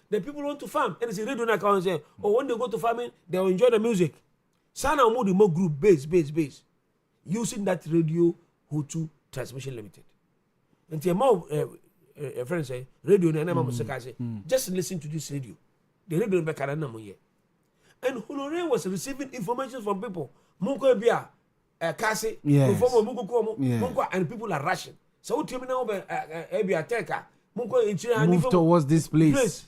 The people want to farm. And it's a radio account say, oh, when they go to farming, they'll enjoy the music. Sana Omudi Mo Group base. Using that radio Hutu Transmission Limited. And the more a friend say, radio just listen to this radio. The radio back at Namoye. And Honoré was receiving information from people. Munko Bia, Kasi, Munko, and people are rushing. So, Ebia Teka, Munko move towards this place.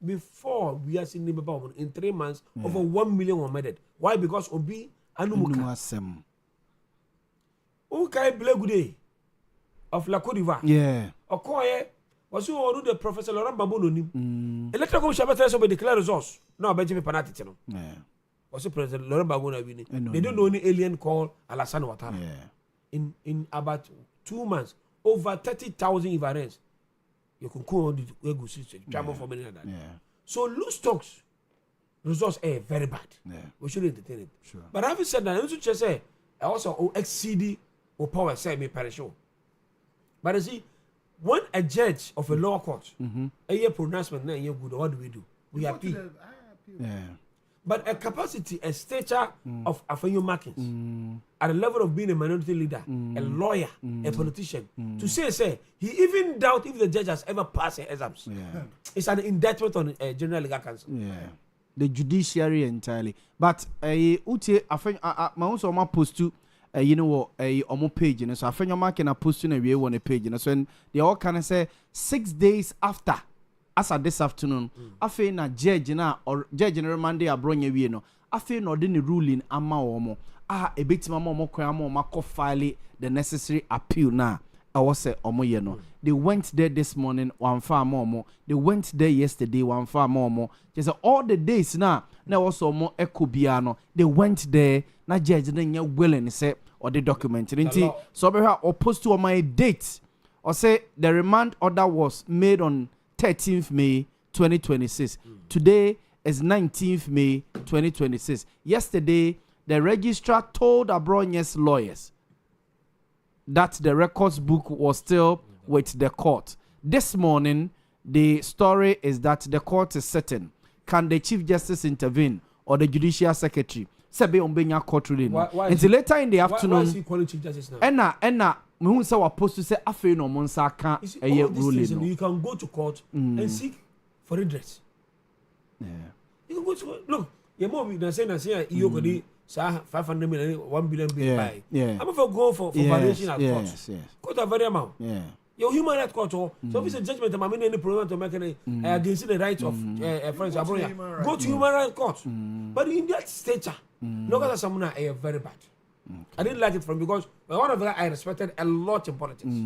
Before we are seeing in 3 months, over 1 million were murdered. Why? Because Obi Anumuka. Okay, Blegude of La Côte d'Ivoire. Yeah. Okoye was who ordered the Professor Laurent Gbagbo. Electoral Commission will declare results. No, Benjamin Panati. Yeah. Was President Laurent Gbagbo winning? They don't know any alien called Alassane Ouattara. Yeah. In about 2 months, over 30,000 Ivoirians. You can call on the Egusi, travel for many of that. Yeah. So loose stocks results are very bad. Yeah. We should entertain it. Sure. But having said that, I also just say also exceed or power say me perish. But you see, when a judge of a lower court, a year pronouncement, good, what do? We appeal. Yeah. But a capacity, a stature of Afenyo markings, at the level of being a minority leader, a lawyer, a politician, to say, he even doubt if the judge has ever passed the exams. Yeah. It's an indictment on General Legal Council. Yeah. The judiciary entirely. But Uche, my own so post to you know what on my page, and so I find your mark and I post in a way on a page, and so when they all kind of say 6 days after, as at this afternoon, I feel na judge na or judge na Monday abronye we no. I feel no the ruling ama omo. A bit mama omo kwa ama omo file the necessary appeal na. I was say omo ye no. They went there this morning one far more. They went there yesterday one far more. Just all the days now was omo ekobiano. They went there na judge na nye willing say or the document. So be or post to my date or say the remand order was made on 13th May 2026. Today is 19th May 2026. Yesterday, the registrar told Abronye's lawyers that the records book was still with the court. This morning, the story is that the court is sitting. Can the Chief Justice intervene or the Judicial Secretary? Sebe ombenya court ruling. Until later in the afternoon. Why is he calling chief justice now? Enna me hu say supposed to say afi no monsa ka ruling no. You can go to court and seek for redress. Yeah. You can go to look. Your mom na say you go dey 500 million 1 billion bill buy. Yeah. I'm for go for variation at court. Yes. Court are very amount. Yeah. Your human rights court, so if it's a judgment, I'm in any problem to make against the rights of friends. Go to human rights court. But in that stature, look at someone very bad. I didn't like it from because one of them I respected a lot in politics.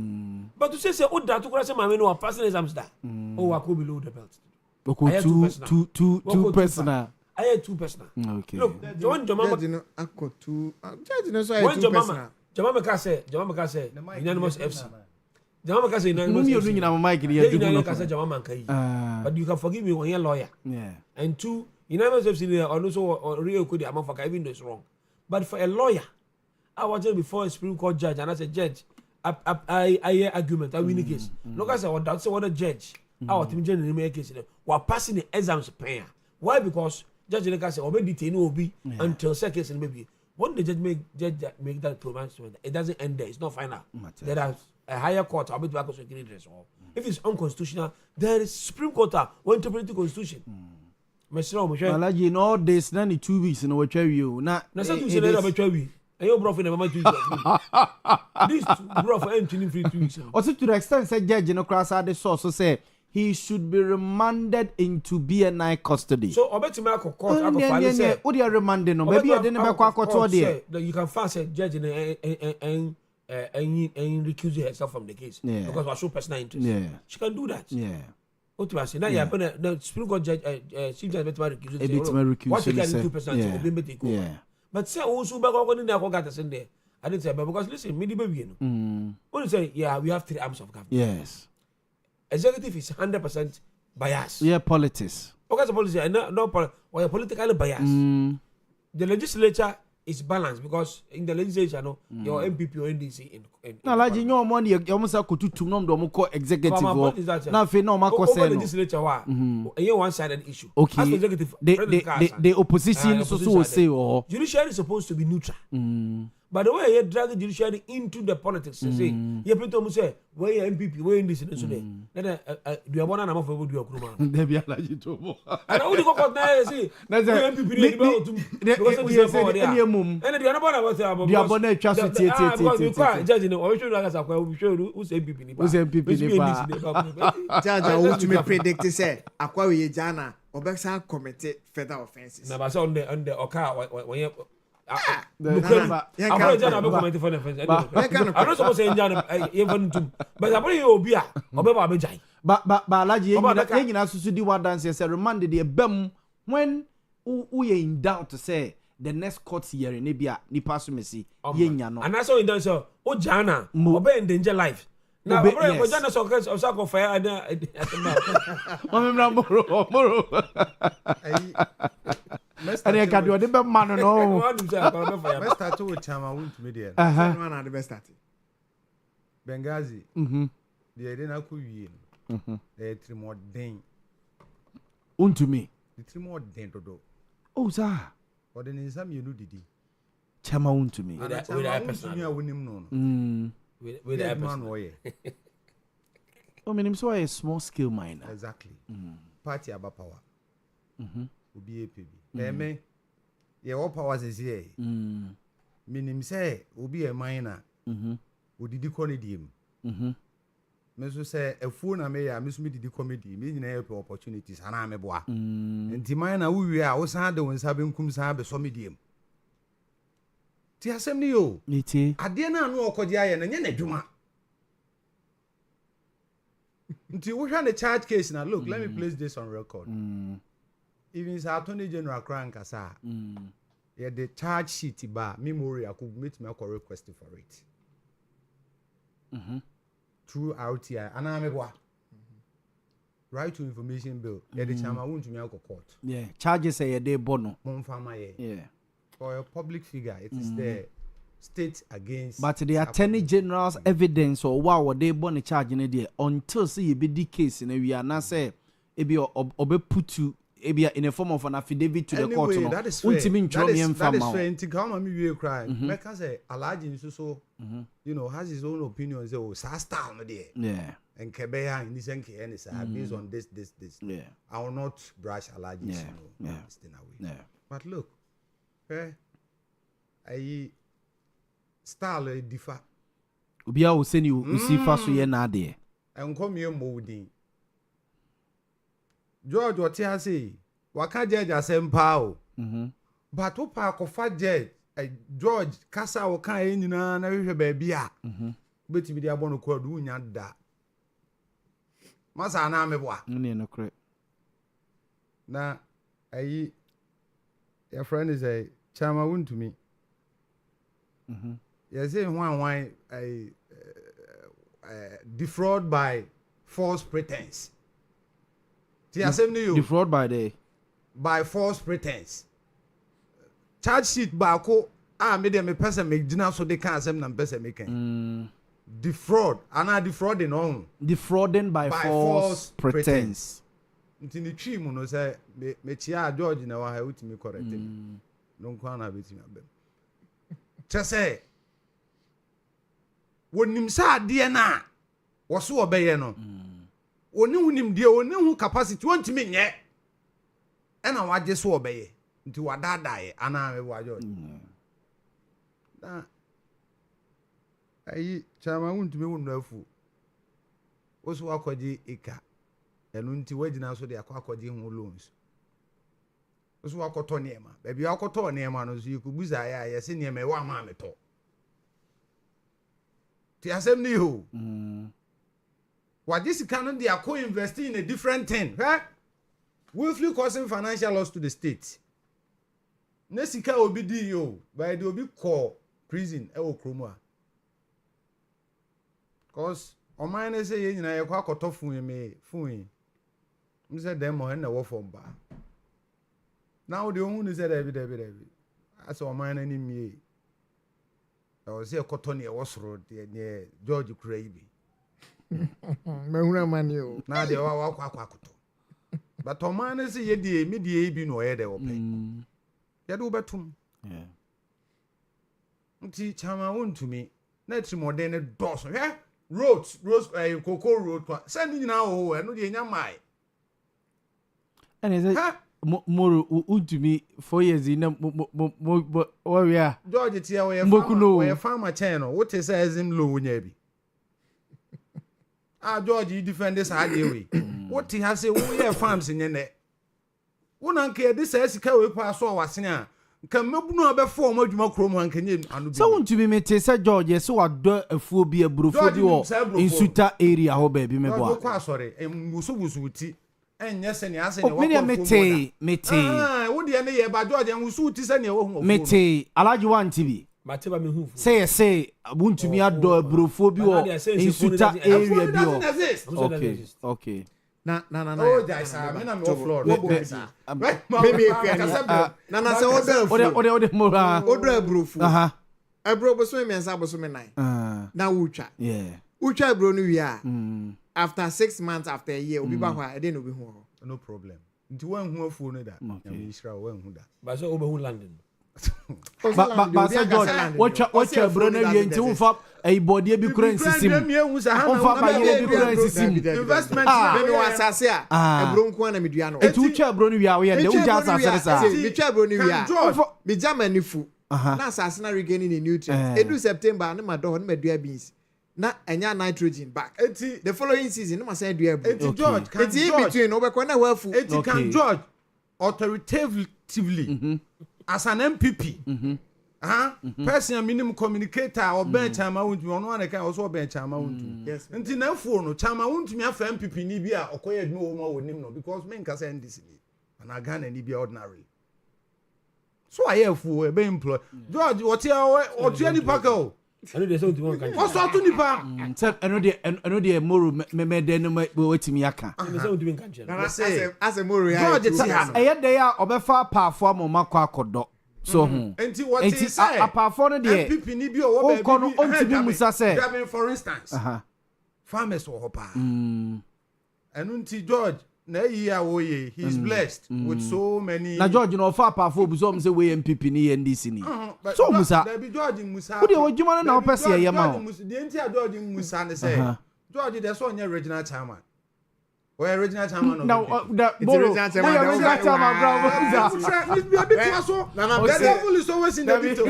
But to say oh that to cross my no personal exams that oh I could below the belt. I had two personal. I had two personal. Okay. Look, John Jomama. I got two. Jomama say unanimous FC. Jama ka say na but you can forgive me when you're a lawyer. Yeah. And two, unanimous FC also real could the amount even though it's wrong. But for a lawyer, I was there before a Supreme Court judge and I said, Judge, I hear argument, I win the case. Look, I said, what a judge. I was in the case. We're passing the exams pay. Why? Because Judge Neka said, obey detain will be until second case and maybe. When the judge make that pronouncement, it doesn't end there. It's not final. There are a higher court. I'll be back to if it's unconstitutional, there is Supreme Court will interpret the Constitution. Well, you know, there's 2 weeks in our you. Now, that's not to say that and your brother never 2 weeks. This brother ain't 2 weeks. Also, to the extent that Judge Cross had the source to say he should be remanded into BNI custody. So, I bet you make a court. What are you remanding? Maybe I didn't make a court there. You can fast a judge and recuse herself from the case because of her personal interest. Yeah. She can do that. Yeah. What do I say? Now, the Supreme Court judge, seems to be recused. What you can do, 2%, yeah. But say, also, back on the Akogata there. I didn't say, because listen, me, the baby, when you say, yeah, we have 3 arms of government. Yes. Executive is 100% biased. Yeah, politics. Okay, so policy, no, or politically biased. The legislature is balanced because in the legislature, no, your MPP or NDC in now, like you know, money, you almost have to two number co executive. Now, if you know, my legislature, a one-sided issue. Okay, as executive, the opposition so say, or judiciary is supposed to be neutral. But the way you drag the judiciary into the politics, you say, you people say, where your MPP, where in this and today, then do you want to know for what you are doing? They be allergic to more. And I would go out there, see, that's MPP, and the other one about the abonnee trust judging or should I show you who's MPP. Judge, I want to make predict say, Aquawi Jana, Obexa committed federal offenses. Now, on the Oka, when you I don't suppose to even to, but I believe you'll be a Obama. But Laji, you know, to do what dance is remanded the bem when we are in doubt to say the next court here in Nibia, Nipasumesi, Yenya. And that's all in done so. Oh, Jana, obey in danger life. Now, Jana Sockers or Sack of Fire at the Moro. And I can do a different man. No, let's start with Chama Wood Media. One of the best at Benghazi. The Edena Kuyi. The 3 more ding. Unto me. The 3 more ding to do. Oh, sir. But then in some you do did. Chama unto me. With that person, you win him. With that man, I mean, I'm so a small scale miner. Exactly. Party about power. Will be a PB. Me, your powers is here. Meaning, say, will be a miner. Would did the conedium. Meso say a phone I may miss me the comedy, meaning opportunities, and I'm a boy. And Timina, we are also had the ones having come have a somedium. Tia Semnio, Niti, I didn't know Kodia and Yene Juma. Until we had a charge case now. Look, let me place this on record. Even his Attorney General Crank Asa, yeah, the charge sheet bar memory, I could meet my request for it. Through RTI, and I'm a boy. Right to information bill, yeah, the chama won't to me court. Yeah, charges say a day bono. Yeah. For a public figure, it is the state against. But the Attorney General's evidence or wow, they born charge in a day until see you be the case in a we are not say it be obe put to in a form of an affidavit to the court. Anyway, that is fair. That is fair. Nti ka ma me cry. Make us say Alhaji nso so you know has his own opinion say oh style no there. Yeah. And Kebeya in this and based on this. Yeah. I will not brush Alhaji away. Yeah. But look, I style differ. Ubia will send you see first ye na there. And come here molding. George what he say, waka judge asempa o. But opa kofa judge George kasa o kan nyina na hwehwe ba bia. Betimi dia bono ko adu nya da. Masa na meboa. Ne no kre. Na ayi your friend is a chama wuntumi. You say why defraud by false pretense. Defraud by false pretense. Charge sheet bako me dem person make dinner so they can asem na person making. Defraud, ana defrauding on. Defrauding by false pretense. Nti ni twi mu no say me chia George na wa ha utimi correct me. No kwa na betimi abem. Chese wonim sa de na wo so obeye no. Oni hunim de oni hu capacity wontimi nye. E na waje so obeye. Nti wadadae ana me wa George. Na ayi chama wontimi wonu afu. Wo so akwaji eka. Enu nti wagina so de akwaji hu loans. Wo so akoto niema. Baby akoto niema no so yikubuza ya yesi niema e wa ma meto. Ti asem ni ho. What this can they are co-investing in a different thing, right? Willfully causing financial loss to the state. Nesika obi di yo, by the obi call prison e okromwa. Cause o man say ye nyina ye kwa koto fun me fun. Me say dem mo na wo fom ba. Now the only say David. As o man ani mie. I was here koto ne wo soro de George kura ibi. Mahuna mani o. Na de wa kwakoto. But o man say ye die me die bi no ye de wo pe. Ye do betum. Yeah. Nti chama wontumi na trimode ne doso. Hwe? Rose cocoa road kwa. Send nyina o eno de nya mai. And is it more untumi 4 years in Owia. George tia we farmer channel. What is him low nya bi? George you defend this hard way. What he has say we farms in ne. Wona nke this sika we pass so wasene a nka mabunu abefo mo adwuma krom ankanye anu bi. So untumi mete say George so ado afuo bi abrofo bi o insuta area ho ba bi mebo a. Ko asore musu ti enye se ne ase ne wa ko mete wo de ne ye ba George musu ti se ne wo hu. Mete Alhaji wanti bi mateba me hu. Say untumi ado abrofo bi o insuta area bi o. Okay. Na. Oh, that's me na me floor. Maybe na say order mora. Order abrofu. Abro boso me nsa boso me nine. Na wutwa. Yeah. Wutwa abro no wi a. After 6 months after a year, obi ba ho a dey no bi hu. No problem. Nti wan hu afu no da. Na we Israel wan hu da. Ba so obi hu London. Ba say George watch bro na wi nti unfa e body bi kura nsisim. Unfa ba ye bi kura nsisim. Investment be no asase a abro nko na medua no. Etu twa bro no wi a we de uja asase sa. Me twa bro no wi a. Me Germany fu. Na asase na regaining the nutrients. Edu September na madɔ na medua beans. Na enya nitrogen back. The following season na ma say dua bu. Eti George can Eti in between obekɔ na wafu. Eti can George authoritatively as an MPP. Person minimum communicator or bench chama wuntu ono an kan also bench chama wuntu. Yes. Nti na fo no chama wuntu mi afa MPP ni bi a okoye adwuma wo ma wonim no because men ka say ndisi ni na Ghana ni bi ordinary. So I hear fo e be employ. George what you ni paka o. I know there's something one can. What's all to nipa? Say eno de moro me de no wetimi aka. There's something can change. As a moro George ti ha. Eye de ya obefa paafo amoma akodo. So Enti what he say? Apafo no de MPP ni bi o wo be kono ontimi musa say. For instance. Farmers wo hopa. Enu nti George na iya woye he's blessed with so many. Na George no fa pa fo buso m say we MPP ni NDC ni. So Musa. David George Musa. Wo de odwuma na opese ye ma o. The entire George Musa ne say. George dey so onye regional chairman. We original chairman of now the original chairman bravo the devil is always in the detail.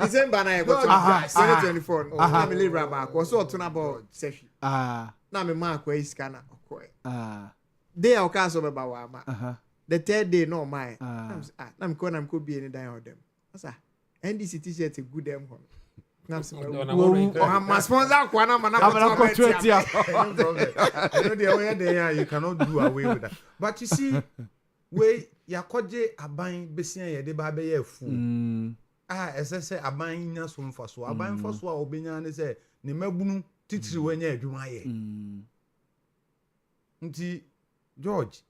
December na go 2024 na me live back was so tuna about sefi na me mark we iska na okoi day o ka so be ba wa ma the third day no my na me ko be any dan of them asa NDC t-shirt good them ho my sponsor kwana mana you cannot do away with that. But you see, we yakoje aban besia ye de ba be ye fu. Ese aban nya so mfa so. Aban mfa so a obenya ne se ne mabunu titiri wanya adwuma ye. Nti George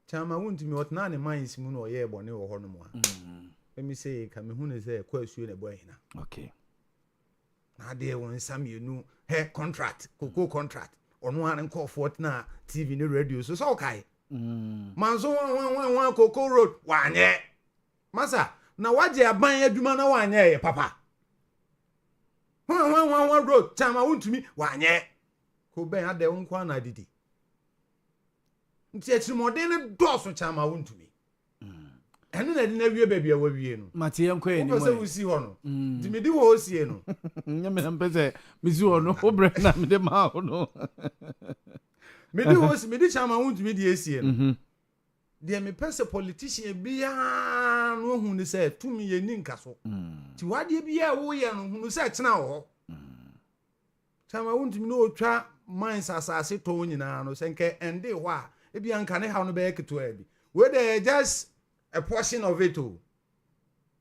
chama wuntimi otna ne man simu no ye bone wo ho no mo a. Let me say, can me who say question a boy na. Okay. Now there won some you know hair contract, cocoa contract, or no one call for na TV no radio so okay. Manzo one cocoa road one ye. Masa, now what je aban adwuma na one ye papa. One road chama won to me one ye. Ko ben ade won kwa na didi. Nti echirimode ne doso chama won to me. Enu na dina wie baby awie no. Mate yenko eni mo. Wo pese wo si ho no. Di me di wo sie no. Nya me pese me si ho no. Obre na me de ma ho no. Me di wo si me di chama won to me di esie no. De me pese politician bia no hu ni say to me ye ni nkaso. Ti wade bia wo ye no hu say tena wo. Chama won to me no otwa mines asase to nyina no senke ende ho a e bia nka ne ha no be keto abi. We dey just a portion of it all.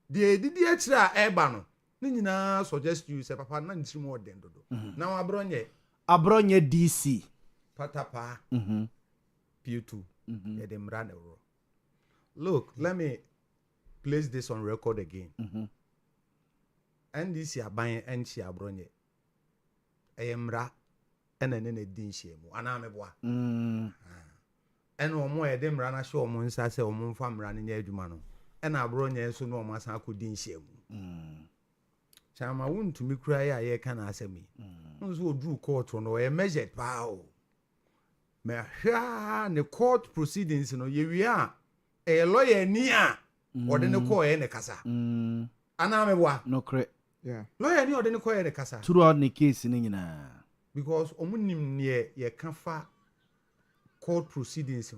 The extra ebano. Nina suggest you say papa na ntiri mo den dodo. Now abronye DC. Patapa. P2. Yedemra ne ro. Look, let me place this on record again. NDC aban enchi abronye. Eyemra enene ne din shemu. Ana meboa. Eno omo yede mra na hye omo nsa se omo mfa mra ne nya adwuma no ena abro nya so no omo asan akodi nhyiamu chama wuntumi kura ya ye kana asemi nso odru court no e measured pao me hwa ne court proceedings no ye wi a e lawyer ni a ode ne ko e ne kasa ana meboa no kre yeah lawyer ni ode ne ko e ne kasa throughout the case ni nyina because omo nim ne ye kafa court proceedings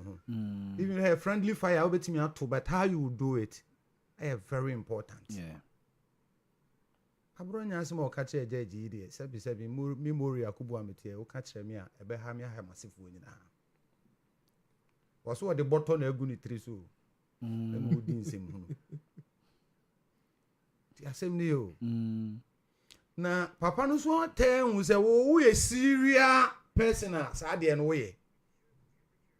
even a friendly fire obetimi ato but how you do it is very important. Yeah. Abronya asem o ka che judge ide sebi memory akubu amete o ka che me a ebe ha me ha masifo nyina waso de botton na egu ni tri so na mu di nsem hu ti asem ni o na papa no so ten hu se wo ye serious personal sa de no we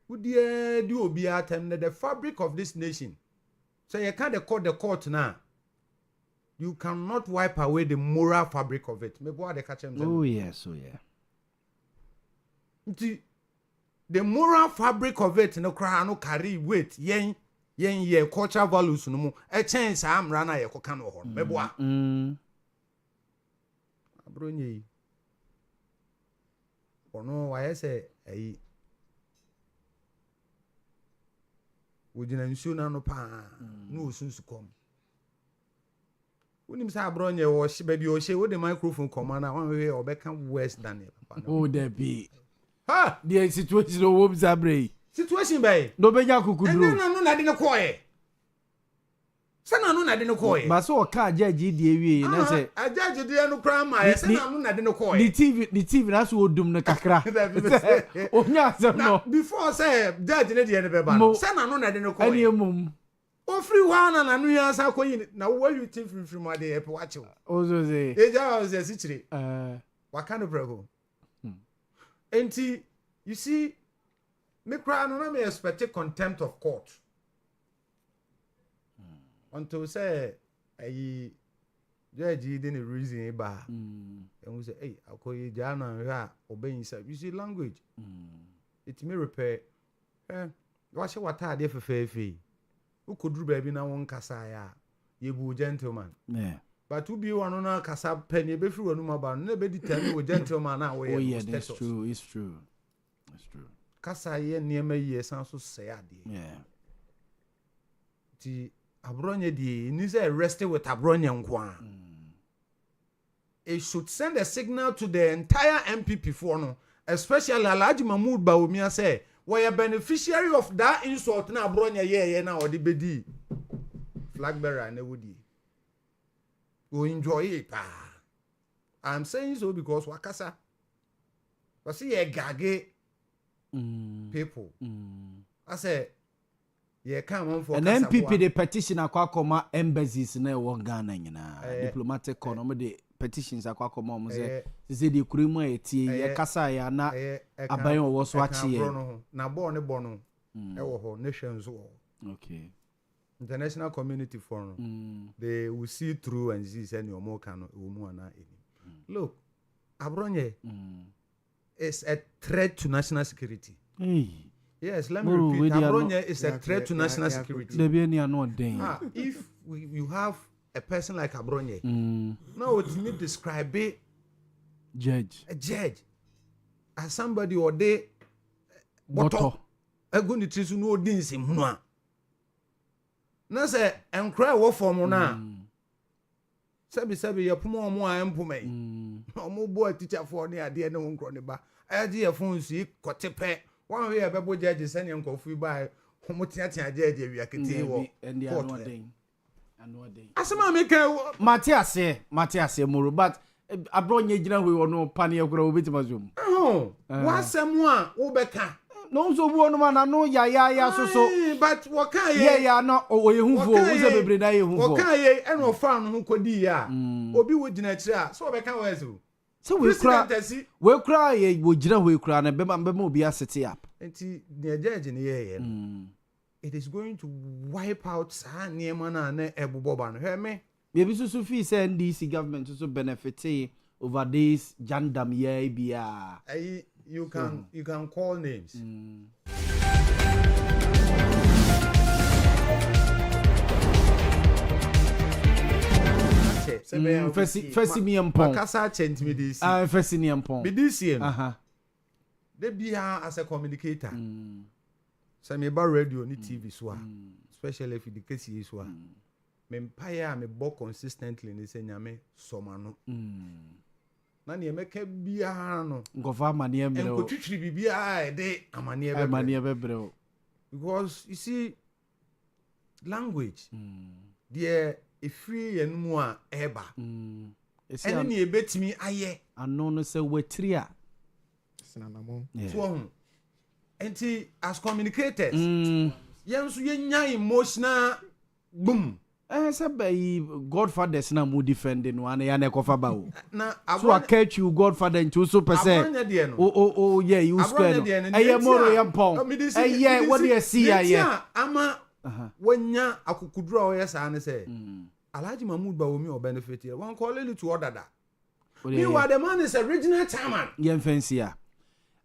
Would do be at the fabric of this nation. So you can't call the court now. You cannot wipe away the moral fabric of it. Oh yes, oh yeah. The moral fabric of it no cry no carry weight. Yen cultural values no more. A chance I'm rana ye kokano ho. Meboa. Abronye. Ono why say eh wojina nsuo na no pa no osunsu kom wonim sa abronye wo hye ba bi o hye wo de microphone koma na wan we obeka worse than it papa no oh there be ha the situation wo bisabre situation by no benya kukudru and no na de ne koye sana no na de ne koye ba so o ka judge di ewie na say a judge de no kra ma ye sana no na de ne koye the TV na so odum no kakra onya asem no before say judge ne de ne be ba no sana no na de ne koye ani emum o free one na nu ya sa koyi na wo you think from ma de e pe wache o so say e ja o say sichire what kind of bravo enti you see me cry no na me expect contempt of court until say Judge didn't reason ba. And we say, hey, I'll call you Jana, obeying you see language. It may repair. Watch what I did for Fefe. Who could do baby now on Kasaya? You be gentleman. Yeah. But to be one on a Casa penny before no about nobody tell me with gentleman now. Oh, yeah, that's true. It's true. That's true. Kasaya near me, yes, and so say, yeah. The Abronya di needs arrested with Abronya Nkwan. It should send a signal to the entire MPP for no, especially Alhaji Mahmoud Bawumia say, we are beneficiary of that insult na Abronya yeah now or the bedi flag bearer and woody. We enjoy it. I'm saying so because Wakasa was see a gage people. I say. Yeah, come on for an MPP the petition akwakoma embassies na won Ghana nyina diplomatic economy the petitions akwakoma mo say the kurimu etie ye kasa ya na aban wo so achi na bo ne bo no e wo ho nations wo. Okay. International community forum they will see through and see say your more can wo ana look Abronye is a threat to national security. Yes, let me repeat. Abronya is a threat to national security. If you have a person like Abronya, now it me describe a judge as somebody or they bottle a good nutrition no dins him no. Na say enkra wo form na. Sabi ya pumo mo ampume. Omo boy teacher for ne ade na won kro ne ba. Ade ya phone si kotepe. One way about judges send him coffee by Homotiatia judge we are continuing and the another day. Asama make Matthias Muru, but Abronya Jina we will no pania grow with Mazum. Oh, what's someone Obeka? No, so one man, I know ya so. But what can ye not away who was a brida who can ye and no farm who could be ya or be with Genetia, so Becca was. So we cry, we jira we cry, and Bema be a city up. And the judge in the air. It is going to wipe out near Mana and Ebu Boban. Hear me? Maybe so Sophie said DC government to benefit over this Jandam ye be you can call names. Fesimiampon. Kasa chant me this. Fesimiampon. Be this year. They be as a communicator. Some about radio ni TV so. Especially if the case is so. Me empire me bo consistently ni say nyame somano. Na ne make bia no. Ngofa manie mbre o. Enkotwitwiri bibia de amanie bebre o. Because you see language. There free and more eba. And ni ebetimi aye. Ano no se wetria. Sinanamo. So enti as communicators. Yensu yenya emotional boom. Say by Godfathers na mu defending one ya na kofa ba o. So I catch you Godfather into so per se. Oh yeah, you square. Eh moro yampon. Eh what do you see here? Ama wanya akukudura o yesa ane say. Alhaji Mahmoud Bawumia or benefit here. One call it to order that. Meanwhile, the man is original chairman. Yen fancy ya.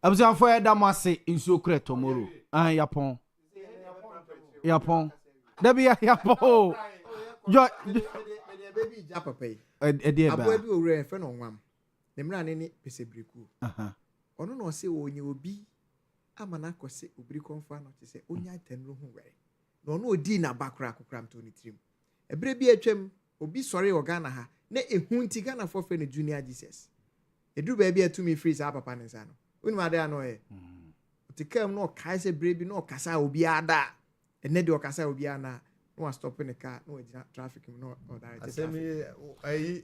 Abusam for damase in so cre tomorrow. Yapon. Debi yapon. Baby Japapay. Dear Abu Ure and Fenonwam. The man any Pesebriku. Ono no say when you be Amanako say Ubricon fan to say Onya 10 room way. No dinner backra cram to ni trim. A brebi HM obi sorry organa ha ne ehunti Ghana for friend junior Jesus. E do baby to me freeze up papa nsano. Unma dey no e. To come no kai say brebi no kasa obi ada. E ne de okasa obi ana. No stop in the car, no traffic, no direct.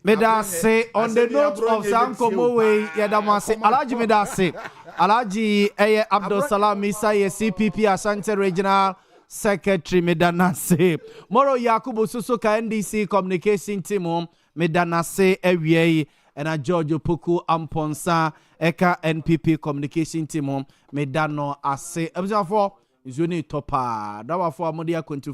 Medase on the note of Sankomo way, Yadamase, Alaji Medase, Alaji Abdul Salam Isa, CPP Asante Regional Secretary Medanase, Moro Yakubu Susuka NDC Communication Team, Medanase Ewie, and a George Puku Amponsa, Eka NPP Communication Team, Medano Ase, Abza for Zuni Topa, Dawa for Modia Kuntu.